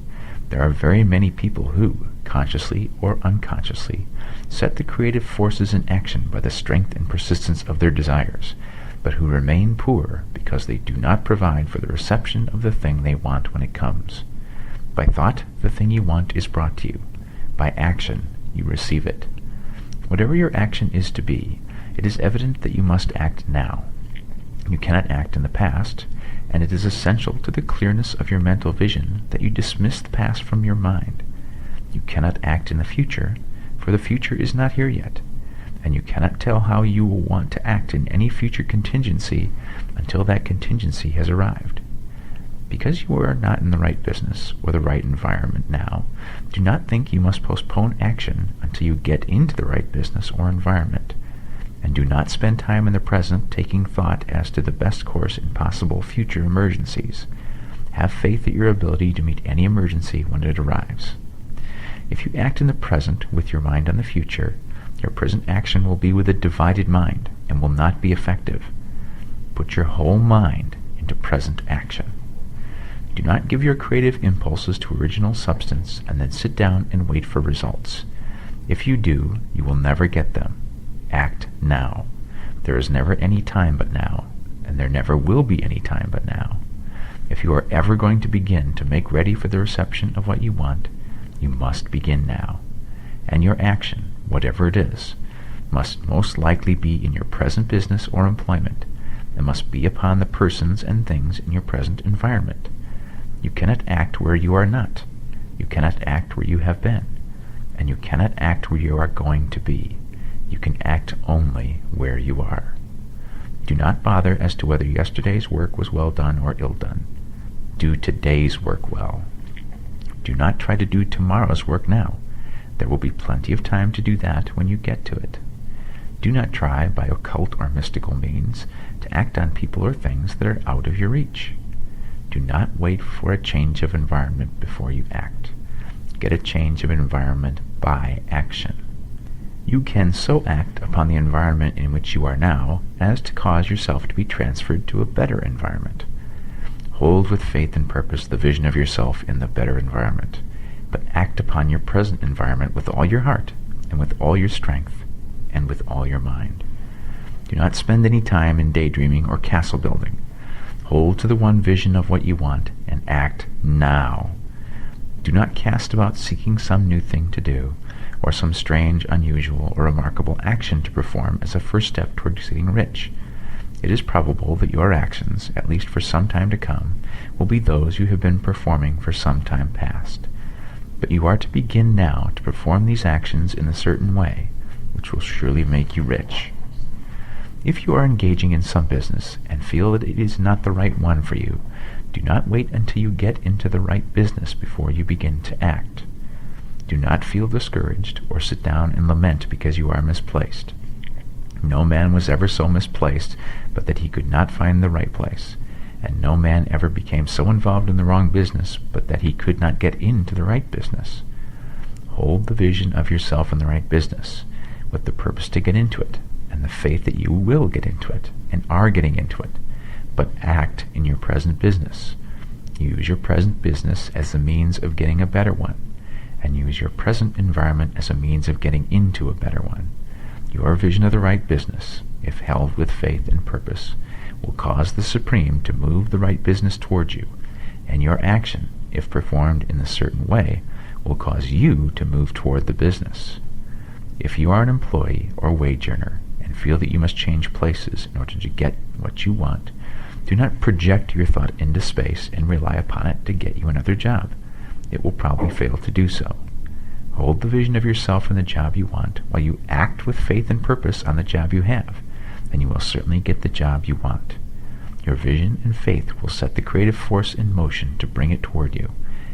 There are very many people who, consciously or unconsciously, set the creative forces in action by the strength and persistence of their desires, but who remain poor because they do not provide for the reception of the thing they want when it comes. By thought, the thing you want is brought to you. By action, you receive it. Whatever your action is to be, it is evident that you must act now. You cannot act in the past, and it is essential to the clearness of your mental vision that you dismiss the past from your mind. You cannot act in the future, for the future is not here yet, and you cannot tell how you will want to act in any future contingency until that contingency has arrived. Because you are not in the right business or the right environment now, do not think you must postpone action until you get into the right business or environment, and do not spend time in the present taking thought as to the best course in possible future emergencies. Have faith in your ability to meet any emergency when it arrives. If you act in the present with your mind on the future, your present action will be with a divided mind and will not be effective. Put your whole mind into present action. Do not give your creative impulses to original substance and then sit down and wait for results. If you do, you will never get them. Act now. There is never any time but now, and there never will be any time but now. If you are ever going to begin to make ready for the reception of what you want, you must begin now. And your action, whatever it is, must most likely be in your present business or employment, and must be upon the persons and things in your present environment. You cannot act where you are not. You cannot act where you have been. And you cannot act where you are going to be. You can act only where you are. Do not bother as to whether yesterday's work was well done or ill done. Do today's work well. Do not try to do tomorrow's work now. There will be plenty of time to do that when you get to it. Do not try by occult or mystical means to act on people or things that are out of your reach. Do not wait for a change of environment before you act. Get a change of environment by action. You can so act upon the environment in which you are now as to cause yourself to be transferred to a better environment. Hold with faith and purpose the vision of yourself in the better environment, but act upon your present environment with all your heart, and with all your strength, and with all your mind. Do not spend any time in daydreaming or castle building. Hold to the one vision of what you want, and act now. Do not cast about seeking some new thing to do, or some strange, unusual, or remarkable action to perform as a first step towards getting rich. It is probable that your actions, at least for some time to come, will be those you have been performing for some time past. But you are to begin now to perform these actions in a certain way, which will surely make you rich. If you are engaging in some business and feel that it is not the right one for you, do not wait until you get into the right business before you begin to act. Do not feel discouraged or sit down and lament because you are misplaced. No man was ever so misplaced but that he could not find the right place, and no man ever became so involved in the wrong business but that he could not get into the right business. Hold the vision of yourself in the right business, with the purpose to get into it, and the faith that you will get into it, and are getting into it, but act in your present business. Use your present business as the means of getting a better one, and use your present environment as a means of getting into a better one. Your vision of the right business, if held with faith and purpose, will cause the Supreme to move the right business towards you, and your action, if performed in a certain way, will cause you to move toward the business. If you are an employee or wage earner and feel that you must change places in order to get what you want, do not project your thought into space and rely upon it to get you another job. It will probably fail to do so. Hold the vision of yourself in the job you want while you act with faith and purpose on the job you have, and you will certainly get the job you want. Your vision and faith will set the creative force in motion to bring it toward you,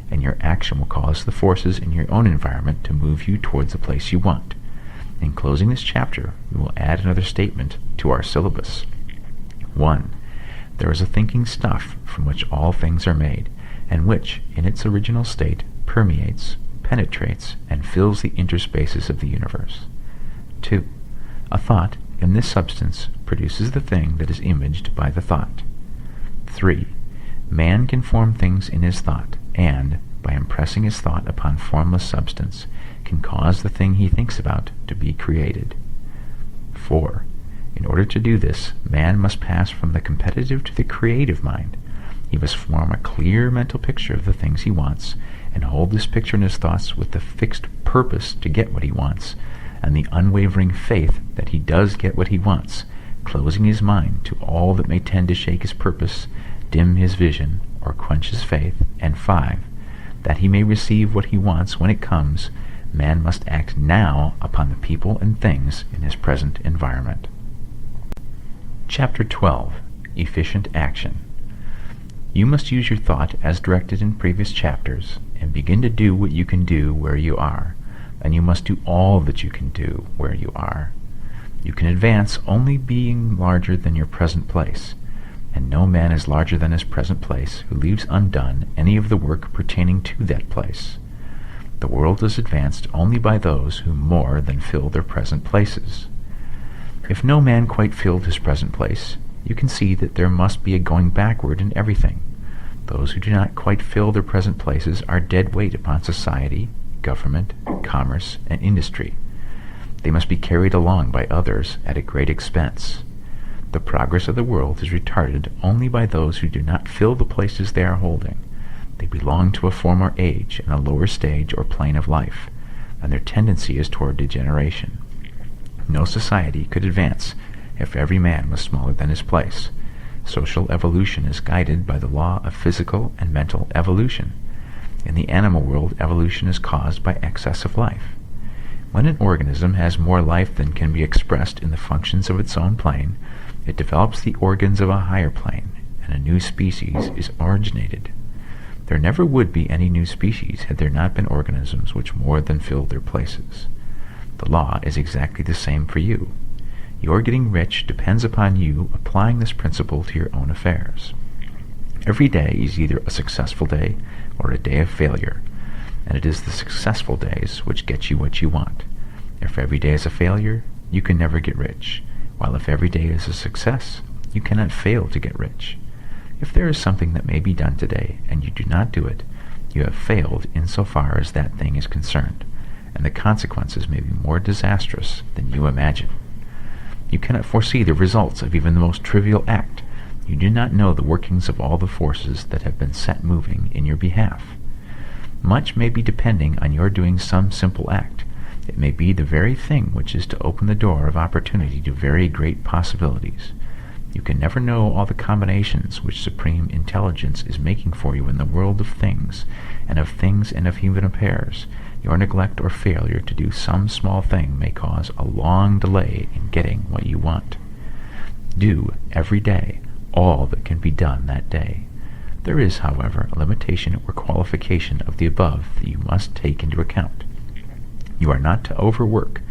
and your action will cause the forces in your own environment to move you towards the place you want. In closing this chapter, we will add another statement to our syllabus. 1. There is a thinking stuff from which all things are made, and which, in its original state, permeates, penetrates, and fills the interspaces of the universe. 2. A thought, in this substance, produces the thing that is imaged by the thought. 3. Man can form things in his thought, and, by impressing his thought upon formless substance, can cause the thing he thinks about to be created. 4. In order to do this, man must pass from the competitive to the creative mind. He must form a clear mental picture of the things he wants, and hold this picture in his thoughts with the fixed purpose to get what he wants, and the unwavering faith that he does get what he wants, closing his mind to all that may tend to shake his purpose, dim his vision, or quench his faith. And 5. That he may receive what he wants when it comes, man must act now upon the people and things in his present environment. Chapter 12. Efficient Action. You must use your thought as directed in previous chapters, and begin to do what you can do where you are, and you must do all that you can do where you are. You can advance only being larger than your present place, and no man is larger than his present place who leaves undone any of the work pertaining to that place. The world is advanced only by those who more than fill their present places. If no man quite filled his present place, you can see that there must be a going backward in everything. Those who do not quite fill their present places are dead weight upon society, government, commerce, and industry. They must be carried along by others at a great expense. The progress of the world is retarded only by those who do not fill the places they are holding. They belong to a former age and a lower stage or plane of life, and their tendency is toward degeneration. No society could advance if every man was smaller than his place. Social evolution is guided by the law of physical and mental evolution. In the animal world, evolution is caused by excess of life. When an organism has more life than can be expressed in the functions of its own plane, it develops the organs of a higher plane, and a new species is originated. There never would be any new species had there not been organisms which more than filled their places. The law is exactly the same for you. Your getting rich depends upon you applying this principle to your own affairs. Every day is either a successful day or a day of failure, and it is the successful days which get you what you want. If every day is a failure, you can never get rich, while if every day is a success, you cannot fail to get rich. If there is something that may be done today, and you do not do it, you have failed insofar as that thing is concerned, and the consequences may be more disastrous than you imagine. You cannot foresee the results of even the most trivial act. You do not know the workings of all the forces that have been set moving in your behalf. Much may be depending on your doing some simple act. It may be the very thing which is to open the door of opportunity to very great possibilities. You can never know all the combinations which supreme intelligence is making for you in the world of things and of human affairs. Your neglect or failure to do some small thing may cause a long delay in getting what you want. Do, every day, all that can be done that day. There is, however, a limitation or qualification of the above that you must take into account. You are not to overwork,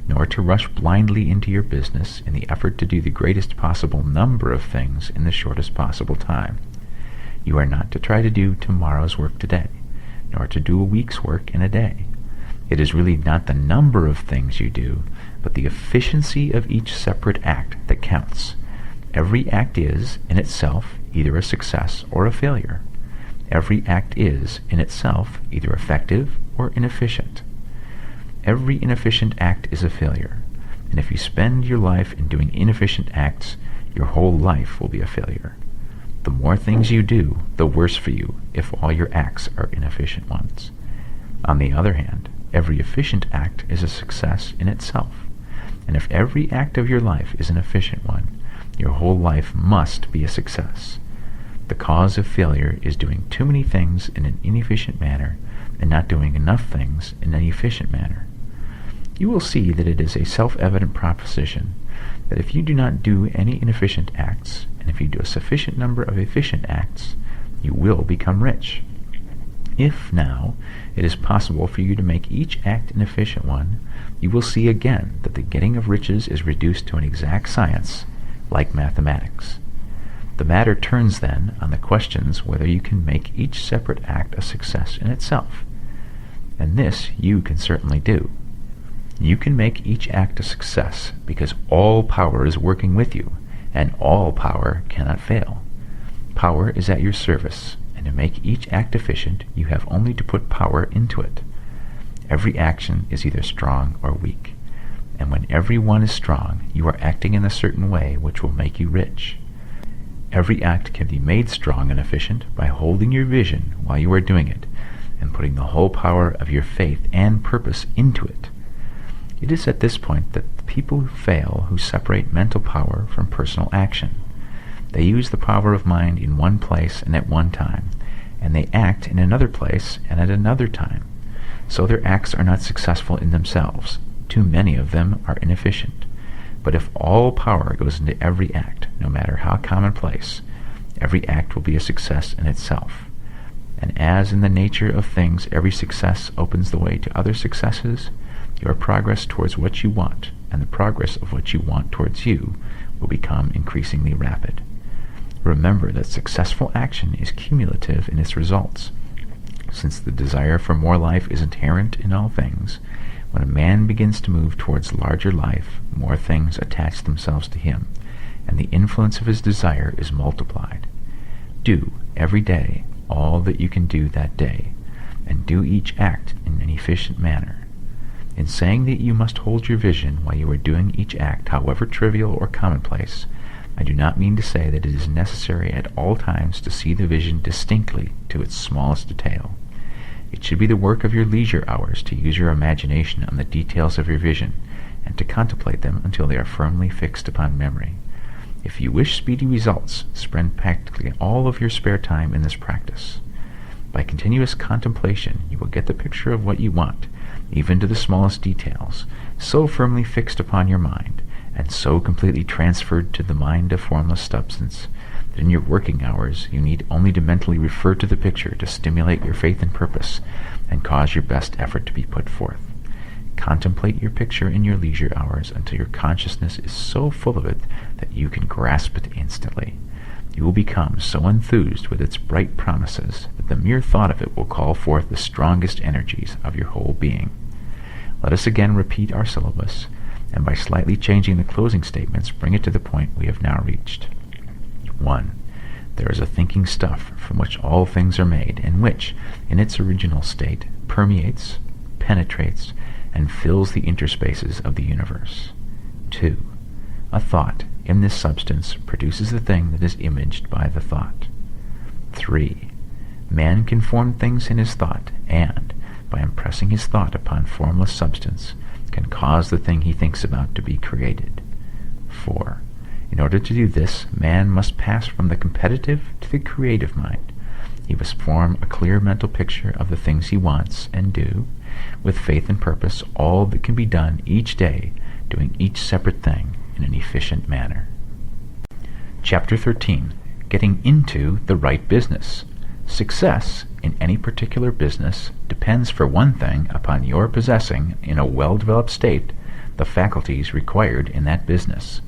nor to rush blindly into your business in the effort to do the greatest possible number of things in the shortest possible time. You are not to try to do tomorrow's work today, nor to do a week's work in a day. It is really not the number of things you do, but the efficiency of each separate act that counts. Every act is, in itself, either a success or a failure. Every act is, in itself, either effective or inefficient. Every inefficient act is a failure, and if you spend your life in doing inefficient acts, your whole life will be a failure. The more things you do, the worse for you if all your acts are inefficient ones. On the other hand, every efficient act is a success in itself, and if every act of your life is an efficient one, your whole life must be a success. The cause of failure is doing too many things in an inefficient manner and not doing enough things in an efficient manner. You will see that it is a self-evident proposition that if you do not do any inefficient acts, and if you do a sufficient number of efficient acts, you will become rich. If, now, it is possible for you to make each act an efficient one, you will see again that the getting of riches is reduced to an exact science, like mathematics. The matter turns then on the questions whether you can make each separate act a success in itself. And this you can certainly do. You can make each act a success because all power is working with you, and all power cannot fail. Power is at your service, and to make each act efficient, you have only to put power into it. Every action is either strong or weak, and when every one is strong, you are acting in a certain way which will make you rich. Every act can be made strong and efficient by holding your vision while you are doing it, and putting the whole power of your faith and purpose into it. It is at this point that the people who fail who separate mental power from personal action. They use the power of mind in one place and at one time, and they act in another place and at another time. So their acts are not successful in themselves. Too many of them are inefficient. But if all power goes into every act, no matter how commonplace, every act will be a success in itself. And as in the nature of things every success opens the way to other successes, your progress towards what you want, and the progress of what you want towards you, will become increasingly rapid. Remember that successful action is cumulative in its results. Since the desire for more life is inherent in all things, when a man begins to move towards larger life, more things attach themselves to him, and the influence of his desire is multiplied. Do, every day, all that you can do that day, and do each act in an efficient manner. In saying that you must hold your vision while you are doing each act, however trivial or commonplace, I do not mean to say that it is necessary at all times to see the vision distinctly to its smallest detail. It should be the work of your leisure hours to use your imagination on the details of your vision, and to contemplate them until they are firmly fixed upon memory. If you wish speedy results, spend practically all of your spare time in this practice. By continuous contemplation, you will get the picture of what you want, even to the smallest details, so firmly fixed upon your mind, and so completely transferred to the mind of formless substance, that in your working hours you need only to mentally refer to the picture to stimulate your faith and purpose, and cause your best effort to be put forth. Contemplate your picture in your leisure hours until your consciousness is so full of it that you can grasp it instantly. You will become so enthused with its bright promises that the mere thought of it will call forth the strongest energies of your whole being. Let us again repeat our syllabus, and by slightly changing the closing statements, bring it to the point we have now reached. 1. There is a thinking stuff from which all things are made, and which, in its original state, permeates, penetrates, and fills the interspaces of the universe. 2. A thought in this substance produces the thing that is imaged by the thought. 3. Man can form things in his thought, and, by impressing his thought upon formless substance, can cause the thing he thinks about to be created. 4. In order to do this, man must pass from the competitive to the creative mind. He must form a clear mental picture of the things he wants, and do, with faith and purpose, all that can be done each day, doing each separate thing in an efficient manner. Chapter 13. Getting into the right business. Success in any particular business depends for one thing upon your possessing, in a well-developed state, the faculties required in that business.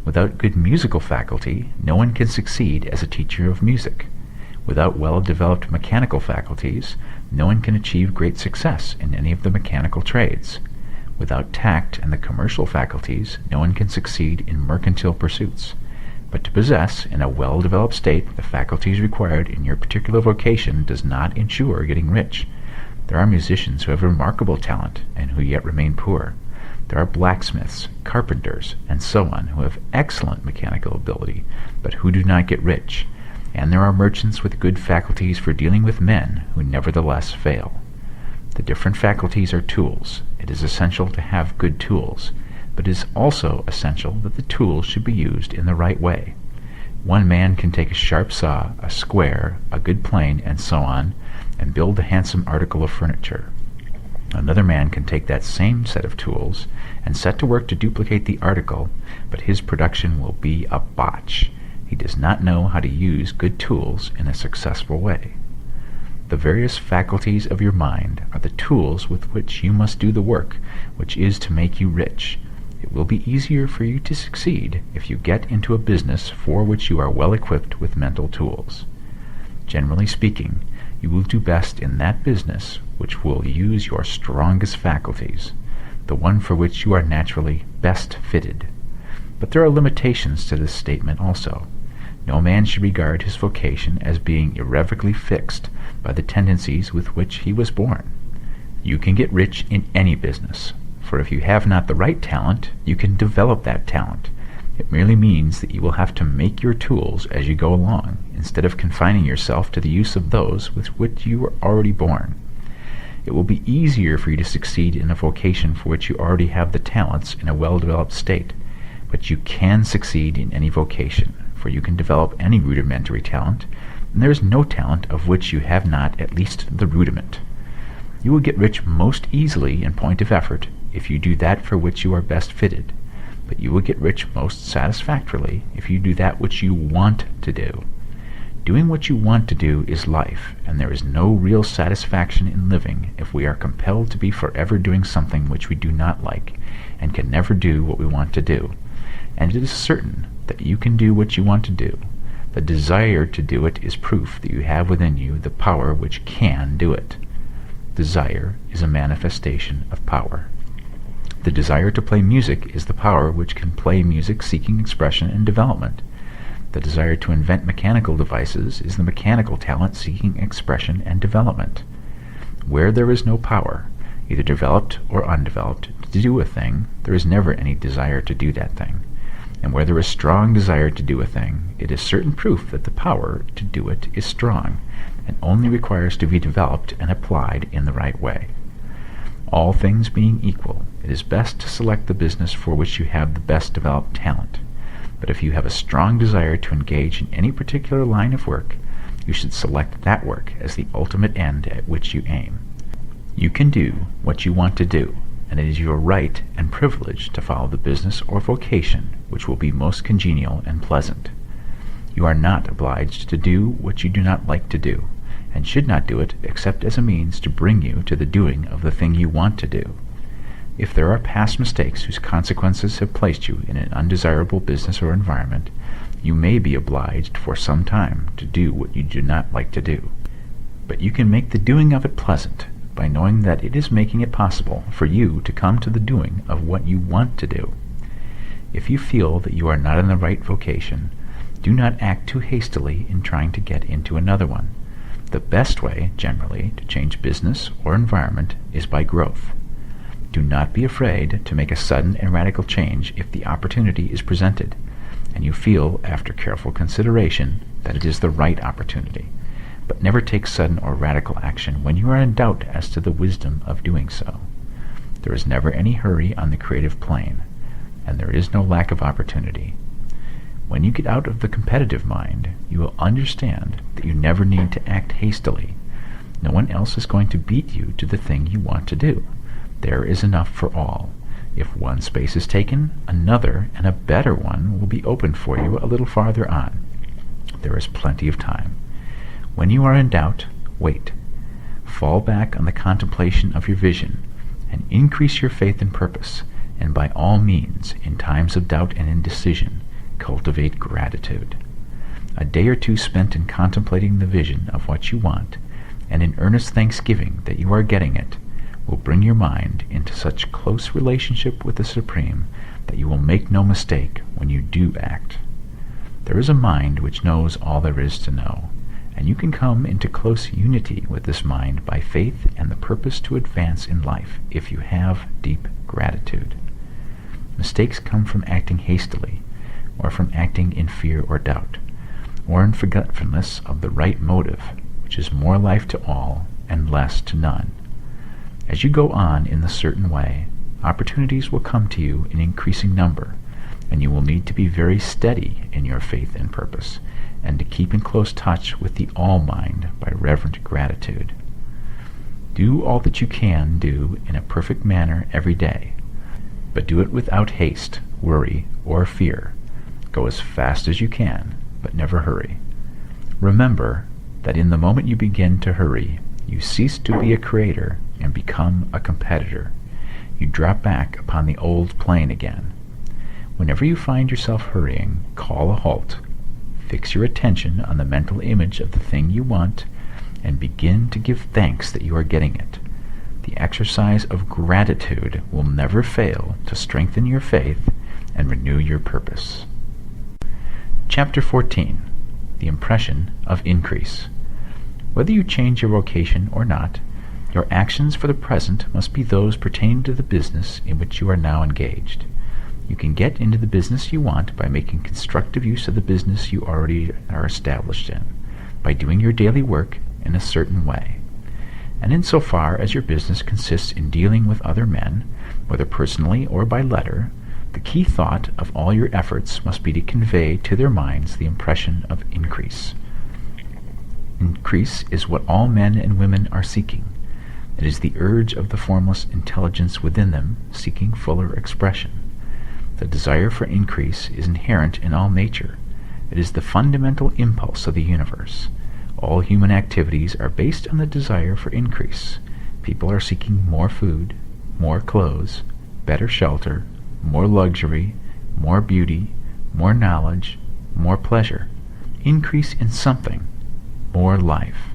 Without good musical faculty, no one can succeed as a teacher of music. Without well-developed mechanical faculties, no one can achieve great success in any of the mechanical trades. Without tact and the commercial faculties, no one can succeed in mercantile pursuits. But to possess, in a well-developed state, the faculties required in your particular vocation does not ensure getting rich. There are musicians who have remarkable talent, and who yet remain poor. There are blacksmiths, carpenters, and so on, who have excellent mechanical ability, but who do not get rich. And there are merchants with good faculties for dealing with men, who nevertheless fail. The different faculties are tools. It is essential to have good tools, but it is also essential that the tools should be used in the right way. One man can take a sharp saw, a square, a good plane, and so on, and build a handsome article of furniture. Another man can take that same set of tools and set to work to duplicate the article, but his production will be a botch. He does not know how to use good tools in a successful way. The various faculties of your mind are the tools with which you must do the work which is to make you rich. It will be easier for you to succeed if you get into a business for which you are well equipped with mental tools. Generally speaking, you will do best in that business which will use your strongest faculties, the one for which you are naturally best fitted. But there are limitations to this statement also. No man should regard his vocation as being irrevocably fixed by the tendencies with which he was born. You can get rich in any business, for if you have not the right talent, you can develop that talent. It merely means that you will have to make your tools as you go along, instead of confining yourself to the use of those with which you were already born. It will be easier for you to succeed in a vocation for which you already have the talents in a well-developed state, but you can succeed in any vocation, for you can develop any rudimentary talent, and there is no talent of which you have not at least the rudiment. You will get rich most easily in point of effort if you do that for which you are best fitted, but you will get rich most satisfactorily if you do that which you want to do. Doing what you want to do is life, and there is no real satisfaction in living if we are compelled to be forever doing something which we do not like, and can never do what we want to do. And it is certain that you can do what you want to do. The desire to do it is proof that you have within you the power which can do it. Desire is a manifestation of power. The desire to play music is the power which can play music seeking expression and development. The desire to invent mechanical devices is the mechanical talent seeking expression and development. Where there is no power, either developed or undeveloped, to do a thing, there is never any desire to do that thing. And where there is strong desire to do a thing, it is certain proof that the power to do it is strong, and only requires to be developed and applied in the right way. All things being equal, it is best to select the business for which you have the best developed talent. But if you have a strong desire to engage in any particular line of work, you should select that work as the ultimate end at which you aim. You can do what you want to do, and it is your right and privilege to follow the business or vocation which will be most congenial and pleasant. You are not obliged to do what you do not like to do, and should not do it except as a means to bring you to the doing of the thing you want to do. If there are past mistakes whose consequences have placed you in an undesirable business or environment, you may be obliged for some time to do what you do not like to do. But you can make the doing of it pleasant by knowing that it is making it possible for you to come to the doing of what you want to do. If you feel that you are not in the right vocation, do not act too hastily in trying to get into another one. The best way, generally, to change business or environment is by growth. Do not be afraid to make a sudden and radical change if the opportunity is presented, and you feel, after careful consideration, that it is the right opportunity. But never take sudden or radical action when you are in doubt as to the wisdom of doing so. There is never any hurry on the creative plane, and there is no lack of opportunity. When you get out of the competitive mind, you will understand that you never need to act hastily. No one else is going to beat you to the thing you want to do. There is enough for all. If one space is taken, another and a better one will be opened for you a little farther on. There is plenty of time. When you are in doubt, wait. Fall back on the contemplation of your vision, and increase your faith and purpose, and by all means, in times of doubt and indecision, cultivate gratitude. A day or two spent in contemplating the vision of what you want, and in earnest thanksgiving that you are getting it, will bring your mind into such close relationship with the Supreme that you will make no mistake when you do act. There is a mind which knows all there is to know, and you can come into close unity with this mind by faith and the purpose to advance in life if you have deep gratitude. Mistakes come from acting hastily, or from acting in fear or doubt, or in forgetfulness of the right motive, which is more life to all and less to none. As you go on in the certain way, opportunities will come to you in increasing number, and you will need to be very steady in your faith and purpose, and to keep in close touch with the All-Mind by reverent gratitude. Do all that you can do in a perfect manner every day, but do it without haste, worry, or fear. Go as fast as you can, but never hurry. Remember that in the moment you begin to hurry, you cease to be a creator and become a competitor. You drop back upon the old plane again. Whenever you find yourself hurrying, call a halt. Fix your attention on the mental image of the thing you want, and begin to give thanks that you are getting it. The exercise of gratitude will never fail to strengthen your faith and renew your purpose. Chapter 14. the impression of increase. Whether you change your vocation or not, your actions for the present must be those pertaining to the business in which you are now engaged. You can get into the business you want by making constructive use of the business you already are established in, by doing your daily work in a certain way. And insofar as your business consists in dealing with other men, whether personally or by letter, the key thought of all your efforts must be to convey to their minds the impression of increase. Increase is what all men and women are seeking. It is the urge of the formless intelligence within them seeking fuller expression. The desire for increase is inherent in all nature. It is the fundamental impulse of the universe. All human activities are based on the desire for increase. People are seeking more food, more clothes, better shelter, more luxury, more beauty, more knowledge, more pleasure. Increase in something, more life.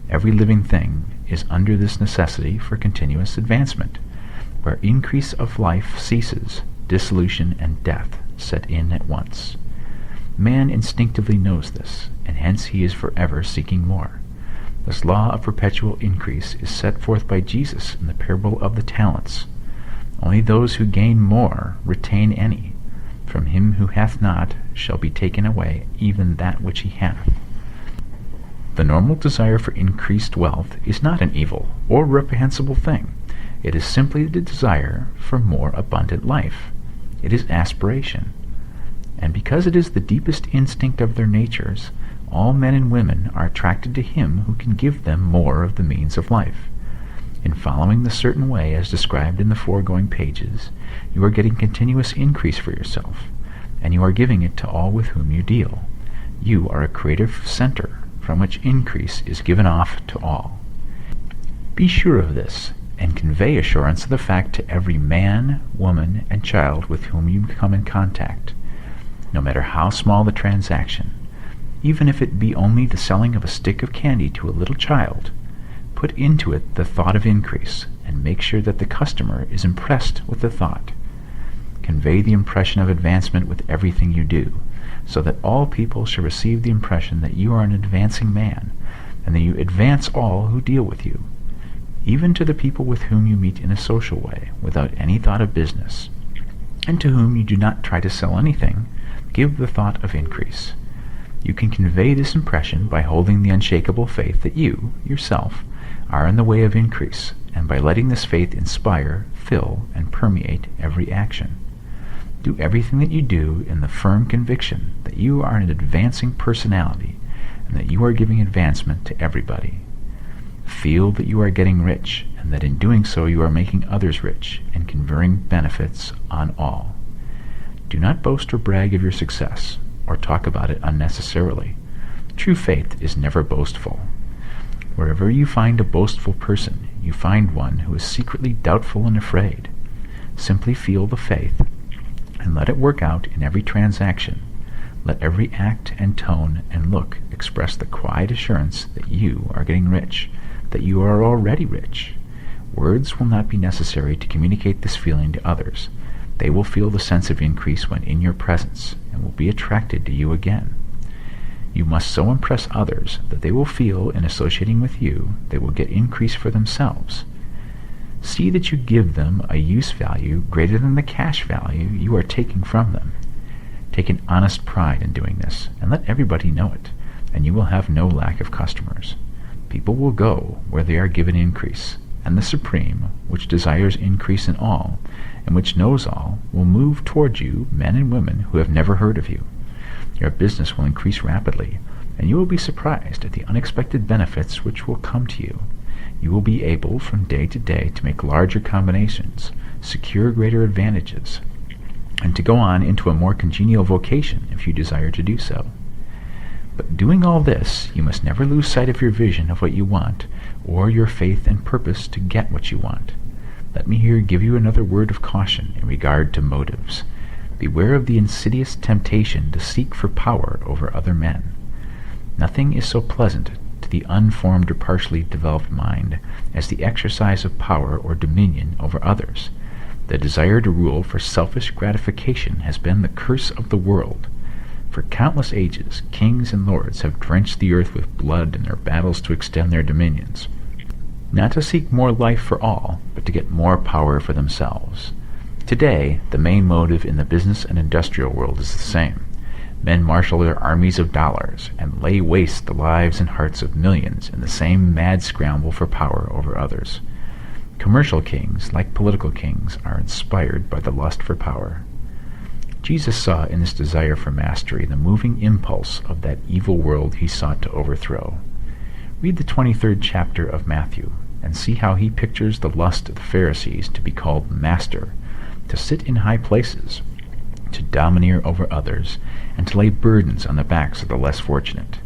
Every living thing is under this necessity for continuous advancement. Where increase of life ceases, dissolution and death set in at once. Man instinctively knows this, and hence he is forever seeking more. This law of perpetual increase is set forth by Jesus in the parable of the talents. Only those who gain more retain any. From him who hath not shall be taken away even that which he hath. The normal desire for increased wealth is not an evil or reprehensible thing. It is simply the desire for more abundant life. It is aspiration. And because it is the deepest instinct of their natures, all men and women are attracted to him who can give them more of the means of life. In following the certain way as described in the foregoing pages, you are getting continuous increase for yourself, and you are giving it to all with whom you deal. You are a creative center from which increase is given off to all. Be sure of this, and convey assurance of the fact to every man, woman, and child with whom you come in contact, no matter how small the transaction. Even if it be only the selling of a stick of candy to a little child, put into it the thought of increase, and make sure that the customer is impressed with the thought. Convey the impression of advancement with everything you do, so that all people shall receive the impression that you are an advancing man, and that you advance all who deal with you, even to the people with whom you meet in a social way, without any thought of business, and to whom you do not try to sell anything. Give the thought of increase. You can convey this impression by holding the unshakable faith that you, yourself, are in the way of increase, and by letting this faith inspire, fill, and permeate every action. Do everything that you do in the firm conviction that you are an advancing personality, and that you are giving advancement to everybody. Feel that you are getting rich, and that in doing so you are making others rich, and conferring benefits on all. Do not boast or brag of your success, or talk about it unnecessarily. True faith is never boastful. Wherever you find a boastful person, you find one who is secretly doubtful and afraid. Simply feel the faith, and let it work out in every transaction. Let every act and tone and look express the quiet assurance that you are getting rich, that you are already rich. Words will not be necessary to communicate this feeling to others. They will feel the sense of increase when in your presence, and will be attracted to you again. You must so impress others that they will feel, in associating with you, they will get increase for themselves. See that you give them a use value greater than the cash value you are taking from them. Take an honest pride in doing this, and let everybody know it, and you will have no lack of customers. People will go where they are given increase, and the Supreme, which desires increase in all, and which knows all, will move toward you men and women who have never heard of you. Your business will increase rapidly, and you will be surprised at the unexpected benefits which will come to you. You will be able from day to day to make larger combinations, secure greater advantages, and to go on into a more congenial vocation if you desire to do so. But doing all this, you must never lose sight of your vision of what you want, or your faith and purpose to get what you want. Let me here give you another word of caution in regard to motives. Beware of the insidious temptation to seek for power over other men. Nothing is so pleasant to the unformed or partially developed mind as the exercise of power or dominion over others. The desire to rule for selfish gratification has been the curse of the world. For countless ages, kings and lords have drenched the earth with blood in their battles to extend their dominions, not to seek more life for all, but to get more power for themselves. Today, the main motive in the business and industrial world is the same. Men marshal their armies of dollars and lay waste the lives and hearts of millions in the same mad scramble for power over others. Commercial kings, like political kings, are inspired by the lust for power. Jesus saw in this desire for mastery the moving impulse of that evil world he sought to overthrow. Read the 23rd chapter of Matthew and see how he pictures the lust of the Pharisees to be called master, to sit in high places, to domineer over others, and to lay burdens on the backs of the less fortunate.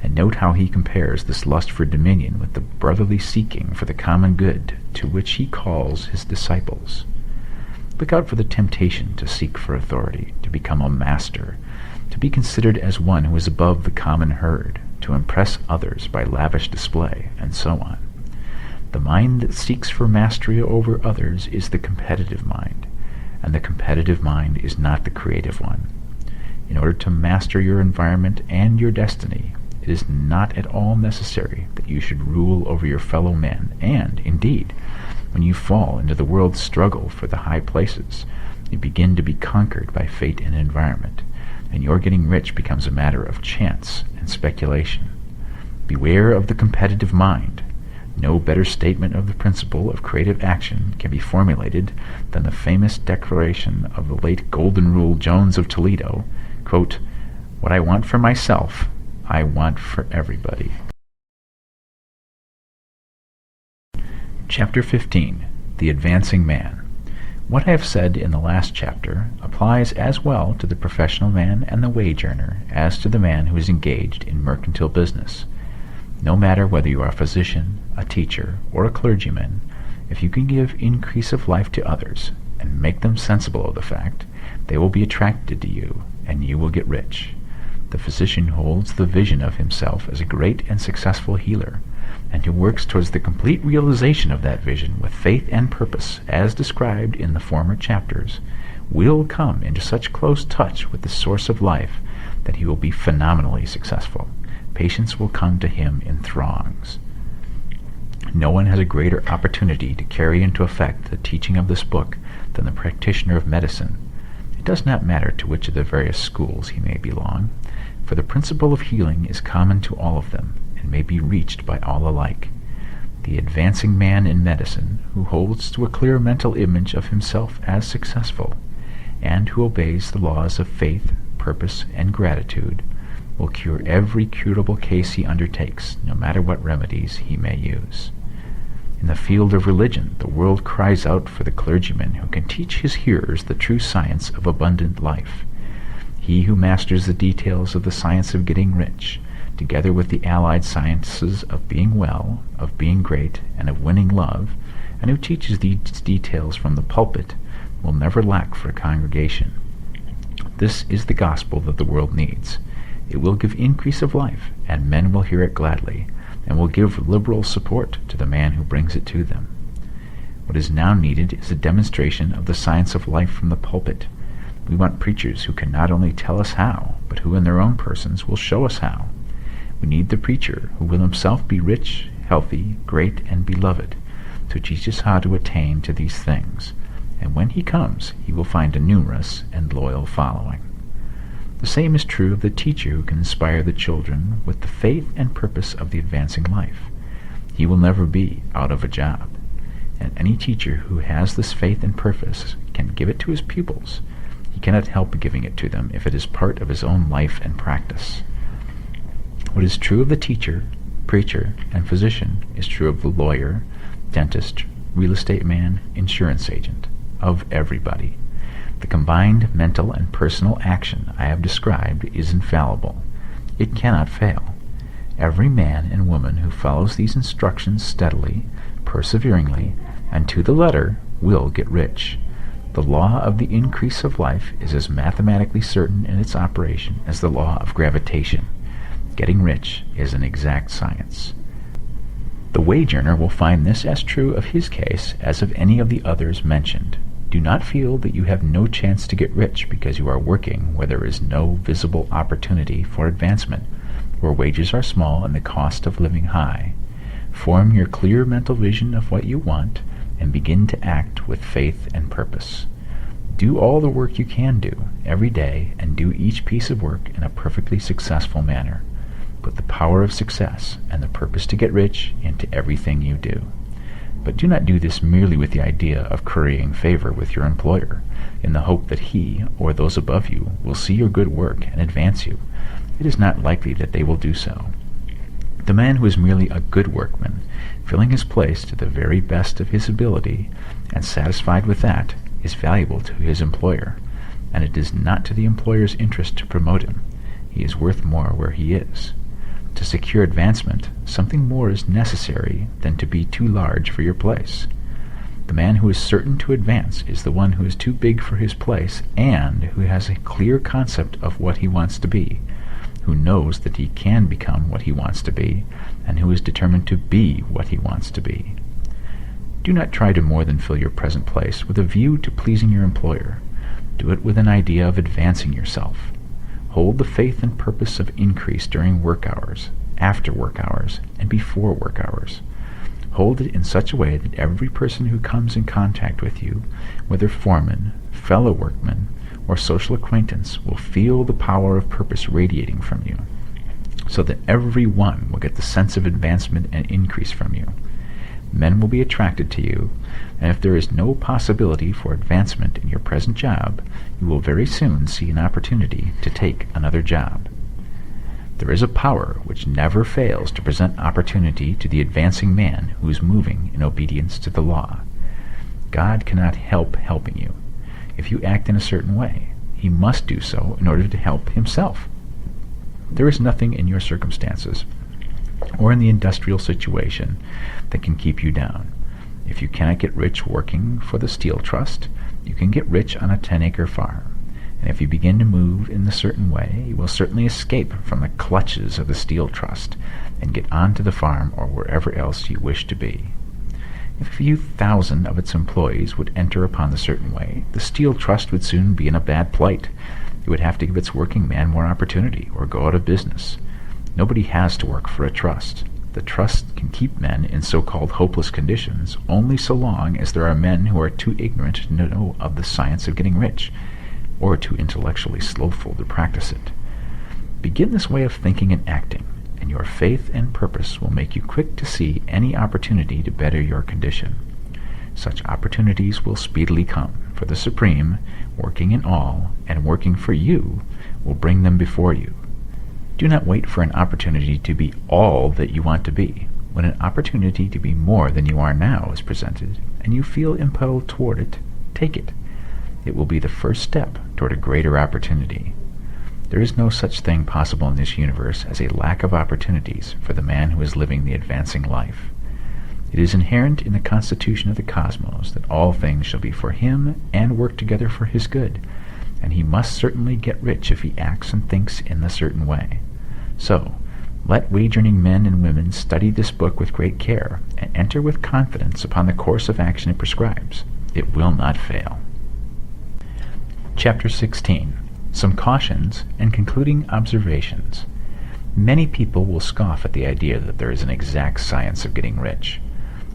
And note how he compares this lust for dominion with the brotherly seeking for the common good to which he calls his disciples. Look out for the temptation to seek for authority, to become a master, to be considered as one who is above the common herd, to impress others by lavish display, and so on. The mind that seeks for mastery over others is the competitive mind, and the competitive mind is not the creative one. In order to master your environment and your destiny, it is not at all necessary that you should rule over your fellow men, and, indeed, when you fall into the world's struggle for the high places, you begin to be conquered by fate and environment, and your getting rich becomes a matter of chance and speculation. Beware of the competitive mind. No better statement of the principle of creative action can be formulated than the famous declaration of the late Golden Rule Jones of Toledo, quote, "What I want for myself, I want for everybody." Chapter 15. The Advancing Man. What I have said in the last chapter applies as well to the professional man and the wage earner as to the man who is engaged in mercantile business. No matter whether you are a physician, a teacher, or a clergyman, if you can give increase of life to others and make them sensible of the fact, they will be attracted to you, and you will get rich. The physician holds the vision of himself as a great and successful healer, and who works towards the complete realization of that vision with faith and purpose, as described in the former chapters, will come into such close touch with the source of life that he will be phenomenally successful. Patients will come to him in throngs. No one has a greater opportunity to carry into effect the teaching of this book than the practitioner of medicine. It does not matter to which of the various schools he may belong, for the principle of healing is common to all of them, and may be reached by all alike. The advancing man in medicine, who holds to a clear mental image of himself as successful, and who obeys the laws of faith, purpose, and gratitude, will cure every curable case he undertakes, no matter what remedies he may use. In the field of religion, the world cries out for the clergyman who can teach his hearers the true science of abundant life. He who masters the details of the science of getting rich, together with the allied sciences of being well, of being great, and of winning love, and who teaches these details from the pulpit, will never lack for a congregation. This is the gospel that the world needs. It will give increase of life, and men will hear it gladly, and will give liberal support to the man who brings it to them. What is now needed is a demonstration of the science of life from the pulpit. We want preachers who can not only tell us how, but who in their own persons will show us how. We need the preacher who will himself be rich, healthy, great, and beloved, to teach us how to attain to these things, and when he comes, he will find a numerous and loyal following. The same is true of the teacher who can inspire the children with the faith and purpose of the advancing life. He will never be out of a job, and any teacher who has this faith and purpose can give it to his pupils. He cannot help giving it to them if it is part of his own life and practice. What is true of the teacher, preacher, and physician is true of the lawyer, dentist, real estate man, insurance agent, of everybody. The combined mental and personal action I have described is infallible. It cannot fail. Every man and woman who follows these instructions steadily, perseveringly, and to the letter will get rich. The law of the increase of life is as mathematically certain in its operation as the law of gravitation. Getting rich is an exact science. The wage earner will find this as true of his case as of any of the others mentioned. Do not feel that you have no chance to get rich because you are working where there is no visible opportunity for advancement, where wages are small and the cost of living high. Form your clear mental vision of what you want and begin to act with faith and purpose. Do all the work you can do every day and do each piece of work in a perfectly successful manner. Put the power of success and the purpose to get rich into everything you do. But do not do this merely with the idea of currying favor with your employer, in the hope that he or those above you will see your good work and advance you. It is not likely that they will do so. The man who is merely a good workman, filling his place to the very best of his ability, and satisfied with that, is valuable to his employer, and it is not to the employer's interest to promote him. He is worth more where he is. To secure advancement, something more is necessary than to be too large for your place. The man who is certain to advance is the one who is too big for his place and who has a clear concept of what he wants to be, who knows that he can become what he wants to be, and who is determined to be what he wants to be. Do not try to more than fill your present place with a view to pleasing your employer. Do it with an idea of advancing yourself. Hold the faith and purpose of increase during work hours, after work hours, and before work hours. Hold it in such a way that every person who comes in contact with you, whether foreman, fellow workman, or social acquaintance, will feel the power of purpose radiating from you, so that every one will get the sense of advancement and increase from you. Men will be attracted to you, and if there is no possibility for advancement in your present job, you will very soon see an opportunity to take another job. There is a power which never fails to present opportunity to the advancing man who is moving in obedience to the law. God cannot help helping you. If you act in a certain way, he must do so in order to help himself. There is nothing in your circumstances or in the industrial situation that can keep you down. If you cannot get rich working for the Steel Trust, you can get rich on a 10-acre farm. And if you begin to move in a certain way, you will certainly escape from the clutches of the Steel Trust and get onto the farm or wherever else you wish to be. If a few thousand of its employees would enter upon the certain way, the Steel Trust would soon be in a bad plight. It would have to give its working man more opportunity or go out of business. Nobody has to work for a trust. The trust can keep men in so-called hopeless conditions only so long as there are men who are too ignorant to know of the science of getting rich, or too intellectually slothful to practice it. Begin this way of thinking and acting, and your faith and purpose will make you quick to see any opportunity to better your condition. Such opportunities will speedily come, for the Supreme, working in all and working for you, will bring them before you. Do not wait for an opportunity to be all that you want to be. When an opportunity to be more than you are now is presented, and you feel impelled toward it, take it. It will be the first step toward a greater opportunity. There is no such thing possible in this universe as a lack of opportunities for the man who is living the advancing life. It is inherent in the constitution of the cosmos that all things shall be for him and work together for his good, and he must certainly get rich if he acts and thinks in a certain way. So, let wage-earning men and women study this book with great care, and enter with confidence upon the course of action it prescribes. It will not fail. Chapter 16. Some Cautions and Concluding Observations. Many people will scoff at the idea that there is an exact science of getting rich.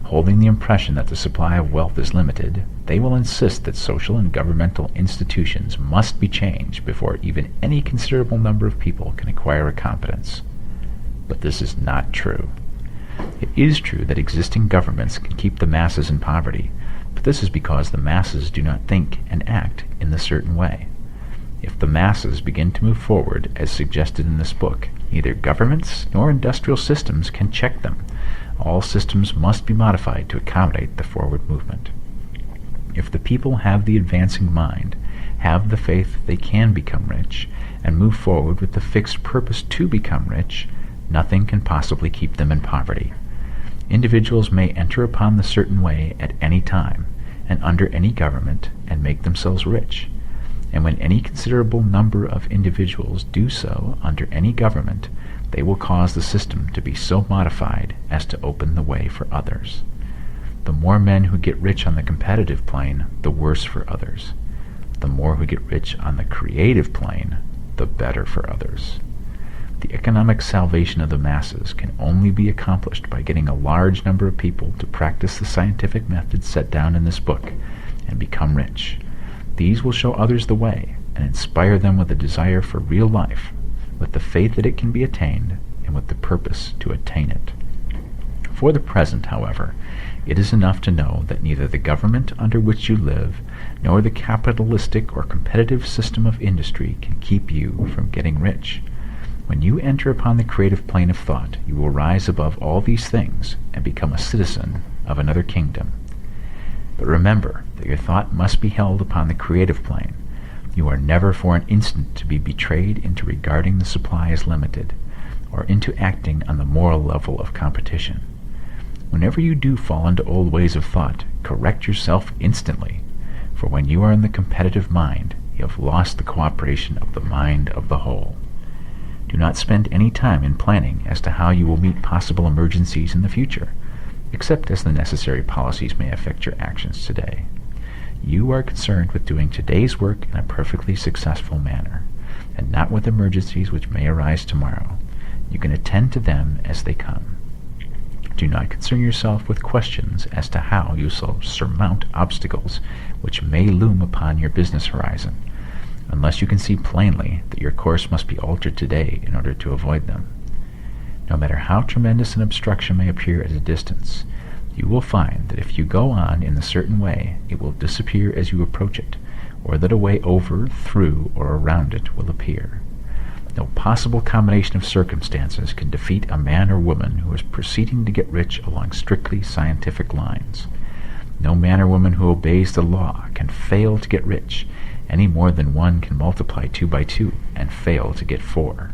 Holding the impression that the supply of wealth is limited, they will insist that social and governmental institutions must be changed before even any considerable number of people can acquire a competence. But this is not true. It is true that existing governments can keep the masses in poverty, but this is because the masses do not think and act in the certain way. If the masses begin to move forward as suggested in this book, neither governments nor industrial systems can check them. All systems must be modified to accommodate the forward movement. If the people have the advancing mind, have the faith that they can become rich, and move forward with the fixed purpose to become rich, nothing can possibly keep them in poverty. Individuals may enter upon the certain way at any time, and under any government, and make themselves rich. And when any considerable number of individuals do so under any government, they will cause the system to be so modified as to open the way for others. The more men who get rich on the competitive plane, the worse for others. The more who get rich on the creative plane, the better for others. The economic salvation of the masses can only be accomplished by getting a large number of people to practice the scientific methods set down in this book and become rich. These will show others the way and inspire them with a desire for real life, with the faith that it can be attained, and with the purpose to attain it. For the present, however, it is enough to know that neither the government under which you live nor the capitalistic or competitive system of industry can keep you from getting rich. When you enter upon the creative plane of thought, you will rise above all these things and become a citizen of another kingdom. But remember that your thought must be held upon the creative plane. You are never for an instant to be betrayed into regarding the supply as limited, or into acting on the moral level of competition. Whenever you do fall into old ways of thought, correct yourself instantly, for when you are in the competitive mind, you have lost the cooperation of the mind of the whole. Do not spend any time in planning as to how you will meet possible emergencies in the future, except as the necessary policies may affect your actions today. You are concerned with doing today's work in a perfectly successful manner, and not with emergencies which may arise tomorrow. You can attend to them as they come. Do not concern yourself with questions as to how you shall surmount obstacles which may loom upon your business horizon, unless you can see plainly that your course must be altered today in order to avoid them. No matter how tremendous an obstruction may appear at a distance, you will find that if you go on in a certain way, it will disappear as you approach it, or that a way over, through, or around it will appear. No possible combination of circumstances can defeat a man or woman who is proceeding to get rich along strictly scientific lines. No man or woman who obeys the law can fail to get rich, any more than one can multiply 2 by 2 and fail to get 4.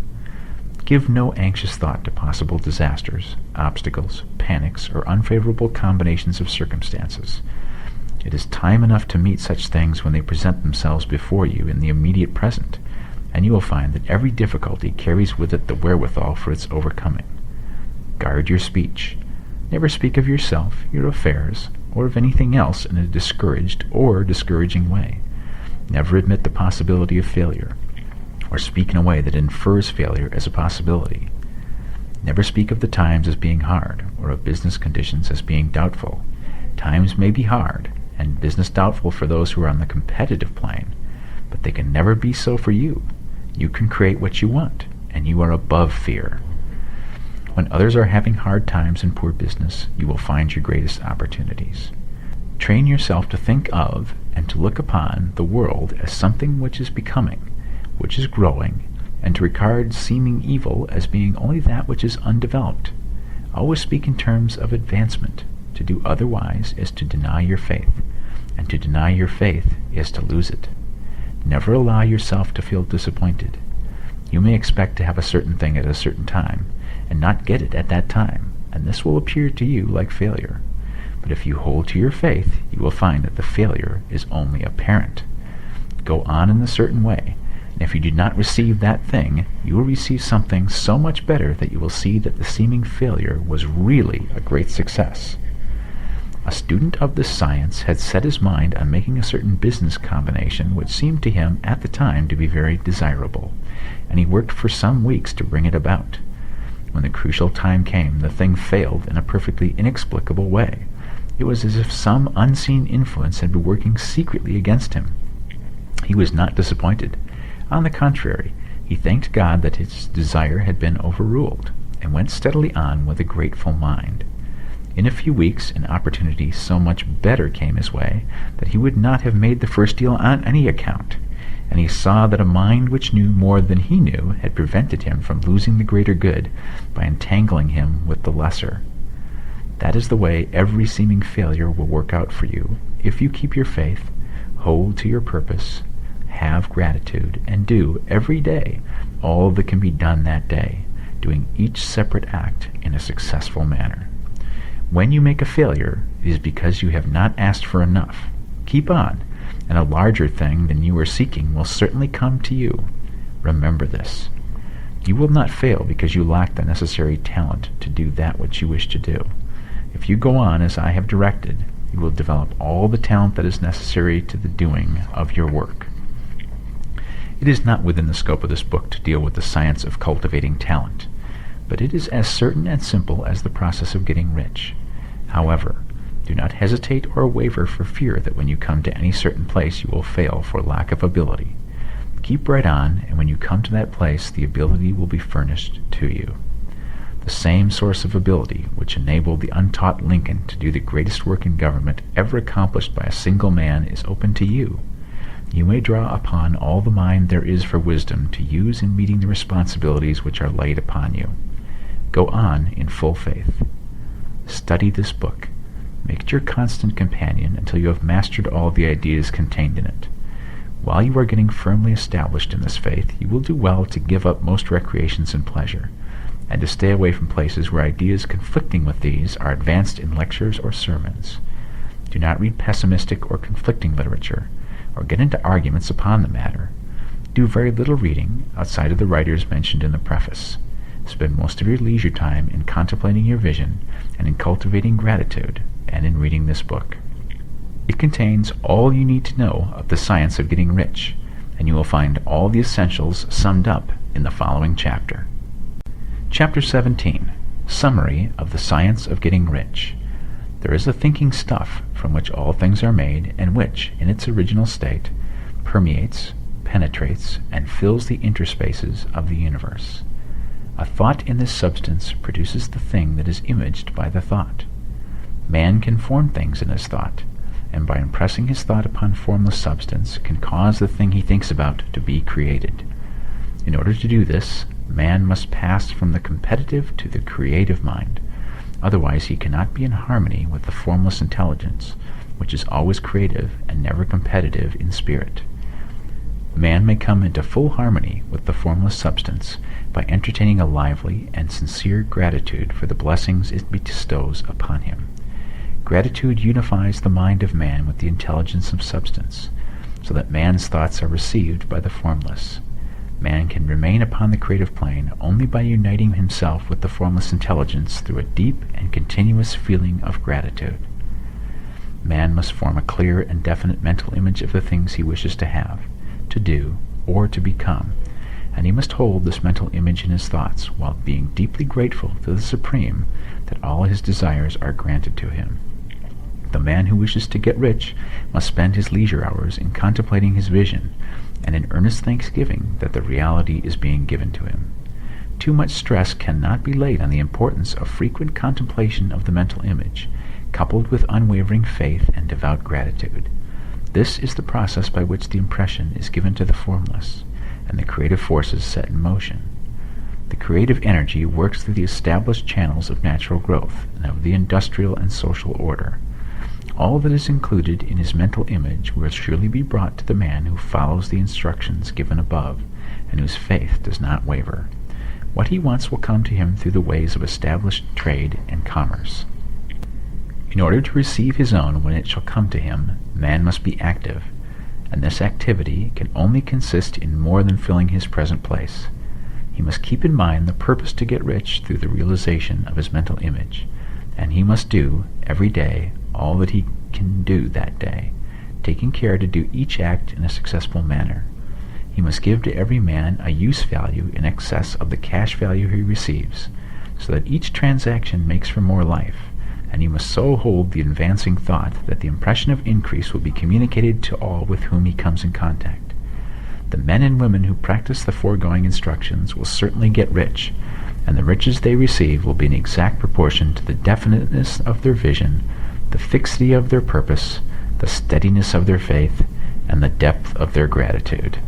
Give no anxious thought to possible disasters, obstacles, panics, or unfavorable combinations of circumstances. It is time enough to meet such things when they present themselves before you in the immediate present, and you will find that every difficulty carries with it the wherewithal for its overcoming. Guard your speech. Never speak of yourself, your affairs, or of anything else in a discouraged or discouraging way. Never admit the possibility of failure, or speak in a way that infers failure as a possibility. Never speak of the times as being hard, or of business conditions as being doubtful. Times may be hard, and business doubtful for those who are on the competitive plane, but they can never be so for you. You can create what you want, and you are above fear. When others are having hard times and poor business, you will find your greatest opportunities. Train yourself to think of and to look upon the world as something which is becoming, which is growing, and to regard seeming evil as being only that which is undeveloped. Always speak in terms of advancement. To do otherwise is to deny your faith, and to deny your faith is to lose it. Never allow yourself to feel disappointed. You may expect to have a certain thing at a certain time, and not get it at that time, and this will appear to you like failure. But if you hold to your faith, you will find that the failure is only apparent. Go on in a certain way, and if you do not receive that thing, you will receive something so much better that you will see that the seeming failure was really a great success. A student of this science had set his mind on making a certain business combination which seemed to him at the time to be very desirable, and he worked for some weeks to bring it about. When the crucial time came, the thing failed in a perfectly inexplicable way. It was as if some unseen influence had been working secretly against him. He was not disappointed. On the contrary, he thanked God that his desire had been overruled, and went steadily on with a grateful mind. In a few weeks, an opportunity so much better came his way that he would not have made the first deal on any account, and he saw that a mind which knew more than he knew had prevented him from losing the greater good by entangling him with the lesser. That is the way every seeming failure will work out for you, if you keep your faith, hold to your purpose, have gratitude, and do every day all that can be done that day, doing each separate act in a successful manner. When you make a failure, it is because you have not asked for enough. Keep on, and a larger thing than you are seeking will certainly come to you. Remember this. You will not fail because you lack the necessary talent to do that which you wish to do. If you go on as I have directed, you will develop all the talent that is necessary to the doing of your work. It is not within the scope of this book to deal with the science of cultivating talent, but it is as certain and simple as the process of getting rich. However, do not hesitate or waver for fear that when you come to any certain place you will fail for lack of ability. Keep right on, and when you come to that place, the ability will be furnished to you. The same source of ability which enabled the untaught Lincoln to do the greatest work in government ever accomplished by a single man is open to you. You may draw upon all the mind there is for wisdom to use in meeting the responsibilities which are laid upon you. Go on in full faith. Study this book. Make it your constant companion until you have mastered all the ideas contained in it. While you are getting firmly established in this faith, you will do well to give up most recreations and pleasure, and to stay away from places where ideas conflicting with these are advanced in lectures or sermons. Do not read pessimistic or conflicting literature, or get into arguments upon the matter. Do very little reading outside of the writers mentioned in the preface. Spend most of your leisure time in contemplating your vision and in cultivating gratitude and in reading this book. It contains all you need to know of the science of getting rich, and you will find all the essentials summed up in the following chapter. Chapter 17. Summary of the Science of Getting Rich. There is a thinking stuff from which all things are made, and which, in its original state, permeates, penetrates, and fills the interspaces of the universe. A thought in this substance produces the thing that is imaged by the thought. Man can form things in his thought, and by impressing his thought upon formless substance can cause the thing he thinks about to be created. In order to do this, man must pass from the competitive to the creative mind. Otherwise he cannot be in harmony with the formless intelligence, which is always creative and never competitive in spirit. Man may come into full harmony with the formless substance by entertaining a lively and sincere gratitude for the blessings it bestows upon him. Gratitude unifies the mind of man with the intelligence of substance, so that man's thoughts are received by the formless. Man can remain upon the creative plane only by uniting himself with the formless intelligence through a deep and continuous feeling of gratitude. Man must form a clear and definite mental image of the things he wishes to have, to do, or to become, and he must hold this mental image in his thoughts while being deeply grateful to the Supreme that all his desires are granted to him. The man who wishes to get rich must spend his leisure hours in contemplating his vision and in earnest thanksgiving that the reality is being given to him. Too much stress cannot be laid on the importance of frequent contemplation of the mental image, coupled with unwavering faith and devout gratitude. This is the process by which the impression is given to the formless, and the creative forces set in motion. The creative energy works through the established channels of natural growth and of the industrial and social order. All that is included in his mental image will surely be brought to the man who follows the instructions given above, and whose faith does not waver. What he wants will come to him through the ways of established trade and commerce. In order to receive his own when it shall come to him, man must be active, and this activity can only consist in more than filling his present place. He must keep in mind the purpose to get rich through the realization of his mental image, and he must do, every day, all that he can do that day, taking care to do each act in a successful manner. He must give to every man a use value in excess of the cash value he receives, so that each transaction makes for more life, and he must so hold the advancing thought that the impression of increase will be communicated to all with whom he comes in contact. The men and women who practice the foregoing instructions will certainly get rich, and the riches they receive will be in exact proportion to the definiteness of their vision, the fixity of their purpose, the steadiness of their faith, and the depth of their gratitude.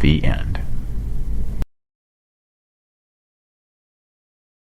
The end.